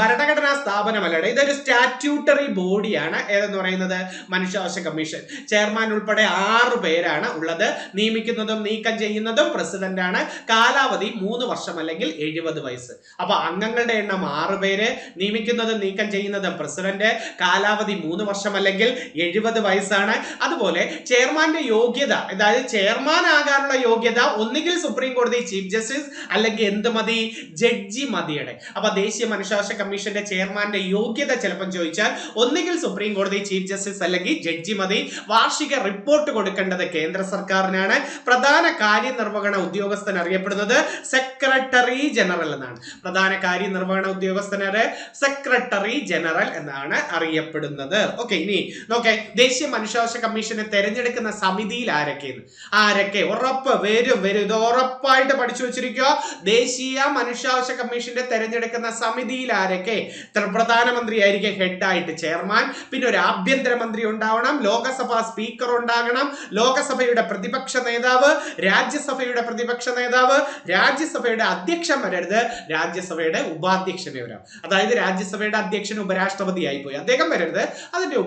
ഭരണഘടനാ സ്ഥാപനമല്ലേ, ഇതൊരു സ്റ്റാറ്റ്യൂട്ടറി ബോഡിയാണ്. ഏതെന്ന് പറയുന്നത് മനുഷ്യാവകാശ കമ്മീഷൻ. ചെയർമാൻ ഉൾപ്പെടെ 6 പേരാണ് ഉള്ളത്. നിയമിക്കുന്നതും നീക്കം ചെയ്യുന്നതും പ്രസിഡന്റ് ആണ്. കാലാവധി 3 വർഷം അല്ലെങ്കിൽ 70 വയസ്സ്. അപ്പൊ അംഗങ്ങളുടെ എണ്ണം 6 പേര്, നിയമിക്കുന്നതും നീക്കം ചെയ്യുന്നതും പ്രസിഡന്റ്, കാലാവധി 3 വർഷം അല്ലെങ്കിൽ 70 വയസ്സാണ്. അതുപോലെ ചെയർമാന്റെ യോഗ്യത, അതായത് ചെയർമാൻ ആകാനുള്ള യോഗ്യത ഒന്നുകിൽ സുപ്രീം കോടതി ചീഫ് ജസ്റ്റിസ് അല്ലെങ്കിൽ എന്ത് മതി? ജഡ്ജി മതിയുടെ. അപ്പൊ ദേശീയ മനുഷ്യാവകാശ കമ്മീഷന്റെ ചെയർമാന്റെ യോഗ്യത ചിലപ്പോൾ ചോദിച്ചാൽ ഒന്നുകിൽ സുപ്രീം കോടതി ചീഫ് ജസ്റ്റിസ് അല്ലെങ്കിൽ ജഡ്ജി മതി. വാർഷിക റിപ്പോർട്ട് കൊടുക്കേണ്ടത് കേന്ദ്ര സർക്കാരിനാണ്. പ്രധാന കാര്യനിർവഹണ ഉദ്യോഗസ്ഥൻ അറിയപ്പെടുന്നത് സെക്രട്ടറി ജനറൽ എന്നാണ്. പ്രധാന കാര്യനിർവഹണ ഉദ്യോഗസ്ഥനാണ് സെക്രട്ടറി ജനറൽ എന്നാണ് അറിയപ്പെടുന്നത്. ഓക്കെ, ഇനി നോക്കെ ദേശീയ മനുഷ്യാവകാശ കമ്മീഷനെ തെരഞ്ഞെടുക്കുന്ന സമിതിയിൽ ആരൊക്കെ ഉറപ്പ് വരും. ഇത് ഉറപ്പായിട്ട് പഠിച്ചു വെച്ചിരിക്കുക. ദേശീയ മനുഷ്യാവകാശ കമ്മീഷന്റെ തെരഞ്ഞെടുക്കുന്ന സമിതിയിൽ ആരൊക്കെ? പ്രധാനമന്ത്രി ആയിരിക്കും ഹെഡ് ആയിട്ട് ചെയർമാൻ. പിന്നെ ഒരു ആഭ്യന്തരമന്ത്രി ഉണ്ടാവണം, ലോകസഭാ സ്പീക്കർ ഉണ്ടാകണം, ലോക ലോകസഭയുടെ പ്രതിപക്ഷ നേതാവ്, രാജ്യസഭയുടെ പ്രതിപക്ഷ നേതാവ്, രാജ്യസഭയുടെ അധ്യക്ഷൻ വരരുത്, രാജ്യസഭയുടെ ഉപാധ്യക്ഷനെ വരാം. അതായത് രാജ്യസഭയുടെ അധ്യക്ഷൻ ഉപരാഷ്ട്രപതിയായി പോയി, അദ്ദേഹം വരരുത്, അതിന്റെ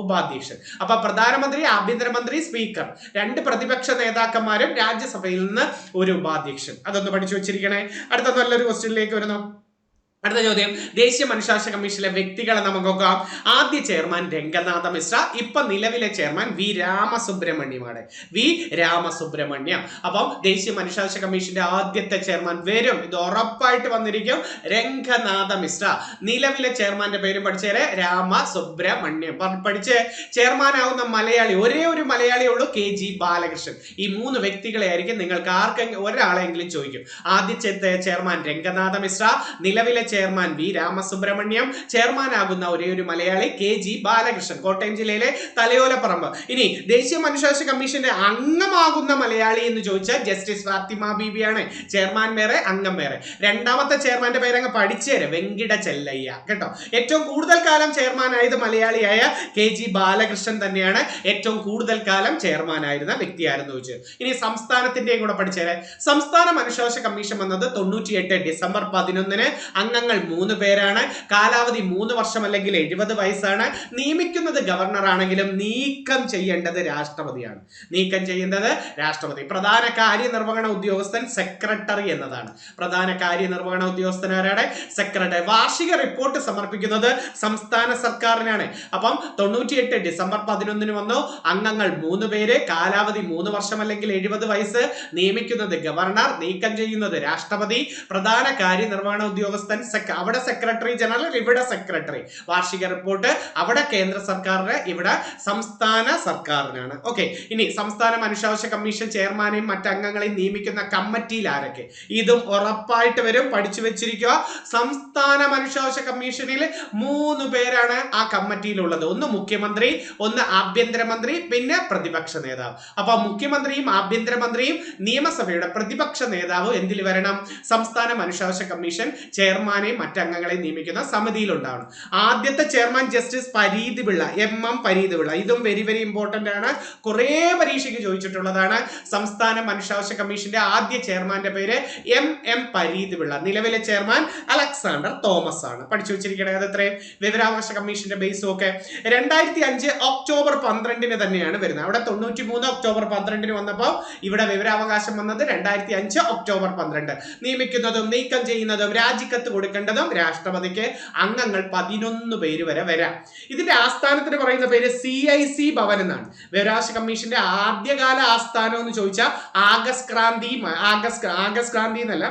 ഉപാധ്യക്ഷൻ. അപ്പൊ പ്രധാനമന്ത്രി, ആഭ്യന്തരമന്ത്രി, സ്പീക്കർ, രണ്ട് പ്രതിപക്ഷ നേതാക്കന്മാരും രാജ്യസഭയിൽ നിന്ന് ഒരു ഉപാധ്യക്ഷൻ. അതൊന്ന് പഠിച്ചു വെച്ചിരിക്കണേ. അടുത്ത നല്ലൊരു ക്വസ്റ്റ്യനിലേക്ക് വരുന്നു. അടുത്ത ചോദ്യം, ദേശീയ മനുഷ്യാവകാശ കമ്മീഷനിലെ വ്യക്തികളെ നമുക്ക് നോക്കാം. ആദ്യ ചെയർമാൻ രംഗനാഥ മിശ്ര, ഇപ്പൊ നിലവിലെ ചെയർമാൻ വി രാമസുബ്രഹ്മണ്യമാണ്. വി രാമസുബ്രഹ്മണ്യം. അപ്പം ദേശീയ മനുഷ്യാവകാശ കമ്മീഷന്റെ ആദ്യത്തെ ചെയർമാൻ വരും, ഇത് ഉറപ്പായിട്ട് വന്നിരിക്കും, രംഗനാഥ മിശ്ര. നിലവിലെ ചെയർമാന്റെ പേരും പഠിച്ചേരെ, രാമസുബ്രഹ്മണ്യം. പഠിച്ച് ചെയർമാൻ ആവുന്ന മലയാളി, ഒരേ ഒരു മലയാളിയേ ഉള്ളൂ, KG ബാലകൃഷ്ണൻ. ഈ മൂന്ന് വ്യക്തികളെ ആയിരിക്കും നിങ്ങൾക്ക് ആർക്കെങ്കിലും ഒരാളെങ്കിലും ചോദിക്കും. ആദ്യത്തെ ചെയർമാൻ രംഗനാഥ മിശ്ര, നിലവിലെ ചെയർമാൻ വി രാമസുബ്രഹ്മണ്യം, ചെയർമാൻ ആകുന്ന ഒരേ ഒരു മലയാളി KG ബാലകൃഷ്ണൻ, കോട്ടയം ജില്ലയിലെ തലയോലപ്പറമ്പ്. ഇനി ദേശീയ മനുഷ്യാവകാശ കമ്മീഷന്റെ അംഗമാകുന്ന മലയാളി എന്ന് ചോദിച്ചാൽ ജസ്റ്റിസ് ഫാത്തിമ ബീബിയാണ്. ചെയർമാൻ വേറെ, അംഗം വേറെ. രണ്ടാമത്തെ ചെയർമാന്റെ പേരങ്ങ് പഠിച്ചേരെ, വെങ്കിട ചെല്ലയ്യ കേട്ടോ. ഏറ്റവും കൂടുതൽ കാലം ചെയർമാനായത് മലയാളിയായ KG ബാലകൃഷ്ണൻ തന്നെയാണ്. ഏറ്റവും കൂടുതൽ കാലം ചെയർമാനായിരുന്ന വ്യക്തിയായിരുന്നു ചോദിച്ചത്. ഇനി സംസ്ഥാനത്തിന്റെയും കൂടെ പഠിച്ചേരെ. സംസ്ഥാന മനുഷ്യാവകാശ കമ്മീഷൻ വന്നത് 98 ഡിസംബർ 11-ന്. അംഗങ്ങൾ 3 പേരാണ്. കാലാവധി 3 വർഷം അല്ലെങ്കിൽ 70 വയസ്സാണ്. നിയമിക്കുന്നത് ഗവർണർ ആണെങ്കിലും നീക്കം ചെയ്യേണ്ടത് രാഷ്ട്രപതിയാണ്. നീക്കം ചെയ്യുന്നത് രാഷ്ട്രപതി. പ്രധാന കാര്യനിർവഹണ ഉദ്യോഗസ്ഥൻ സെക്രട്ടറി എന്നതാണ്. പ്രധാന കാര്യനിർവഹണ ഉദ്യോഗസ്ഥൻ ആരാണ്? സെക്രട്ടറി. വാർഷിക റിപ്പോർട്ട് സമർപ്പിക്കുന്നത് സംസ്ഥാന സർക്കാരിനാണ്. അപ്പം 98 ഡിസംബർ 11-ന് വന്നു. അംഗങ്ങൾ 3 പേര്, കാലാവധി 3 വർഷം അല്ലെങ്കിൽ 70 വയസ്സ്, നിയമിക്കുന്നത് ഗവർണർ, നീക്കം ചെയ്യുന്നത് രാഷ്ട്രപതി. പ്രധാന കാര്യനിർവഹണ ഉദ്യോഗസ്ഥൻ അവിടെ സെക്രട്ടറി ജനറൽ, ഇവിടെ സെക്രട്ടറി. വാർഷിക റിപ്പോർട്ട് അവിടെ കേന്ദ്ര സർക്കാരിന്, ഇവിടെ സംസ്ഥാന സർക്കാരിനാണ്. ഓക്കെ. ഇനി സംസ്ഥാന മനുഷ്യാവകാശ കമ്മീഷൻ ചെയർമാനെയും മറ്റ് അംഗങ്ങളെയും നിയമിക്കുന്ന കമ്മിറ്റിയിൽ ആരൊക്കെ? ഇതും ഉറപ്പായിട്ട് വരും, പഠിച്ചു വെച്ചിരിക്കുക. സംസ്ഥാന മനുഷ്യാവകാശ കമ്മീഷനിൽ 3 പേരാണ് ആ കമ്മിറ്റിയിലുള്ളത്. ഒന്ന് മുഖ്യമന്ത്രി, ഒന്ന് ആഭ്യന്തരമന്ത്രി, പിന്നെ പ്രതിപക്ഷ നേതാവ്. അപ്പൊ മുഖ്യമന്ത്രിയും ആഭ്യന്തരമന്ത്രിയും നിയമസഭയുടെ പ്രതിപക്ഷ നേതാവ് എന്തിൽ വരണം? സംസ്ഥാന മനുഷ്യാവകാശ കമ്മീഷൻ ചെയർമാനെയും മറ്റംഗങ്ങളെയും നിയമിക്കുന്ന സമിതിയിൽ ഉണ്ടാവണം. ആദ്യത്തെ chairman justice Pareeth Pillai, MM Pareeth Pillai. ഇതും വെരി വെരി ഇമ്പോർട്ടന്റ് ആണ്, കുറെ പരീക്ഷയ്ക്ക് ചോദിച്ചിട്ടുള്ളതാണ്. സംസ്ഥാന മനുഷ്യാവകാശ കമ്മീഷന്റെ ആദ്യ ചെയർമാന്റെ പേര് MM പരീത് പിള്ള. നിലവിലെ ചെയർമാൻ അലക്സാണ്ടർ തോമസ് ആണ്. പഠിച്ചു വെച്ചിരിക്കണേ. അത് എത്രയും വിവരാവകാശ കമ്മീഷന്റെ ബേസും ഒക്കെ 2005 ഒക്ടോബർ 12-ന് തന്നെയാണ് വരുന്നത്. അവിടെ 93 ഒക്ടോബർ 12-ന് വന്നപ്പോൾ ഇവിടെ വിവരാവകാശം വന്നത് 2005 ഒക്ടോബർ 12. നിയമിക്കുന്നതും നീക്കം ചെയ്യുന്നതും രാജിക്കത്ത് കൊടുക്കേണ്ടതും രാഷ്ട്രപതിക്ക്. അംഗങ്ങൾ 11 പേര് വരെ വരാം. ഇതിന്റെ ആസ്ഥാനത്തിന് പറയുന്ന പേര് CIC ഭവൻ എന്നാണ്. വിവരാവകാശ കമ്മീഷന്റെ ആദ്യകാല ആസ്ഥാനം എന്ന് ചോദിച്ചാൽ ആഗസ്റ്റ് ക്രാന്തി എന്നല്ല,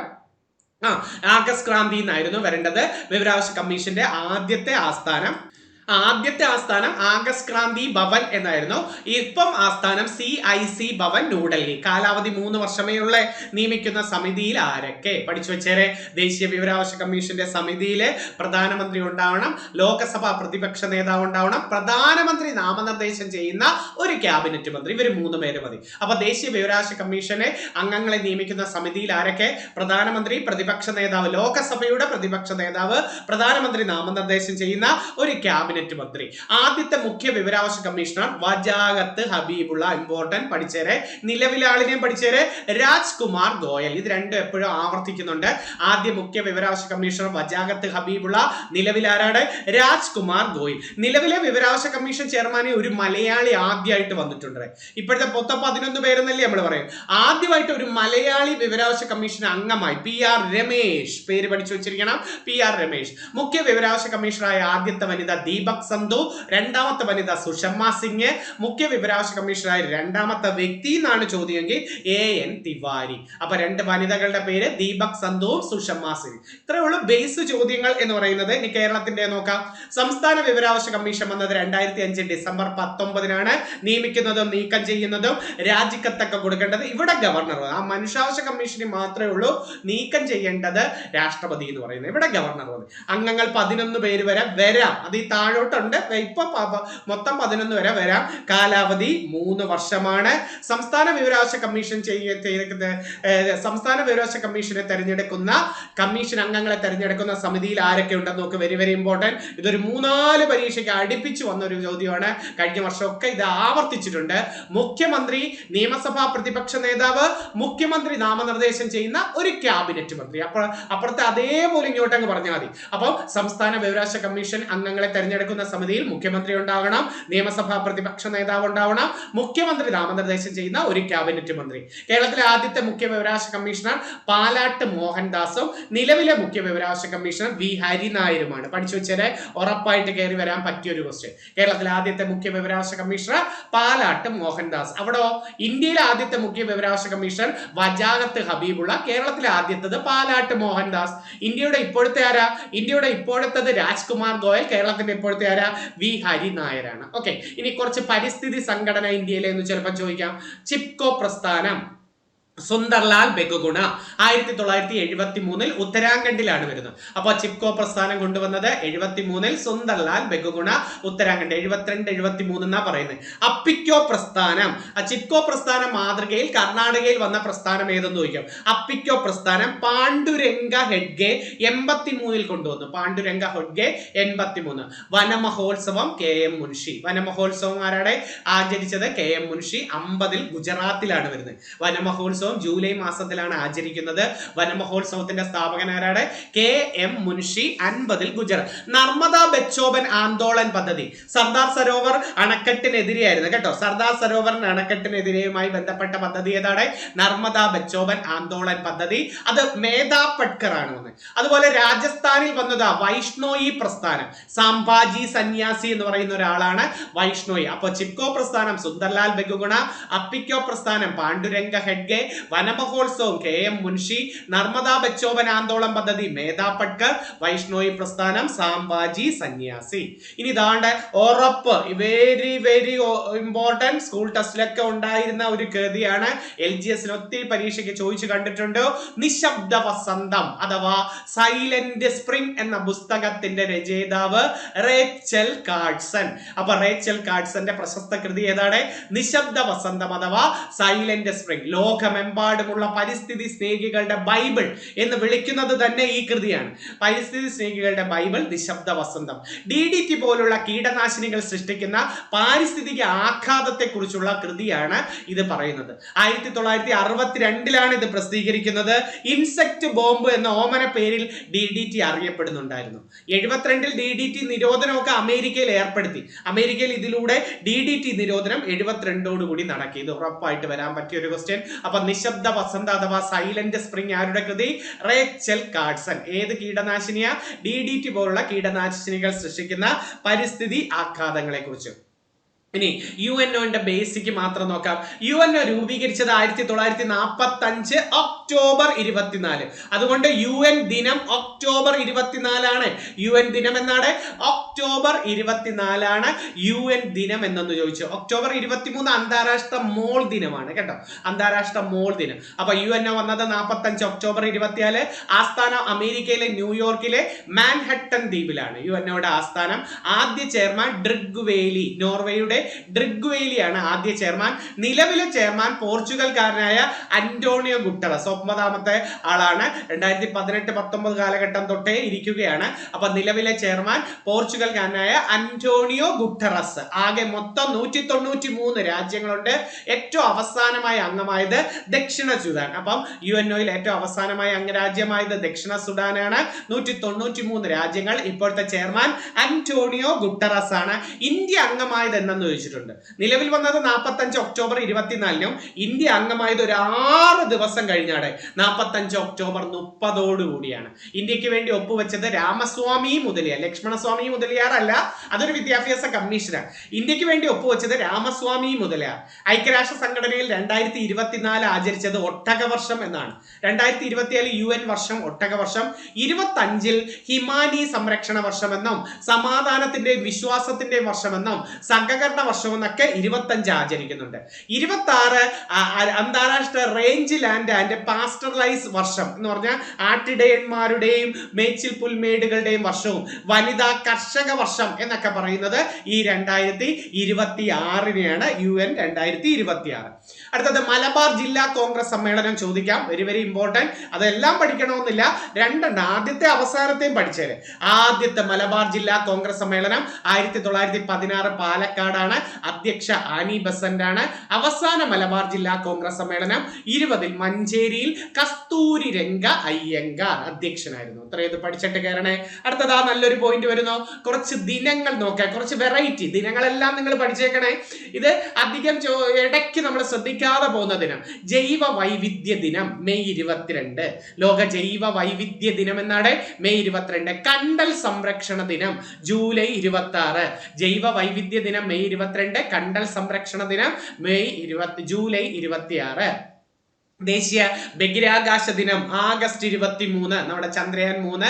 ആഗസ്റ്റ് ക്രാന്തി എന്നായിരുന്നു വരേണ്ടത്. വിവരാവകാശ കമ്മീഷന്റെ ആദ്യത്തെ ആസ്ഥാനം ആഗസ്റ്റ് ക്രാന്തി ഭവൻ എന്നായിരുന്നു. ഇപ്പം ആസ്ഥാനം CIC ഭവൻ, ന്യൂഡൽഹി. കാലാവധി 3 വർഷമേ ഉള്ള. നിയമിക്കുന്ന സമിതിയിൽ ആരൊക്കെ? പഠിച്ചു വെച്ചേരെ. ദേശീയ വിവരാവകാശ കമ്മീഷന്റെ സമിതിയില് പ്രധാനമന്ത്രി ഉണ്ടാവണം, ലോകസഭ പ്രതിപക്ഷ നേതാവ് ഉണ്ടാവണം, പ്രധാനമന്ത്രി നാമനിർദ്ദേശം ചെയ്യുന്ന ഒരു ക്യാബിനറ്റ് മന്ത്രി. ഇവർ 3 പേര് മതി. അപ്പൊ ദേശീയ വിവരാവകാശ കമ്മീഷനെ അംഗങ്ങളെ നിയമിക്കുന്ന സമിതിയിൽ ആരൊക്കെ? പ്രധാനമന്ത്രി, പ്രതിപക്ഷ നേതാവ്, ലോകസഭയുടെ പ്രതിപക്ഷ നേതാവ്, പ്രധാനമന്ത്രി നാമനിർദ്ദേശം ചെയ്യുന്ന ഒരു ക്യാബിനറ്റ് മന്ത്രി. ആദ്യത്തെ മുഖ്യ വിവരാവകാശ കമ്മീഷണർ വജാഗത്ത് ഹബീബുള്ള. ഇമ്പോർട്ടന്റ്, പഠിച്ചേരെ. നിലവിലെ ആളിനെയും പഠിച്ചേരെ, രാജ്കുമാർ ഗോയൽ. ഇത് രണ്ടും എപ്പോഴും ആവർത്തിക്കുന്നുണ്ട്. ആദ്യ മുഖ്യ വിവരാവകാശ കമ്മീഷണർ വജാഗത്ത് ഹബീബുള്ള, നിലവിൽ ആരാണ്? രാജ്കുമാർ ഗോയൽ. നിലവിലെ വിവരാവകാശ കമ്മീഷൻ ചെയർമാനെ ഒരു മലയാളി ആദ്യമായിട്ട് വന്നിട്ടുണ്ട്. ഇപ്പോഴത്തെ 11 പേരെന്നല്ലേ നമ്മൾ പറയും. ആദ്യമായിട്ട് ഒരു മലയാളി വിവരാവകാശ കമ്മീഷൻ അംഗമായി PR രമേശ്. പേര് പഠിച്ചു വെച്ചിരിക്കണം, PR രമേശ്. മുഖ്യ വിവരാവകാശ കമ്മീഷണറായ ആദ്യത്തെ വനിത ദീപക് സന്ധു, രണ്ടാമത്തെ വനിത സുഷമ സിംഗ്. മുഖ്യ വിവരാവകാശ കമ്മീഷണറായ രണ്ടാമത്തെ വ്യക്തി എന്നാണ് ചോദ്യമെങ്കിൽ AN തിവാരി. അപ്പൊ 2 വനിതകളുടെ പേര് ദീപക് സന്ധുവും സുഷമ സിംഗ്. ഇത്രയേ ഉള്ളൂ ബേസ് ചോദ്യങ്ങൾ എന്ന് പറയുന്നത്. ഇനി കേരളത്തിന്റെ നോക്കാം. സംസ്ഥാന വിവരാവകാശ കമ്മീഷൻ വന്നത് 2005 ഡിസംബർ 19-നാണ്. നിയമിക്കുന്നതും നീക്കം ചെയ്യുന്നതും രാജിക്കത്തൊക്കെ കൊടുക്കേണ്ടത് ഇവിടെ ഗവർണർ. ആ മനുഷ്യാവകാശ കമ്മീഷന് മാത്രമേ ഉള്ളൂ നീക്കം ചെയ്യേണ്ടത് രാഷ്ട്രപതി എന്ന് പറയുന്നത്. ഇവിടെ ഗവർണർ. അംഗങ്ങൾ 11 പേര് വരെ വരാം. അത് ഈ താഴെ താഴോട്ടുണ്ട്. ഇപ്പൊ മൊത്തം 11 വരെ വരാം. കാലാവധി 3 വർഷമാണ്. സംസ്ഥാന വിവരാവകാശ കമ്മീഷൻ സംസ്ഥാന വിവരാവകാശ കമ്മീഷനെ തെരഞ്ഞെടുക്കുന്ന കമ്മീഷൻ അംഗങ്ങളെ തെരഞ്ഞെടുക്കുന്ന സമിതിയിൽ ആരൊക്കെ ഉണ്ടെന്ന് നോക്ക്. Very very important. ഇതൊരു 3-4 പരീക്ഷയ്ക്ക് അടുപ്പിച്ച് വന്ന ഒരു ചോദ്യമാണ്. കഴിഞ്ഞ വർഷമൊക്കെ ഇത് ആവർത്തിച്ചിട്ടുണ്ട്. മുഖ്യമന്ത്രി, നിയമസഭാ പ്രതിപക്ഷ നേതാവ്, മുഖ്യമന്ത്രി നാമനിർദ്ദേശം ചെയ്യുന്ന ഒരു ക്യാബിനറ്റ് മന്ത്രി. അപ്പുറത്തെ അതേപോലെ ഇങ്ങോട്ടങ്ങ് പറഞ്ഞാൽ മതി. അപ്പോൾ സംസ്ഥാന വിവരാവകാശ കമ്മീഷൻ അംഗങ്ങളെ തെരഞ്ഞെടുക്കുന്ന സമിതിയിൽ മുഖ്യമന്ത്രി ഉണ്ടാവണം, നിയമസഭാ പ്രതിപക്ഷ നേതാവ് ഉണ്ടാവണം, മുഖ്യമന്ത്രി നാമനിർദ്ദേശം ചെയ്യുന്ന ഒരു ക്യാബിനറ്റ് മന്ത്രി. കേരളത്തിലെ ആദ്യത്തെ മുഖ്യ വിവരാവകാശ കമ്മീഷണർ പാലാട്ട് മോഹൻദാസും നിലവിലെ മുഖ്യ വിവരാവകാശ കമ്മീഷണർ വി ഹരിനായരുമാണ്. പഠിച്ചു വെച്ചാൽ ഉറപ്പായിട്ട് കയറി വരാൻ പറ്റിയ ഒരു ക്വസ്റ്റ്യൻ. കേരളത്തിലെ ആദ്യത്തെ മുഖ്യ വിവരാവകാശ കമ്മീഷണർ പാലാട്ട് മോഹൻദാസ്. അവിടെ ഇന്ത്യയിലെ ആദ്യത്തെ മുഖ്യ വിവരാവകാശ കമ്മീഷണർ വജാഹത്ത് ഹബീബുള്ള. കേരളത്തിലെ ആദ്യത്തത് പാലാട്ട് മോഹൻദാസ്. ഇന്ത്യയുടെ ഇപ്പോഴത്തെ ആരാ? ഇന്ത്യയുടെ ഇപ്പോഴത്തത് രാജ്കുമാർ ഗോയൽ. കേരളത്തിന്റെ ഇപ്പോഴത്തെ ആരാ? വി ഹരിനായരാണ്. ഓക്കെ, ഇനി കുറച്ച് പരിസ്ഥിതി സംഘടന ഇന്ത്യയിലെ എന്ന് ചിലപ്പോൾ ചോദിക്കാം. ചിപ്കോ പ്രസ്ഥാനം സുന്ദർലാൽ ബെഗുഗുണ 1973 ഉത്തരാഖണ്ഡിലാണ് വരുന്നത്. അപ്പൊ ചിപ്കോ പ്രസ്ഥാനം കൊണ്ടുവന്നത് 73 സുന്ദർലാൽ ബെഗുഗുണ ഉത്തരാഖണ്ഡ്. 72-73 എന്നാ പറയുന്നത്. അപ്പിക്കോ പ്രസ്ഥാനം, ചിപ്കോ പ്രസ്ഥാനം മാതൃകയിൽ കർണാടകയിൽ വന്ന പ്രസ്ഥാനം ഏതെന്ന് ചോദിക്കാം. അപ്പിക്കോ പ്രസ്ഥാനം പാണ്ഡുരംഗ ഹെഡ്ഗെ 83 കൊണ്ടുവന്നു. പാണ്ഡുരംഗ ഹെഡ്ഗെ 83. വനമഹോത്സവം KM മുൻഷി. വനമഹോത്സവം ആരാടെ ആചരിച്ചത്? KM മുൻഷി. 50 ഗുജറാത്തിലാണ് വരുന്നത്. വനമഹോത്സവം ജൂലൈ മാസത്തിലാണ് ആചരിക്കുന്നത്. വനമഹോത്സവത്തിന്റെ സ്ഥാപകൻ ആരാണ്? KM മുൻഷി. 50 ഗുജറാത്ത്. നർമ്മദ ബച്ചോബൻ ആന്തോളൻ പദ്ധതി സർദാർ സരോവർ അണക്കെട്ടിനെതിരെയായിരുന്നു കേട്ടോ. സർദാർ സരോവർ അണക്കെട്ടിനെതിരെയുമായി ബന്ധപ്പെട്ട പദ്ധതി ഏതാണ്? നർമ്മദ ബച്ചോബൻ ആന്തോളൻ പദ്ധതി. അത് മേധാ പട്കർ ആണ് വന്നത്. അതുപോലെ രാജസ്ഥാനിൽ വന്നത് വൈഷ്ണോയി പ്രസ്ഥാനം. സാംഭാജി സന്യാസി എന്ന് പറയുന്ന ഒരാളാണ് വൈഷ്ണോയി. അപ്പൊ ചിപ്കോ പ്രസ്ഥാനം സുന്ദർലാൽ ബെഗുഗുണ, അപ്പിക്കോ പ്രസ്ഥാനം പാണ്ഡുരംഗ ഹെഡ്ഗെ, വനമഹോത്സവം KM മുൻഷി, നർമ്മദാ ബച്ചോബൻ ആന്തോളൻ പദ്ധതി മേധാ പട്കർ, വൈഷ്ണോയി പ്രസ്ഥാനം സാംഭാജി സന്യാസി. ഇനി ഇതാണ്ട് ഉറപ്പ്, വെരി വെരി ഇമ്പോർട്ടന്റ്, സ്കൂൾ ടെസ്റ്റിലൊക്കെ ഉണ്ടായിരുന്ന ഒരു കൃതിയാണ്. LGS ഒത്തിരി പരീക്ഷയ്ക്ക് ചോദിച്ചു കണ്ടിട്ടുണ്ട്. നിശബ്ദ വസന്തം അഥവാ സൈലന്റ് സ്പ്രിംഗ് എന്ന പുസ്തകത്തിന്റെ രചയിതാവ് റേച്ചൽ കാർഡ്സൺ. അപ്പൊ റേച്ചൽ കാർഡ്സന്റെ പ്രശസ്ത കൃതി ഏതാണ്? നിശബ്ദ വസന്തം അഥവാ സൈലന്റ് സ്പ്രിംഗ്. ലോകമെമ്പാടുമുള്ള പരിസ്ഥിതി സ്നേഹികളുടെ ബൈബിൾ എന്ന് വിളിക്കുന്നത് തന്നെ ഈ കൃതിയാണ്. പരിസ്ഥിതി സ്നേഹികളുടെ ബൈബിൾ, നിശബ്ദ വസന്തം. DDT പോലുള്ള കീടനാശിനികൾ സൃഷ്ടിക്കുന്ന പാരിസ്ഥിതിക ആഘാതത്തെ കുറിച്ചുള്ള കൃതിയാണ് ഇത് പറയുന്നത്. 1962 ഇത് പ്രസിദ്ധീകരിക്കുന്നത്. ഇൻസെക്ട് ബോംബ് എന്ന ഓമന പേരിൽ DDT അറിയപ്പെടുന്നുണ്ടായിരുന്നു. 72 DDT നിരോധനമൊക്കെ അമേരിക്കയിൽ ഏർപ്പെടുത്തി. അമേരിക്കയിൽ ഇതിലൂടെ DDT നിരോധനം 72 കൂടി നടക്കി. ഇത് ഉറപ്പായിട്ട് വരാൻ പറ്റിയ ഒരു ക്വസ്റ്റ്യൻ. അപ്പൊ നിശബ്ദ വസന്ത അഥവാ സൈലന്റ് സ്പ്രിംഗ് ആരുടെ കൃതി? റേച്ചൽ കാർഡ്സൺ. ഏത് കീടനാശിനിയാ? DDT പോലുള്ള കീടനാശിനികൾ സൃഷ്ടിക്കുന്ന പരിസ്ഥിതി ആഘാതങ്ങളെ കുറിച്ച്. ഇനി UNOന്റെ ബേസിക് മാത്രം നോക്കാം. UNO രൂപീകരിച്ചത് 1945 ഒക്ടോബർ 24. അതുകൊണ്ട് UN ദിനം ഒക്ടോബർ 24 UN ദിനം എന്നാണ്. ഒക്ടോബർ 24 UN ദിനം എന്നു ചോദിച്ചു. ഒക്ടോബർ 23 അന്താരാഷ്ട്ര മോൾ ദിനമാണ് കേട്ടോ. അന്താരാഷ്ട്ര മോൾ ദിനം. അപ്പൊ UNO വന്നത് 45 ഒക്ടോബർ 24. ആസ്ഥാനം അമേരിക്കയിലെ ന്യൂയോർക്കിലെ മാൻഹട്ടൻ ദ്വീപിലാണ് UNOയുടെ ആസ്ഥാനം. ആദ്യ ചെയർമാൻ ഡ്രിഗ്വേലി, നോർവേയുടെ ഡ്രിഗ്വേലിയാണ് ആദ്യ ചെയർമാൻ. നിലവിലെ ചെയർമാൻ പോർച്ചുഗൽക്കാരനായ അന്റോണിയോ ഗുട്ടറസ്. 9ാമത്തെ ആളാണ്. 2018-19 കാലഘട്ടം തൊട്ടേ ഇരിക്കുകയാണ്. അപ്പൊ നിലവിലെ ചെയർമാൻ പോർച്ചുഗൽക്കാരനായ അന്റോണിയോ ഗുട്ടറസ്. ആകെ മൊത്തം 193 രാജ്യങ്ങളുണ്ട്. ഏറ്റവും അവസാനമായി അംഗമായത് ദക്ഷിണ സുഡാൻ. അപ്പം UNOയിൽ ഏറ്റവും അവസാനമായി അംഗരാജ്യമായത് ദക്ഷിണ സുഡാനാണ്. 193 രാജ്യങ്ങൾ. ഇപ്പോഴത്തെ ചെയർമാൻ അന്റോണിയോ ഗുട്ടറസ് ആണ്. ഇന്ത്യ അംഗമായത് എന്നു ചോദിച്ചിട്ടുണ്ട്. നിലവിൽ വന്നത് 45 ഒക്ടോബർ 24. ഇന്ത്യ അംഗമായത് ഒരു 6 ദിവസം കഴിഞ്ഞാണ്. 45 ഒക്ടോബർ 30 കൂടിയാണ്. ഇന്ത്യക്ക് വേണ്ടി ഒപ്പുവെച്ചത് രാമസ്വാമി മുതലിയാർ. ലക്ഷ്മണസ്വാമി മുതലിയാർ അല്ല, അതൊരു വിദ്യാഭ്യാസ കമ്മീഷനാണ്. ഇന്ത്യക്ക് വേണ്ടി ഒപ്പുവെച്ചത് രാമസ്വാമി മുതലിയാർ. ഐക്യരാഷ്ട്ര സംഘടനയിൽ 2024 ആചരിച്ചത് ഒട്ടകവർഷം എന്നാണ്. 2024 UN വർഷം ഒട്ടകവർഷം. 25 ഹിമാനി സംരക്ഷണ വർഷമെന്നും സമാധാനത്തിന്റെയും വിശ്വാസത്തിന്റെയും വർഷമെന്നും സഹകരണ വർഷം എന്നൊക്കെ 25 ആചരിക്കുന്നുണ്ട്. 26 അന്താരാഷ്ട്ര റേഞ്ച് ലാൻഡ് ആൻഡ് പാസ്റ്ററലൈസ് വർഷം എന്ന് പറഞ്ഞാൽ ആട്ടിടയന്മാരുടെയും മേച്ചിൽ പുൽമേടുകളുടെയും വർഷവും വനിതാ കർഷക വർഷം എന്നൊക്കെ പറയുന്നത് ഈ 2026-നെയാണ് UN 2026. അടുത്തത് മലബാർ ജില്ലാ കോൺഗ്രസ് സമ്മേളനം ചോദിക്കാം. Very very important. അതെല്ലാം പഠിക്കണമെന്നില്ല, രണ്ടെണ്ണം ആദ്യത്തെ അവസാനത്തെയും പഠിച്ചേര്. ആദ്യത്തെ മലബാർ ജില്ലാ കോൺഗ്രസ് സമ്മേളനം 1916 പാലക്കാടാണ്. അധ്യക്ഷ ആനി ബസന്റ് ആണ്. അവസാന മലബാർ ജില്ലാ കോൺഗ്രസ് സമ്മേളനം 20 മഞ്ചേരിയിൽ കസ്തൂരി രംഗ അയ്യങ്കാർ അധ്യക്ഷനായിരുന്നു. ഇത്രയത് പഠിച്ചിട്ട് കയറണേ. അടുത്തതാ നല്ലൊരു പോയിന്റ് വരുന്നു. കുറച്ച് ദിനങ്ങൾ നോക്കാം, കുറച്ച് വെറൈറ്റി ദിനങ്ങളെല്ലാം നിങ്ങൾ പഠിച്ചേക്കണേ. ഇത് അധികം ഇടയ്ക്ക് നമ്മൾ ശ്രദ്ധിക്കാതെ പോകുന്ന ദിനം ജൈവ വൈവിധ്യ ദിനം മെയ് 22. ലോക ജൈവ വൈവിധ്യ ദിനം എന്നാണ് മെയ് 22. കണ്ടൽ സംരക്ഷണ ദിനം ജൂലൈ 26. ജൈവ വൈവിധ്യ ദിനം മെയ് 22. കണ്ടൽ സംരക്ഷണ ദിനം ജൂലൈ 26. ദേശീയ ബഹിരാകാശ ദിനം ആഗസ്റ്റ് 23. നമ്മുടെ ചന്ദ്രയാൻ 3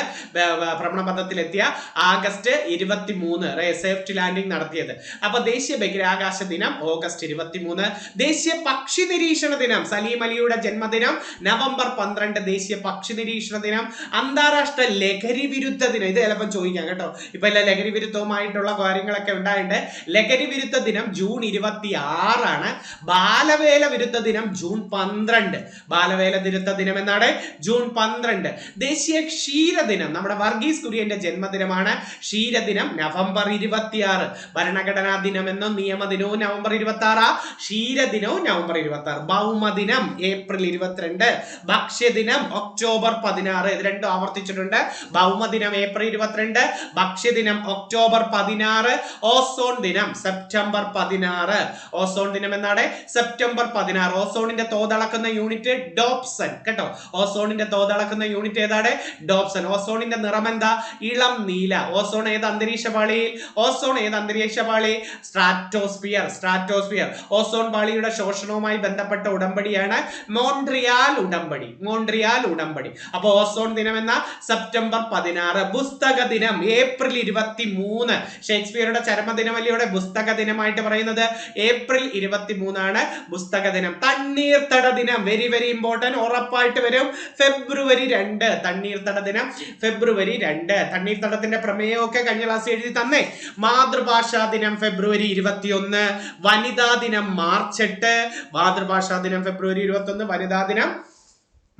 ഭ്രമണപഥത്തിലെത്തിയ ആഗസ്റ്റ് 23 സേഫ്റ്റി ലാൻഡിംഗ് നടത്തിയത്. അപ്പൊ ദേശീയ ബഹിരാകാശ ദിനം ഓഗസ്റ്റ് 23. ദേശീയ പക്ഷി നിരീക്ഷണ ദിനം സലീം അലിയുടെ ജന്മദിനം നവംബർ 12. ദേശീയ പക്ഷി നിരീക്ഷണ ദിനം. അന്താരാഷ്ട്ര ലഹരി വിരുദ്ധ ദിനം, ഇത് ചിലപ്പോൾ ചോദിക്കാം കേട്ടോ, ഇപ്പൊ എല്ലാം ലഹരി വിരുദ്ധവുമായിട്ടുള്ള കാര്യങ്ങളൊക്കെ ഉണ്ടായിട്ടുണ്ട്. ലഹരി വിരുദ്ധ ദിനം ജൂൺ 26. ബാലവേല വിരുദ്ധ ദിനം ജൂൺ 12. ബാലവേല വിരുദ്ധ ദിനം എന്നാണ് ജൂൺ 12. ദേശീയ ക്ഷീരദിനം നമ്മുടെ വർഗീസ് കുര്യന്റെ ജന്മദിനമാണ്. ക്ഷീരദിനം നവംബർ 26. ഭരണഘടനാ ദിനം എന്നോ നിയമദിനവും നവംബർ 26. ക്ഷീരദിനവും നവംബർ 26. ഭൗമദിനം ഏപ്രിൽ 22. ഭക്ഷ്യദിനം ഒക്ടോബർ 16. ഇത് രണ്ടും ആവർത്തിച്ചിട്ടുണ്ട്. ഭൗമദിനം ഏപ്രിൽ 22, ഭക്ഷ്യദിനം ഒക്ടോബർ 16. ഓസോൺ ദിനം സെപ്റ്റംബർ 16. ഓസോൺ ദിനം എന്നാണ് സെപ്റ്റംബർ 16. ഓസോണിന്റെ തോതളക്കുന്ന യൂണിറ്റ് ഡോപ്സൺ കേട്ടോ. ഓസോണിന്റെ തോതളക്കുന്ന യൂണിറ്റ് ഏതാണ്? ഡോപ്സൺ. ഓസോണിന്റെ നിറം എന്താ? ഇളം നീല. ഓസോൺ ഏത് അന്തരീക്ഷ പാളിയിൽ? ഓസോൺ ഏത് അന്തരീക്ഷ പാളി? സ്ട്രാറ്റോസ്ഫിയർ. സ്ട്രാറ്റോസ്ഫിയർ. ഓസോൺ പാളിയുടെ ശോഷണവുമായി ബന്ധപ്പെട്ട ഉടമ്പടിയാണ് മോൺട്രിയാൽ ഉടമ്പടി. മോൺട്രിയാൽ ഉടമ്പടി. അപ്പൊ ഓസോൺ ദിനം എന്ന സെപ്റ്റംബർ 16. പുസ്തക ദിനം ഏപ്രിൽ 23. ഷേക്സ്പിയറുടെ ചരമദിനമല്ലിയുടെ പുസ്തക ദിനമായിട്ട് പറയുന്നത് ഏപ്രിൽ 23 ആണ് പുസ്തക ദിനം. തണ്ണീർത്തട ദിനം വെരി വെരി ഇമ്പോർട്ടന്റ്, ഉറപ്പായിട്ട് വരും. ഫെബ്രുവരി 2 തണ്ണീർത്തട ദിനം. ഫെബ്രുവരി 2. തണ്ണീർത്തടത്തിന്റെ പ്രമേയമൊക്കെ കഴിഞ്ഞ ക്ലാസ് എഴുതി തന്നേ. മാതൃഭാഷാ ദിനം ഫെബ്രുവരി 21. വനിതാ ദിനം മാർച്ച് 8. മാതൃഭാഷാ ദിനം ഫെബ്രുവരി 21. വനിതാ ദിനം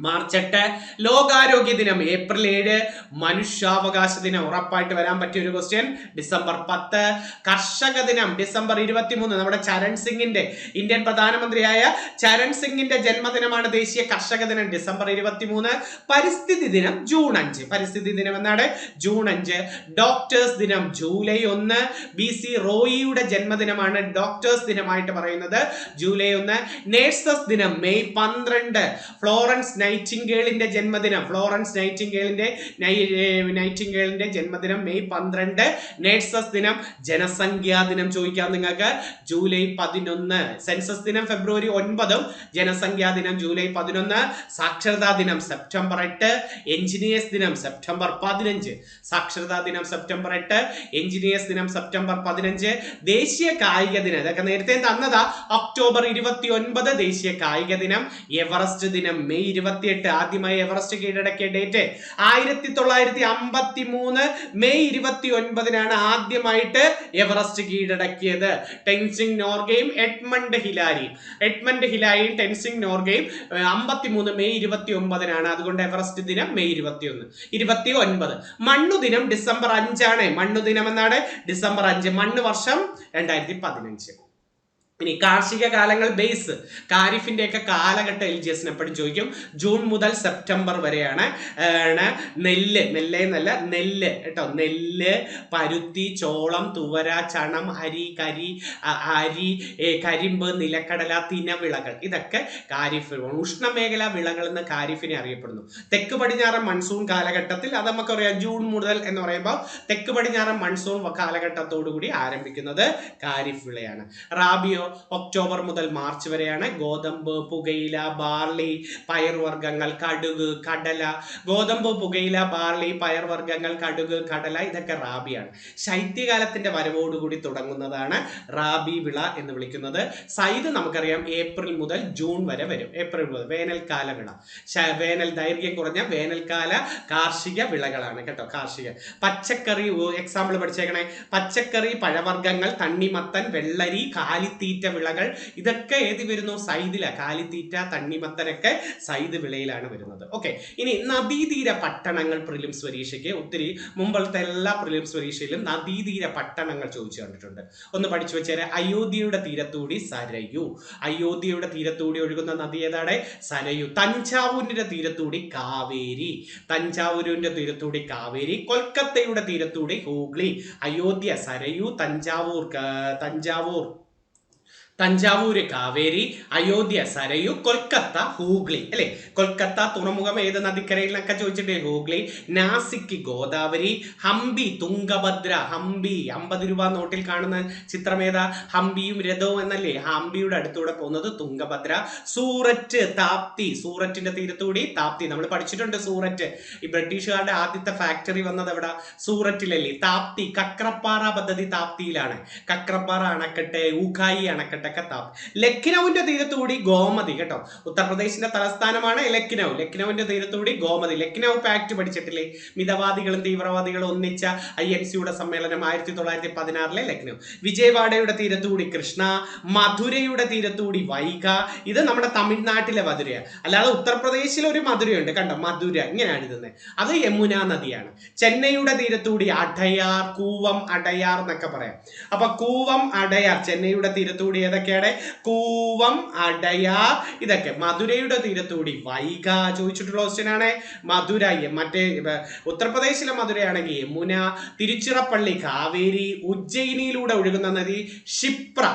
മാർച്ച് 8. ലോകാരോഗ്യ ദിനം ഏപ്രിൽ 7. മനുഷ്യാവകാശ ദിനം ഉറപ്പായിട്ട് വരാൻ പറ്റിയ ഒരു ക്വസ്റ്റ്യൻ ഡിസംബർ 10. കർഷക ദിനം ഡിസംബർ 23. നമ്മുടെ ചരൺ സിംഗിന്റെ, ഇന്ത്യൻ പ്രധാനമന്ത്രിയായ ചരൺ സിംഗിന്റെ ജന്മദിനമാണ് ദേശീയ കർഷക ദിനം ഡിസംബർ 23. പരിസ്ഥിതി ദിനം ജൂൺ 5. പരിസ്ഥിതി ദിനം എന്നാണ് ജൂൺ 5. ഡോക്ടേഴ്സ് ദിനം ജൂലൈ 1. BC റോയിയുടെ ജന്മദിനമാണ് ഡോക്ടേഴ്സ് ദിനമായിട്ട് പറയുന്നത് ജൂലൈ 1. നേഴ്സസ് ദിനം മെയ് 12. ഫ്ലോറൻസ് നൈറ്റിംഗേളിന്റെ ജന്മദിനം, ഫ്ലോറൻസ് നൈറ്റിംഗേളിന്റെ ജന്മദിനം മെയ് 12. നേഴ്സസ് ദിനം. ജനസംഖ്യാ ദിനം ചോദിക്കാം നിങ്ങൾക്ക് ജൂലൈ 11. സെൻസസ് ദിനം ഫെബ്രുവരി 9. ജനസംഖ്യാ ദിനം ജൂലൈ 11. സാക്ഷരതാ ദിനം സെപ്റ്റംബർ 8. എഞ്ചിനീയേഴ്സ് ദിനം സെപ്റ്റംബർ 15. സാക്ഷരതാ ദിനം സെപ്റ്റംബർ 8. എഞ്ചിനീയേഴ്സ് ദിനം സെപ്റ്റംബർ 15. ദേശീയ കായിക ദിനം ഇതൊക്കെ നേരത്തെ തന്നതാ, ഒക്ടോബർ 29 ദേശീയ കായിക ദിനം. എവറസ്റ്റ് ദിനം മെയ് 28. ആദ്യമായി എവറസ്റ്റ് കീഴടക്കിയ ഡേറ്റ് 1953 മെയ് 29 ആദ്യമായിട്ട് എവറസ്റ്റ് കീഴടക്കിയത്. ടെൻസിംഗ് നോർഗയും എഡ്മണ്ട് ഹിലാരിയും ടെൻസിംഗ് നോർഗയും 53 മെയ് 29 അതുകൊണ്ട് എവറസ്റ്റ് ദിനം മെയ് 29. മണ്ണു ദിനം ഡിസംബർ 5. മണ്ണു ദിനം എന്നാണ് ഡിസംബർ 5. മണ്ണ് വർഷം 2015. ഇനി കാർഷിക കാലങ്ങൾ ബേസ്, ഖാരിഫിന്റെ ഒക്കെ കാലഘട്ടം LGS എപ്പോഴും ചോദിക്കും. ജൂൺ മുതൽ സെപ്റ്റംബർ വരെയാണ്. നെല്ല് കേട്ടോ. നെല്ല്, പരുത്തി, ചോളം, തുവര, ചണം, അരി, കരിമ്പ്, നിലക്കടല, തിനവിളകൾ ഇതൊക്കെ ഖാരിഫ് ഉഷ്ണമേഖലാ വിളകൾ എന്ന് ഖാരിഫിനെ അറിയപ്പെടുന്നു. തെക്ക് പടിഞ്ഞാറൻ മൺസൂൺ കാലഘട്ടത്തിൽ, അത് നമുക്കറിയാം ജൂൺ മുതൽ എന്ന് പറയുമ്പോൾ തെക്ക് പടിഞ്ഞാറൻ മൺസൂൺ കാലഘട്ടത്തോടു കൂടി ആരംഭിക്കുന്നത് ഖാരിഫ് വിളയാണ്. റാബി പിന്നെയോ ഒക്ടോബർ മുതൽ മാർച്ച് വരെയാണ്. ഗോതമ്പ്, പുകയില, ബാർലി, പയർവർഗ്ഗങ്ങൾ, കടുക്, കടല. ഗോതമ്പ്, പുകയില, ബാർലി, പയർവർഗ്ഗങ്ങൾ, കടുക്, കടല ഇതൊക്കെ റാബിയാണ്. ശൈത്യകാലത്തിന്റെ വരവോടുകൂടി തുടങ്ങുന്നതാണ് റാബി വിള എന്ന് വിളിക്കുന്നത്. സൈദ് നമുക്കറിയാം ഏപ്രിൽ മുതൽ ജൂൺ വരെ വരും. ഏപ്രിൽ മുതൽ വേനൽക്കാല വിള, വേനൽ ദൈർഘ്യം കുറഞ്ഞ വേനൽക്കാല കാർഷിക വിളകളാണ് കേട്ടോ. കാർഷിക പച്ചക്കറി എക്സാമ്പിൾ പഠിച്ചേക്കണേ. പച്ചക്കറി, പഴവർഗ്ഗങ്ങൾ, തണ്ണിമത്തൻ, വെള്ളരി, കാലിത്തീറ്റ വിളകൾ ഇതൊക്കെ ഏത് വരുന്നു? സൈദില. കാലിത്തീറ്റ, തണ്ണിമത്തനൊക്കെ സൈദ് വിളയിലാണ് വരുന്നത്. ഓക്കെ, ഇനി നദീതീര പട്ടണങ്ങൾ പ്രിലിംസ് പരീക്ഷയ്ക്ക് ഒത്തിരി മുമ്പത്തെ എല്ലാ പ്രിലിംസ് പരീക്ഷയിലും നദീതീര പട്ടണങ്ങൾ ചോദിച്ചു കണ്ടിട്ടുണ്ട്. ഒന്ന് പഠിച്ചു വെച്ചേരെ. അയോധ്യയുടെ തീരത്തൂടി സരയു. അയോധ്യയുടെ തീരത്തൂടി ഒഴുകുന്ന നദി ഏതാണ്? സരയു. തഞ്ചാവൂരിന്റെ തീരത്തൂടി കാവേരി. തഞ്ചാവൂരിന്റെ തീരത്തൂടി കാവേരി. കൊൽക്കത്തയുടെ തീരത്തൂടി ഹൂഗ്ലി. അയോധ്യ സരയു, തഞ്ചാവൂര് കാവേരി, അയോധ്യ സരയു, കൊൽക്കത്ത ഹൂഗ്ലി. അല്ലെ, കൊൽക്കത്ത തുറമുഖം ഏത് നദിക്കരയിലൊക്കെ ചോദിച്ചിട്ടേ? ഹൂഗ്ലി. നാസിക് ഗോദാവരി. ഹംപി തുംഗഭദ്ര. ഹംപി 50 രൂപ നോട്ടിൽ കാണുന്ന ചിത്രം ഏതാ? ഹംപിയും രഥവും എന്നല്ലേ? ഹംപിയുടെ അടുത്തൂടെ പോകുന്നത് തുംഗഭദ്ര. സൂററ്റ്, താപ്തി. സൂററ്റിന്റെ തീരത്തൂടി താപ്തി. നമ്മൾ പഠിച്ചിട്ടുണ്ട് സൂററ്റ്. ഈ ബ്രിട്ടീഷുകാരുടെ ആദ്യത്തെ ഫാക്ടറി വന്നത് എവിടെ? സൂററ്റിലല്ലേ? താപ്തി. കക്രപ്പാറ പദ്ധതി താപ്തിയിലാണ്. കക്രപ്പാറ അണക്കെട്ട്, ഊഖായി അണക്കെട്ട്. ലക്നൌവിന്റെ തീരത്തുകൂടി ഗോമതി കേട്ടോ. ഉത്തർപ്രദേശിന്റെ തലസ്ഥാനമാണ് ലക്നൌ. ലക്നൌവിന്റെ തീരത്തുകൂടി ഗോമതി. ലക്നൌ പാക്ട് പഠിച്ചിട്ടില്ലേ? മിതവാദികളും തീവ്രവാദികളും ഒന്നിച്ച INCയുടെ സമ്മേളനം 1916 ലക്നൌ. വിജയവാഡയുടെ തീരത്തുകൂടി കൃഷ്ണ. മധുരയുടെ തീരത്തുകൂടി വൈഗ. ഇത് നമ്മുടെ തമിഴ്നാട്ടിലെ മധുരയാണ്. അല്ലാതെ ഉത്തർപ്രദേശിൽ ഒരു മധുരയുണ്ട് കണ്ടോ, മധുര ഇങ്ങനെയാണ് എഴുതുന്നത്. അത് യമുന നദിയാണ്. ചെന്നൈയുടെ തീരത്തുകൂടി അടയാർ, കൂവം, അടയാർ എന്നൊക്കെ പറയാം. അപ്പൊ കൂവം, അടയാർ ചെന്നൈയുടെ തീരത്തുകൂടി ഏതൊക്കെയാണ്? കൂവം, അടയാർ ഇതൊക്കെ. മധുരയുടെ തീരത്തുകൂടി വൈഗ ചോദിച്ചിട്ടുള്ള ക്വസ്റ്റ്യൻ ആണ്. മധുര മറ്റേ ഉത്തർപ്രദേശിലെ മധുരയാണെങ്കിൽ യമുന. തിരുച്ചിറപ്പള്ളി കാവേരി. ഉജ്ജയിനിയിലൂടെ ഒഴുകുന്ന നദി ക്ഷിപ്ര.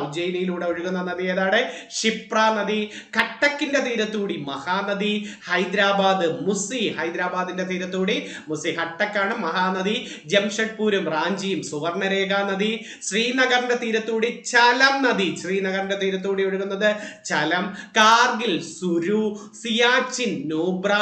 ഉജ്ജയിനിയിലൂടെ ഒഴുകുന്ന നദി ഏതാണ്? ക്ഷിപ്ര നദി. കട്ടക്കിന്റെ തീരത്തുകൂടി മഹാനദി. ഹൈദരാബാദ് മുസി. ഹൈദരാബാദിന്റെ തീരത്തുകൂടി മുസി. കട്ടക്കാണ് മഹാനദി. ജംഷഡ്പൂരും റാഞ്ചിയും സുവർണരേഖ നദി. ശ്രീനഗറിന്റെ തീരത്തുകൂടി ചലം നദി. ശ്രീനഗറിന്റെ തീരത്തൂടി ഒഴുകുന്നത് Jhelum. Kargil Suru. Siachen Nubra.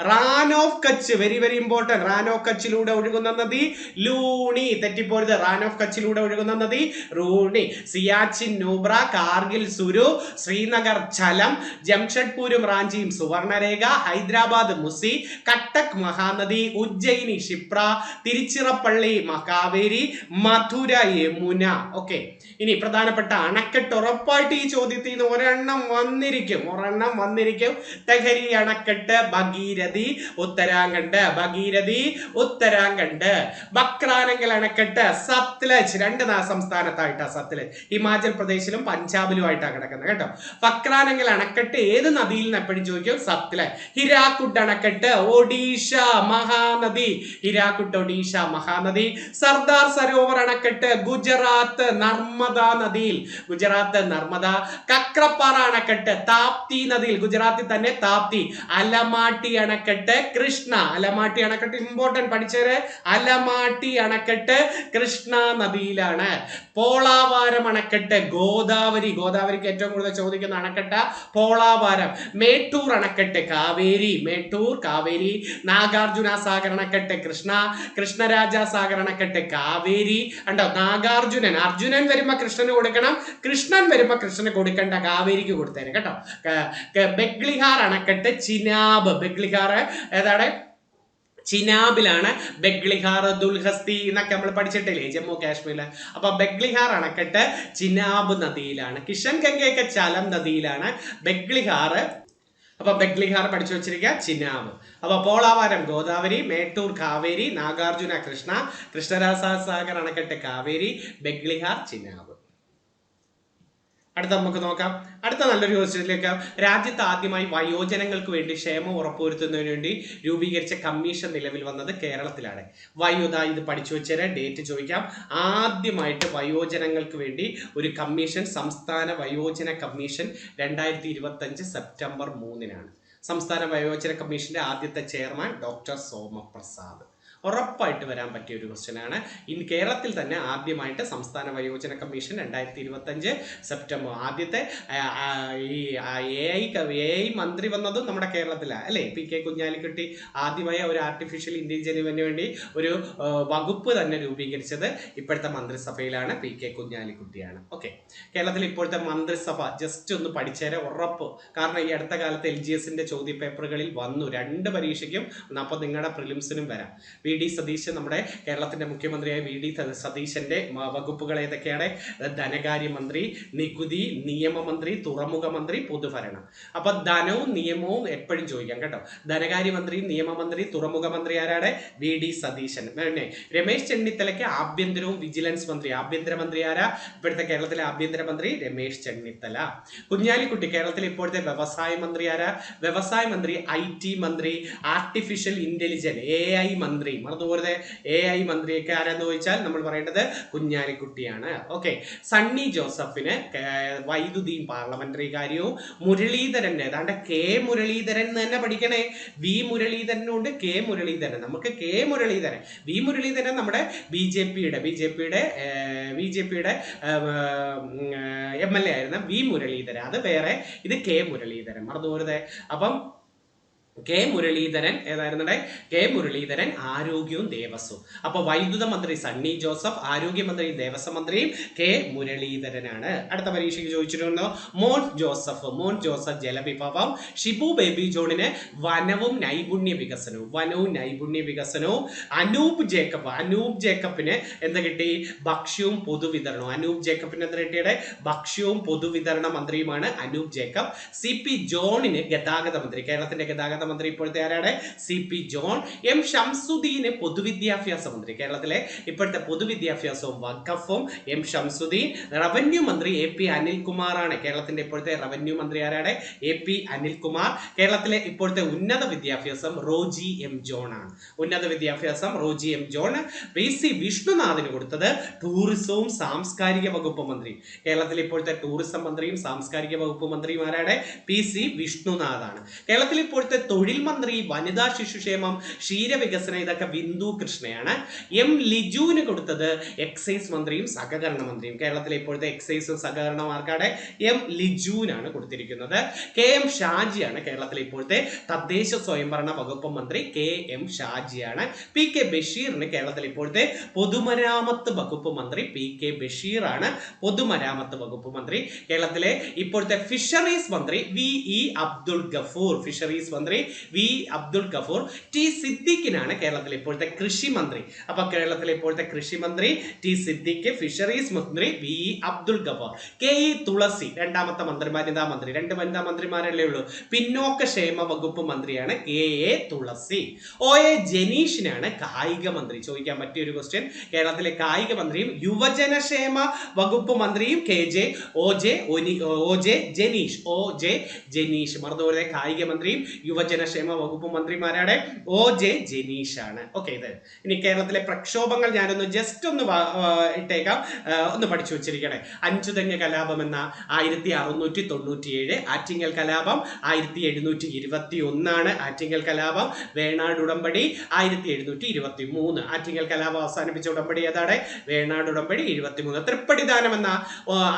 Rann of Kutch, very very important. Rann of കച്ചിലൂടെ ഒഴുകുന്ന നദി ലൂണി. തെറ്റിപ്പോരുത്. റാൻ ഓഫ് കച്ചിലൂടെ ഒഴുകുന്ന നദി റൂണി. സിയാച്ചിൻ നൂബ്ര, കാർഗിൽ സുരു, ശ്രീനഗർ ചലം, ജംഷഡ്പൂരും റാഞ്ചിയും സുവർണരേഖ, ഹൈദരാബാദ് മുസി, കട്ടക് മഹാനദി, ഉജ്ജയിനി ക്ഷിപ്ര, തിരുച്ചിറപ്പള്ളി കാവേരി, മധുര യമുന. ഓക്കെ, ഇനി പ്രധാനപ്പെട്ട അണക്കെട്ട് ഉറപ്പായിട്ട് ഈ ചോദ്യത്തിൽ നിന്ന് ഒരെണ്ണം വന്നിരിക്കും. തെഹരി അണക്കെട്ട്, ഭഗീരഥി ഉത്തരാഖണ്ഡ്. ബക്രാനങ്കൽ അണക്കെട്ട് സത്ലജ്. 2 സംസ്ഥാനത്തായിട്ടാണ് സത്ലജ്. ഹിമാചൽ പ്രദേശിലും പഞ്ചാബിലുമായിട്ടാണ് കിടക്കുന്നത് കേട്ടോ. ബക്രാനങ്കൽ അണക്കെട്ട് ഏത് നദിയിൽ നിന്ന് എപ്പോഴും ചോദിക്കും? സത്ലജ്. ഹിരാക്കുഡ് അണക്കെട്ട് ഒഡീഷ മഹാനദി. ഒഡീഷ മഹാനദി. സർദാർ സരോവർ അണക്കെട്ട് ഗുജറാത്ത് നർമ്മദ നദിയിൽ. കക്രപ്പാറ അണക്കെട്ട് താപ്തി നദിയിൽ. ഗുജറാത്തിൽ തന്നെ താപ്തി. അലമാട്ടി അണക്കെട്ട് കൃഷ്ണ. അലമാട്ടി അണക്കെട്ട് ഇമ്പോർട്ടന്റ് പഠിച്ചേരെ. അലമാട്ടി അണക്കെട്ട് കൃഷ്ണ നദിയിലാണ്. പോളാവാരം അണക്കെട്ട് ഗോദാവരി. ഗോദാവരിക്ക് ഏറ്റവും കൂടുതൽ ചോദിക്കുന്ന അണക്കെട്ട് പോളാവാരം. മേട്ടൂർ അണക്കെട്ട് കാവേരി. കാവേരി. നാഗാർജുന സാഗർ അണക്കെട്ട് കൃഷ്ണരാജ സാഗർ അണക്കെട്ട് കാവേരി. ഉണ്ടോ? അർജുനൻ വരുമ്പോ കൃഷ്ണന് കൊടുക്കണം, കൃഷ്ണൻ വരുമ്പോ കൃഷ്ണന് കൊടുക്കണ്ട, കാവേരിക്ക് കൊടുത്തേനെ കേട്ടോ. ബെഗ്ലിഹാർ അണക്കെട്ട് ചിനാബ്. ബെഗ്ലിഹാർ ഏതാണ്? ചിനാബിലാണ്. ബെഗ്ലിഹാർ, ദുൽഹസ്തി എന്നൊക്കെ നമ്മൾ പഠിച്ചിട്ടില്ലേ ജമ്മു കാശ്മീരിൽ. അപ്പൊ ബെഗ്ലിഹാർ അണക്കെട്ട് ചിനാബ് നദിയിലാണ്. കിഷൻ ഗംഗയൊക്കെ ചലം നദിയിലാണ്. ബെഗ്ലിഹാർ പഠിച്ചു വെച്ചിരിക്കുക. ചിനാബ്. അപ്പൊ പോളാവാരം ഗോദാവരി, മേട്ടൂർ കാവേരി, നാഗാർജുന കൃഷ്ണരാജ സാഗർ അണക്കെട്ട് കാവേരി, ബെഗ്ലിഹാർ ചിനാബ്. അടുത്ത നമുക്ക് നോക്കാം. അടുത്ത നല്ലൊരു ക്വസ്റ്റ്യനിലേക്ക്. രാജ്യത്ത് ആദ്യമായി വയോജനങ്ങൾക്ക് വേണ്ടി ക്ഷേമം ഉറപ്പുവരുത്തുന്നതിന് വേണ്ടി രൂപീകരിച്ച കമ്മീഷൻ നിലവിൽ വന്നത് കേരളത്തിലാണ്. ഇത് പഠിച്ചു വെച്ചേരെ. ഡേറ്റ് ചോദിക്കാം. ആദ്യമായിട്ട് വയോജനങ്ങൾക്ക് വേണ്ടി ഒരു കമ്മീഷൻ, സംസ്ഥാന വയോജന കമ്മീഷൻ 2025 സെപ്റ്റംബർ 3 സംസ്ഥാന വയോജന കമ്മീഷന്റെ ആദ്യത്തെ ചെയർമാൻ ഡോക്ടർ സോമപ്രസാദ്. ഉറപ്പായിട്ട് വരാൻ പറ്റിയ ഒരു ക്വസ്റ്റ്യൻ ആണ്. കേരളത്തിൽ തന്നെ ആദ്യമായിട്ട് സംസ്ഥാന വയോജന കമ്മീഷൻ 2025 സെപ്റ്റംബർ ആദ്യത്തെ ഈ AI മന്ത്രി വന്നതും നമ്മുടെ കേരളത്തിലാണ് അല്ലേ. PK കുഞ്ഞാലിക്കുട്ടി ആദ്യമായി ഒരു ആർട്ടിഫിഷ്യൽ ഇന്റലിജൻസിന് വേണ്ടി ഒരു വകുപ്പ് തന്നെ രൂപീകരിച്ചത് ഇപ്പോഴത്തെ മന്ത്രിസഭയിലാണ്. PK കുഞ്ഞാലിക്കുട്ടിയാണ്. ഓക്കെ, കേരളത്തിൽ ഇപ്പോഴത്തെ മന്ത്രിസഭ ജസ്റ്റ് ഒന്ന് പഠിച്ചേരെ ഉറപ്പ്. കാരണം ഈ അടുത്ത കാലത്ത് LGSന്റെ ചോദ്യ പേപ്പറുകളിൽ വന്നു 2 പരീക്ഷയ്ക്കും. അപ്പോൾ നിങ്ങളുടെ പ്രിലിംസിനും വരാം. VD സതീശൻ, നമ്മുടെ കേരളത്തിന്റെ മുഖ്യമന്ത്രിയായ VD സതീശന്റെ വകുപ്പുകൾ ഏതൊക്കെയാണ്? ധനകാര്യമന്ത്രി, നികുതി, നിയമമന്ത്രി, തുറമുഖ മന്ത്രി, പൊതുഭരണം. അപ്പൊ ധനവും നിയമവും എപ്പോഴും ചോദിക്കാം കേട്ടോ. ധനകാര്യമന്ത്രിയും നിയമമന്ത്രി, തുറമുഖ മന്ത്രി ആരാണ്? VD സതീശൻ. പിന്നെ രമേശ് ചെന്നിത്തലയ്ക്ക് ആഭ്യന്തരവും വിജിലൻസ് മന്ത്രി. ആഭ്യന്തരമന്ത്രി ആരാ? ഇപ്പോഴത്തെ കേരളത്തിലെ ആഭ്യന്തരമന്ത്രി രമേശ് ചെന്നിത്തല. കുഞ്ഞാലിക്കുട്ടി കേരളത്തിലെ ഇപ്പോഴത്തെ വ്യവസായ മന്ത്രി ആരാ? വ്യവസായ മന്ത്രി, IT മന്ത്രി, ആർട്ടിഫിഷ്യൽ ഇന്റലിജൻസ് AI മന്ത്രി. മറന്നുപോകരുത്, AI മന്ത്രിയൊക്കെ ആരാന്ന് ചോദിച്ചാൽ നമ്മൾ പറയേണ്ടത് കുഞ്ഞാലിക്കുട്ടിയാണ്. ഓക്കെ, സണ്ണി ജോസഫിന് വൈദ്യുതിയും പാർലമെന്ററി കാര്യവും, മുരളീധരൻ ഏതാണ്ട് K മുരളീധരൻ തന്നെ പഠിക്കണേ. V മുരളീധരനുണ്ട്, K Muraleedharan. നമുക്ക് K മുരളീധരൻ, V മുരളീധരൻ നമ്മുടെ BJPയുടെ MLA ആയിരുന്ന V മുരളീധരൻ, അത് വേറെ. ഇത് K മുരളീധരൻ, മറന്നുപോകരുത്. അപ്പം K മുരളീധരൻ ഏതായിരുന്നെ? K മുരളീധരൻ ആരോഗ്യവും ദേവസ്വവും. അപ്പൊ വൈദ്യുത മന്ത്രി സണ്ണി ജോസഫ്, ആരോഗ്യമന്ത്രി ദേവസ്വം മന്ത്രിയും K മുരളീധരനാണ്. അടുത്ത പരീക്ഷയ്ക്ക് ചോദിച്ചിട്ടുണ്ടോ? മോൻ ജോസഫ് ജലവിഭവം. ഷിബു ബേബി ജോണിന് വനവും നൈപുണ്യ വികസനവും. അനൂപ് ജേക്കബിന് എന്ത് കിട്ടി? ഭക്ഷ്യവും പൊതുവിതരണവും. അനൂപ് ജേക്കബിന് എന്ത് കിട്ടിയത്? ഭക്ഷ്യവും പൊതുവിതരണ മന്ത്രിയുമാണ് അനൂപ് ജേക്കബ്. CP ജോണിന് ഗതാഗത മന്ത്രി. കേരളത്തിന്റെ ഗതാഗത മന്ത്രി ഇപ്പോഴത്തെ ആരാണ്? CP John. M ഷംസുദ്ദീന് പൊതുവിദ്യാഭ്യാസ മന്ത്രി. കേരളത്തിലെ ഇപ്പോഴത്തെ പൊതുവിദ്യാഭ്യാസവും വഖഫും M ഷംസുദ്ദീൻ. റവന്യൂ മന്ത്രി AP അനിൽകുമാറാണ്. കേരളത്തിന്റെ ഇപ്പോഴത്തെ റവന്യൂ മന്ത്രി ആരാണ്? AP അനിൽകുമാർ. കേരളത്തിലെ ഇപ്പോഴത്തെ ഉന്നത വിദ്യാഭ്യാസം റോജി M ജോൺ ആണ്. ഉന്നത വിദ്യാഭ്യാസം റോജി M ജോൺ. PC വിഷ്ണുനാഥിന് കൊടുത്തത് ടൂറിസവും സാംസ്കാരിക വകുപ്പ് മന്ത്രി. കേരളത്തിൽ ഇപ്പോഴത്തെ ടൂറിസം മന്ത്രിയും സാംസ്കാരിക വകുപ്പ് മന്ത്രിയും ആരാണ്? PC വിഷ്ണുനാഥാണ്. കേരളത്തിൽ ഇപ്പോഴത്തെ തൊഴിൽ മന്ത്രി, വനിതാ ശിശുക്ഷേമം, ക്ഷീരവികസനം ഇതൊക്കെ ബിന്ദു കൃഷ്ണയാണ്. M ലിജുവിന് കൊടുത്തത് എക്സൈസ് മന്ത്രിയും സഹകരണ മന്ത്രിയും. കേരളത്തിലെ ഇപ്പോഴത്തെ എക്സൈസും സഹകരണ മാർക്കാണ് M ലിജുവിനാണ് കൊടുത്തിരിക്കുന്നത്. KM ഷാജിയാണ് കേരളത്തിലെ ഇപ്പോഴത്തെ തദ്ദേശ സ്വയംഭരണ വകുപ്പ് മന്ത്രി. KM ഷാജിയാണ്. PK ബഷീറിന് കേരളത്തിലെ ഇപ്പോഴത്തെ പൊതുമരാമത്ത് വകുപ്പ് മന്ത്രി. PK ബഷീറാണ് പൊതുമരാമത്ത് വകുപ്പ് മന്ത്രി. കേരളത്തിലെ ഇപ്പോഴത്തെ ഫിഷറീസ് മന്ത്രി VE അബ്ദുൾ ഗഫൂർ. ഫിഷറീസ് മന്ത്രി V അബ്ദുൾ ഗഫൂർ. T സിദ്ദിഖിനാണ് കേരളത്തിലെ ഇപ്പോഴത്തെ കൃഷി മന്ത്രി. അപ്പൊ കേരളത്തിലെ ഇപ്പോഴത്തെ കൃഷി മന്ത്രി T സിദ്ദിഖ്. ഫിഷറീസ് മന്ത്രി V അബ്ദുൾ ഗഫൂർ. KE തുളസി രണ്ടാമത്തെ വനിതാ മന്ത്രി. 2 വനിതാ മന്ത്രിമാരല്ലേ ഉള്ളൂ. പിന്നോക്ക ക്ഷേമ വകുപ്പ് മന്ത്രിയാണ് KA തുളസി. OA ജനീഷിനാണ് കായിക മന്ത്രി. ചോദിക്കാൻ പറ്റിയ ഒരു ക്വസ്റ്റ്യൻ. കേരളത്തിലെ കായിക മന്ത്രിയും യുവജനക്ഷേമ വകുപ്പ് മന്ത്രിയും OJ ജനീഷ്. മറന്നുപോലെ കായിക മന്ത്രിയും യുവജനക്ഷേമ വകുപ്പ് മന്ത്രിമാരാണ് OJ ജനീഷ് ആണ്. ഓക്കെ, ഇത് ഇനി കേരളത്തിലെ പ്രക്ഷോഭങ്ങൾ ഞാനൊന്ന് ജസ്റ്റ് ഒന്ന് ഇട്ടേക്കാം, ഒന്ന് പഠിച്ചു വെച്ചിരിക്കണേ. അഞ്ചുതെങ്ങ് കലാപം എന്ന 1697, ആറ്റിങ്ങൽ കലാപം 1721 ആറ്റിങ്ങൽ കലാപം. വേണാട് ഉടമ്പടി 1723. ആറ്റിങ്ങൽ കലാപം അവസാനിപ്പിച്ച ഉടമ്പടി ഏതാണ്? വേണാട് ഉടമ്പടി 23. തൃപ്പടിദാനം എന്ന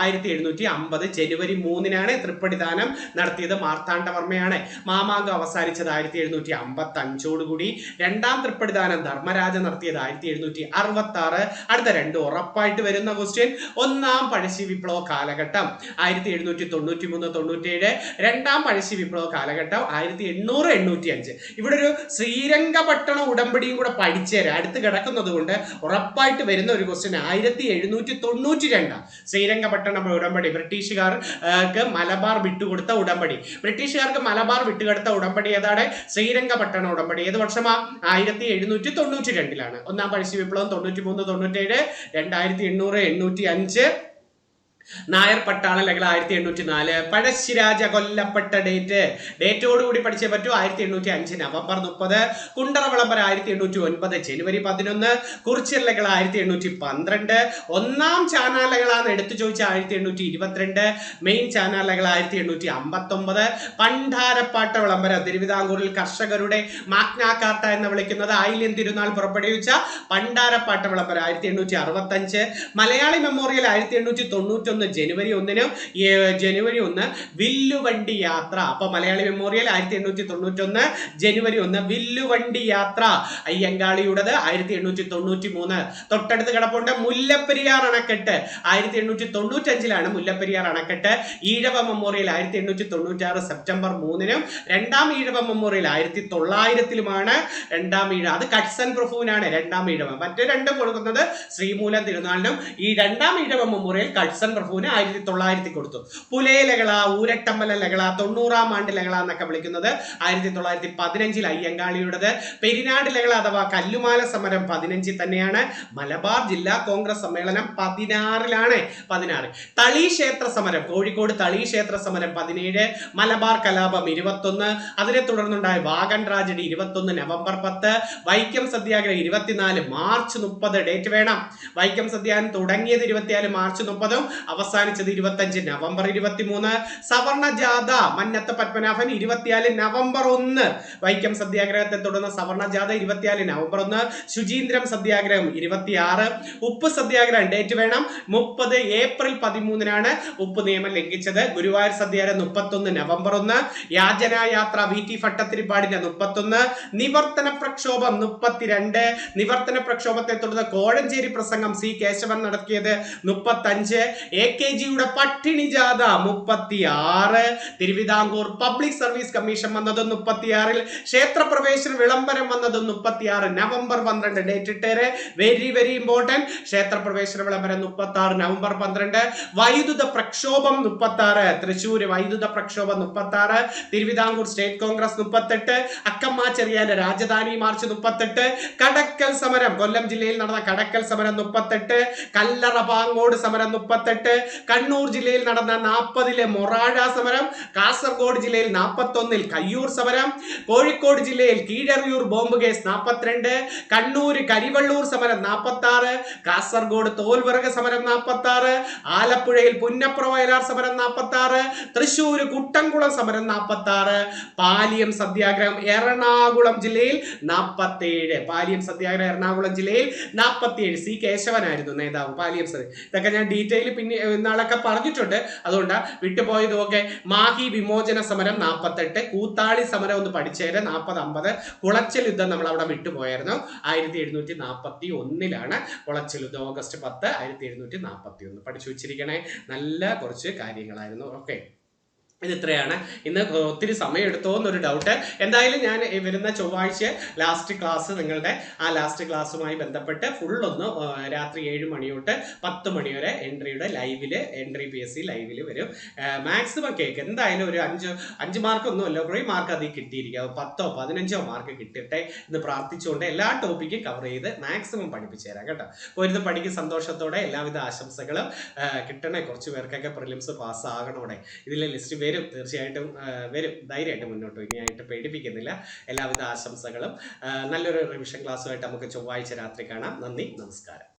1750 ജനുവരി 3 തൃപ്പടിദാനം നടത്തിയത് മാർത്താണ്ഡവർമ്മയാണ്. മാമാങ്കം അവസാനിച്ചത് 1755 രണ്ടാം തൃപ്പടിദാനം ധർമ്മരാജ നടത്തിയത് 1766. അടുത്ത 2 ഉറപ്പായിട്ട് വരുന്ന ക്വസ്റ്റ്യൻ. ഒന്നാം പഴശ്ശി വിപ്ലവ കാലഘട്ടം 1793-97. രണ്ടാം പഴശ്ശി വിപ്ലവ കാലഘട്ടം 1800-1805. ഇവിടെ ഒരു ശ്രീരംഗപട്ടണ ഉടമ്പടിയും കൂടെ പഠിച്ചേരാം, അടുത്ത് കിടക്കുന്നത് കൊണ്ട് ഉറപ്പായിട്ട് വരുന്ന ഒരു ക്വസ്റ്റ്യൻ. 1792 ശ്രീരംഗപട്ടണ ഉടമ്പടി. ബ്രിട്ടീഷുകാർക്ക് മലബാർ വിട്ടുകൊടുത്ത ഉടമ്പടി. ബ്രിട്ടീഷുകാർക്ക് മലബാർ വിട്ടുകൊടുത്ത ഉടമ്പടി ഏതാണ്? ശ്രീരംഗപട്ടണ ഉടമ്പടി. ഏത് വർഷമാ? 1792. ഒന്നാം പഴശ്ശി വിപ്ലവം 93-97, 2800-805, നായർ പട്ടാള ലഹള 1804. പഴശ്ശിരാജ കൊല്ലപ്പെട്ട ഡേറ്റോടുകൂടി പഠിച്ചേ പറ്റൂ. 1805 നവംബർ 30. കുണ്ടറ വിളംബരം 1809 ജനുവരി 11. കുറിച്യർ ലഹള 1812. ഒന്നാം ചാനാർ ലഹള എടുത്തു ചോദിച്ച 1822. മെയിൻ ചാനാർ ലഹള 1859. പണ്ടാരപ്പാട്ട വിളംബരം തിരുവിതാംകൂറിൽ കർഷകരുടെ മാഗ്നാ കാർട്ട എന്ന് വിളിക്കുന്നത് ആയില്യം തിരുനാൾ പുറപ്പെടുവിച്ച പണ്ടാരപ്പാട്ട വിളംബരം 1865. മലയാളി മെമ്മോറിയൽ 1891 ജനുവരി 1 ജനുവരി 1 വില്ലുവണ്ടി യാത്ര. അപ്പൊ മലയാളി മെമ്മോറിയൽ 1891 ജനുവരി 1 വില്ലുവണ്ടി യാത്ര. അയ്യങ്കാളിയുടേത് 1893. തൊട്ടടുത്ത് കിടപ്പുണ്ട് മുല്ലപ്പെരിയാർ അണക്കെട്ട്. 1895 മുല്ലപ്പെരിയാർ അണക്കെട്ട്. ഈഴവ മെമ്മോറിയൽ 1896 സെപ്റ്റംബർ 3 രണ്ടാം ഈഴവ മെമ്മോറിയൽ 1900 രണ്ടാം ഈഴ, അത് കട്സൺ പ്രഭുവിനാണ് രണ്ടാം ഈഴവ. മറ്റു രണ്ടും കൊടുക്കുന്നത് ശ്രീമൂലം തിരുനാളിനും. ഈ രണ്ടാം ഈഴവ മെമ്മോറിയൽ കട്സൺ പ്രഭുവിന് 1900 കൊടുത്തു. പുലയ ലഹള, ഊരട്ടമ്പല ലഹള, 90-ാം ആണ്ട് ലഹള എന്നൊക്കെ വിളിക്കുന്നത് 1915 അയ്യങ്കാളിയുടേത്. പെരിനാട് ലഹള അഥവാ കല്ലുമാല സമരം 15 തന്നെയാണ്. മലബാർ ജില്ലാ കോൺഗ്രസ് സമ്മേളനം 16. തളി ക്ഷേത്ര സമരം, കോഴിക്കോട് തളി ക്ഷേത്ര സമരം 17. മലബാർ കലാപം 21. അതിനെ തുടർന്നുണ്ടായ വാഗൺ ട്രാജഡി 21 നവംബർ 10. വൈക്കം സത്യാഗ്രഹം 24 മാർച്ച് 30. ഡേറ്റ് വേണം. വൈക്കം സത്യാഗ്രഹം തുടങ്ങിയത് 24 മാർച്ച് 30, അവസാനിച്ചത് 25 നവംബർ 23. സവർണ ജാഥ മന്നത്ത് പത്മനാഭൻ 24 നവംബർ 1. വൈക്കം സത്യാഗ്രഹത്തെ തുടർന്ന് സവർണ ജാഥ 24 നവംബർ 1. ശുചീന്ദ്രം സത്യാഗ്രഹം 26. ഉപ്പ് സത്യാഗ്രഹം ഡേറ്റ് വേണം. 30 ഏപ്രിൽ 13 ഉപ്പ് നിയമം ലംഘിച്ചത്. ഗുരുവായൂർ സത്യാഗ്രഹം 31 നവംബർ 1. യാചനാ യാത്ര VT ഭട്ടതിരിപ്പാടിന്റെ 31. നിവർത്തന പ്രക്ഷോഭം 32. നിവർത്തന പ്രക്ഷോഭത്തെ തുടർന്ന് കോഴഞ്ചേരി പ്രസംഗം C കേശവൻ നടത്തിയത് 35. AKGയുടെ പട്ടിണി ജാഥ 36. തിരുവിതാംകൂർ പബ്ലിക് സർവീസ് കമ്മീഷൻ വന്നത് 36. ക്ഷേത്രപ്രവേശന വിളംബരം വന്നത് 36 നവംബർ 12. ഡേറ്റ് ഇട്ടേരെ, വെരി വെരി ഇമ്പോർട്ടന്റ്. ക്ഷേത്രപ്രവേശന വിളംബരം 36 നവംബർ 12. വൈദ്യുത പ്രക്ഷോഭം 36. തൃശ്ശൂര് വൈദ്യുത പ്രക്ഷോഭം 36. തിരുവിതാംകൂർ സ്റ്റേറ്റ് കോൺഗ്രസ് 38. അക്കമ്മ ചെറിയാന്റെ രാജധാനി മാർച്ച് 38. കടക്കൽ സമരം, കൊല്ലം ജില്ലയിൽ നടന്ന കടക്കൽ സമരം 38. കല്ലറ പാങ്ങോട് സമരം 38. കണ്ണൂർ ജില്ലയിൽ നടന്ന 40 മൊറാഴ സമരം. കാസർഗോഡ് ജില്ലയിൽ 41 കയ്യൂർ സമരം. കോഴിക്കോട് ജില്ലയിൽ കീഴറിയൂർ ബോംബ് കേസ് 42. കണ്ണൂർ കരിവള്ളൂർ സമരം 46. കാസർഗോഡ് തോൽവിറക് സമരം 46. ആലപ്പുഴയിൽ പുന്നപ്ര വയലാർ സമരം 46. തൃശ്ശൂർ കുട്ടംകുളം സമരം 46. പാലിയം സത്യാഗ്രഹം എറണാകുളം ജില്ലയിൽ 47. പാലിയം സത്യാഗ്രഹം എറണാകുളം ജില്ലയിൽ 47. C കേശവനായിരുന്നു നേതാവ്. പാലിയം ഇതൊക്കെ ഞാൻ ഡീറ്റെയിൽ പിന്നെ നാളൊക്കെ പറഞ്ഞിട്ടുണ്ട്, അതുകൊണ്ട് വിട്ടുപോയതൊക്കെ. മാഹി വിമോചന സമരം 48. കൂത്താളി സമരം ഒന്ന് പഠിച്ചേര് 40-50. കുളച്ചൽ യുദ്ധം നമ്മൾ അവിടെ വിട്ടുപോയായിരുന്നു. 1741 കുളച്ചൽ യുദ്ധം ഓഗസ്റ്റ് 10 1741 പഠിച്ചു വെച്ചിരിക്കണേ. നല്ല കുറച്ച് കാര്യങ്ങളായിരുന്നു. ഓക്കെ, ഇത് ഇത്രയാണ്. ഇന്ന് ഒത്തിരി സമയം എടുത്തോ എന്നൊരു ഡൗട്ട്. എന്തായാലും ഞാൻ വരുന്ന ചൊവ്വാഴ്ച ലാസ്റ്റ് ക്ലാസ്, നിങ്ങളുടെ ആ ലാസ്റ്റ് ക്ലാസ്സുമായി ബന്ധപ്പെട്ട് ഫുള്ളൊന്ന് രാത്രി 7 മണി തൊട്ട് 10 മണി വരെ എൻട്രിയുടെ ലൈവില്, എൻട്രി PSC ലൈവില് വരും. മാക്സിമം കേക്ക് എന്തായാലും ഒരു 5 മാർക്കൊന്നും അല്ല, കുറേ മാർക്ക് അതിൽ കിട്ടിയിരിക്കുക. 10ഓ 15ഓ മാർക്ക് കിട്ടട്ടെ എന്ന് പ്രാർത്ഥിച്ചുകൊണ്ട് എല്ലാ ടോപ്പിക്കും കവർ ചെയ്ത് മാക്സിമം പഠിപ്പിച്ചു തരാം കേട്ടോ. അപ്പോൾ ഇരുന്ന് പഠിക്കും സന്തോഷത്തോടെ. എല്ലാവിധ ആശംസകളും. കിട്ടണേ കുറച്ച് പേർക്കൊക്കെ പ്രിലിംസ് പാസ്സാകണോടെ. ഇതിലെ ലിസ്റ്റ് വരും, തീർച്ചയായിട്ടും വരും. ധൈര്യമായിട്ട് മുന്നോട്ട് ഇനിയായിട്ട് പേടിപ്പിക്കുന്നില്ല. എല്ലാവിധ ആശംസകളും. നല്ലൊരു റിവിഷൻ ക്ലാസ്സുമായിട്ട് നമുക്ക് ചൊവ്വാഴ്ച രാത്രി കാണാം. നന്ദി, നമസ്കാരം.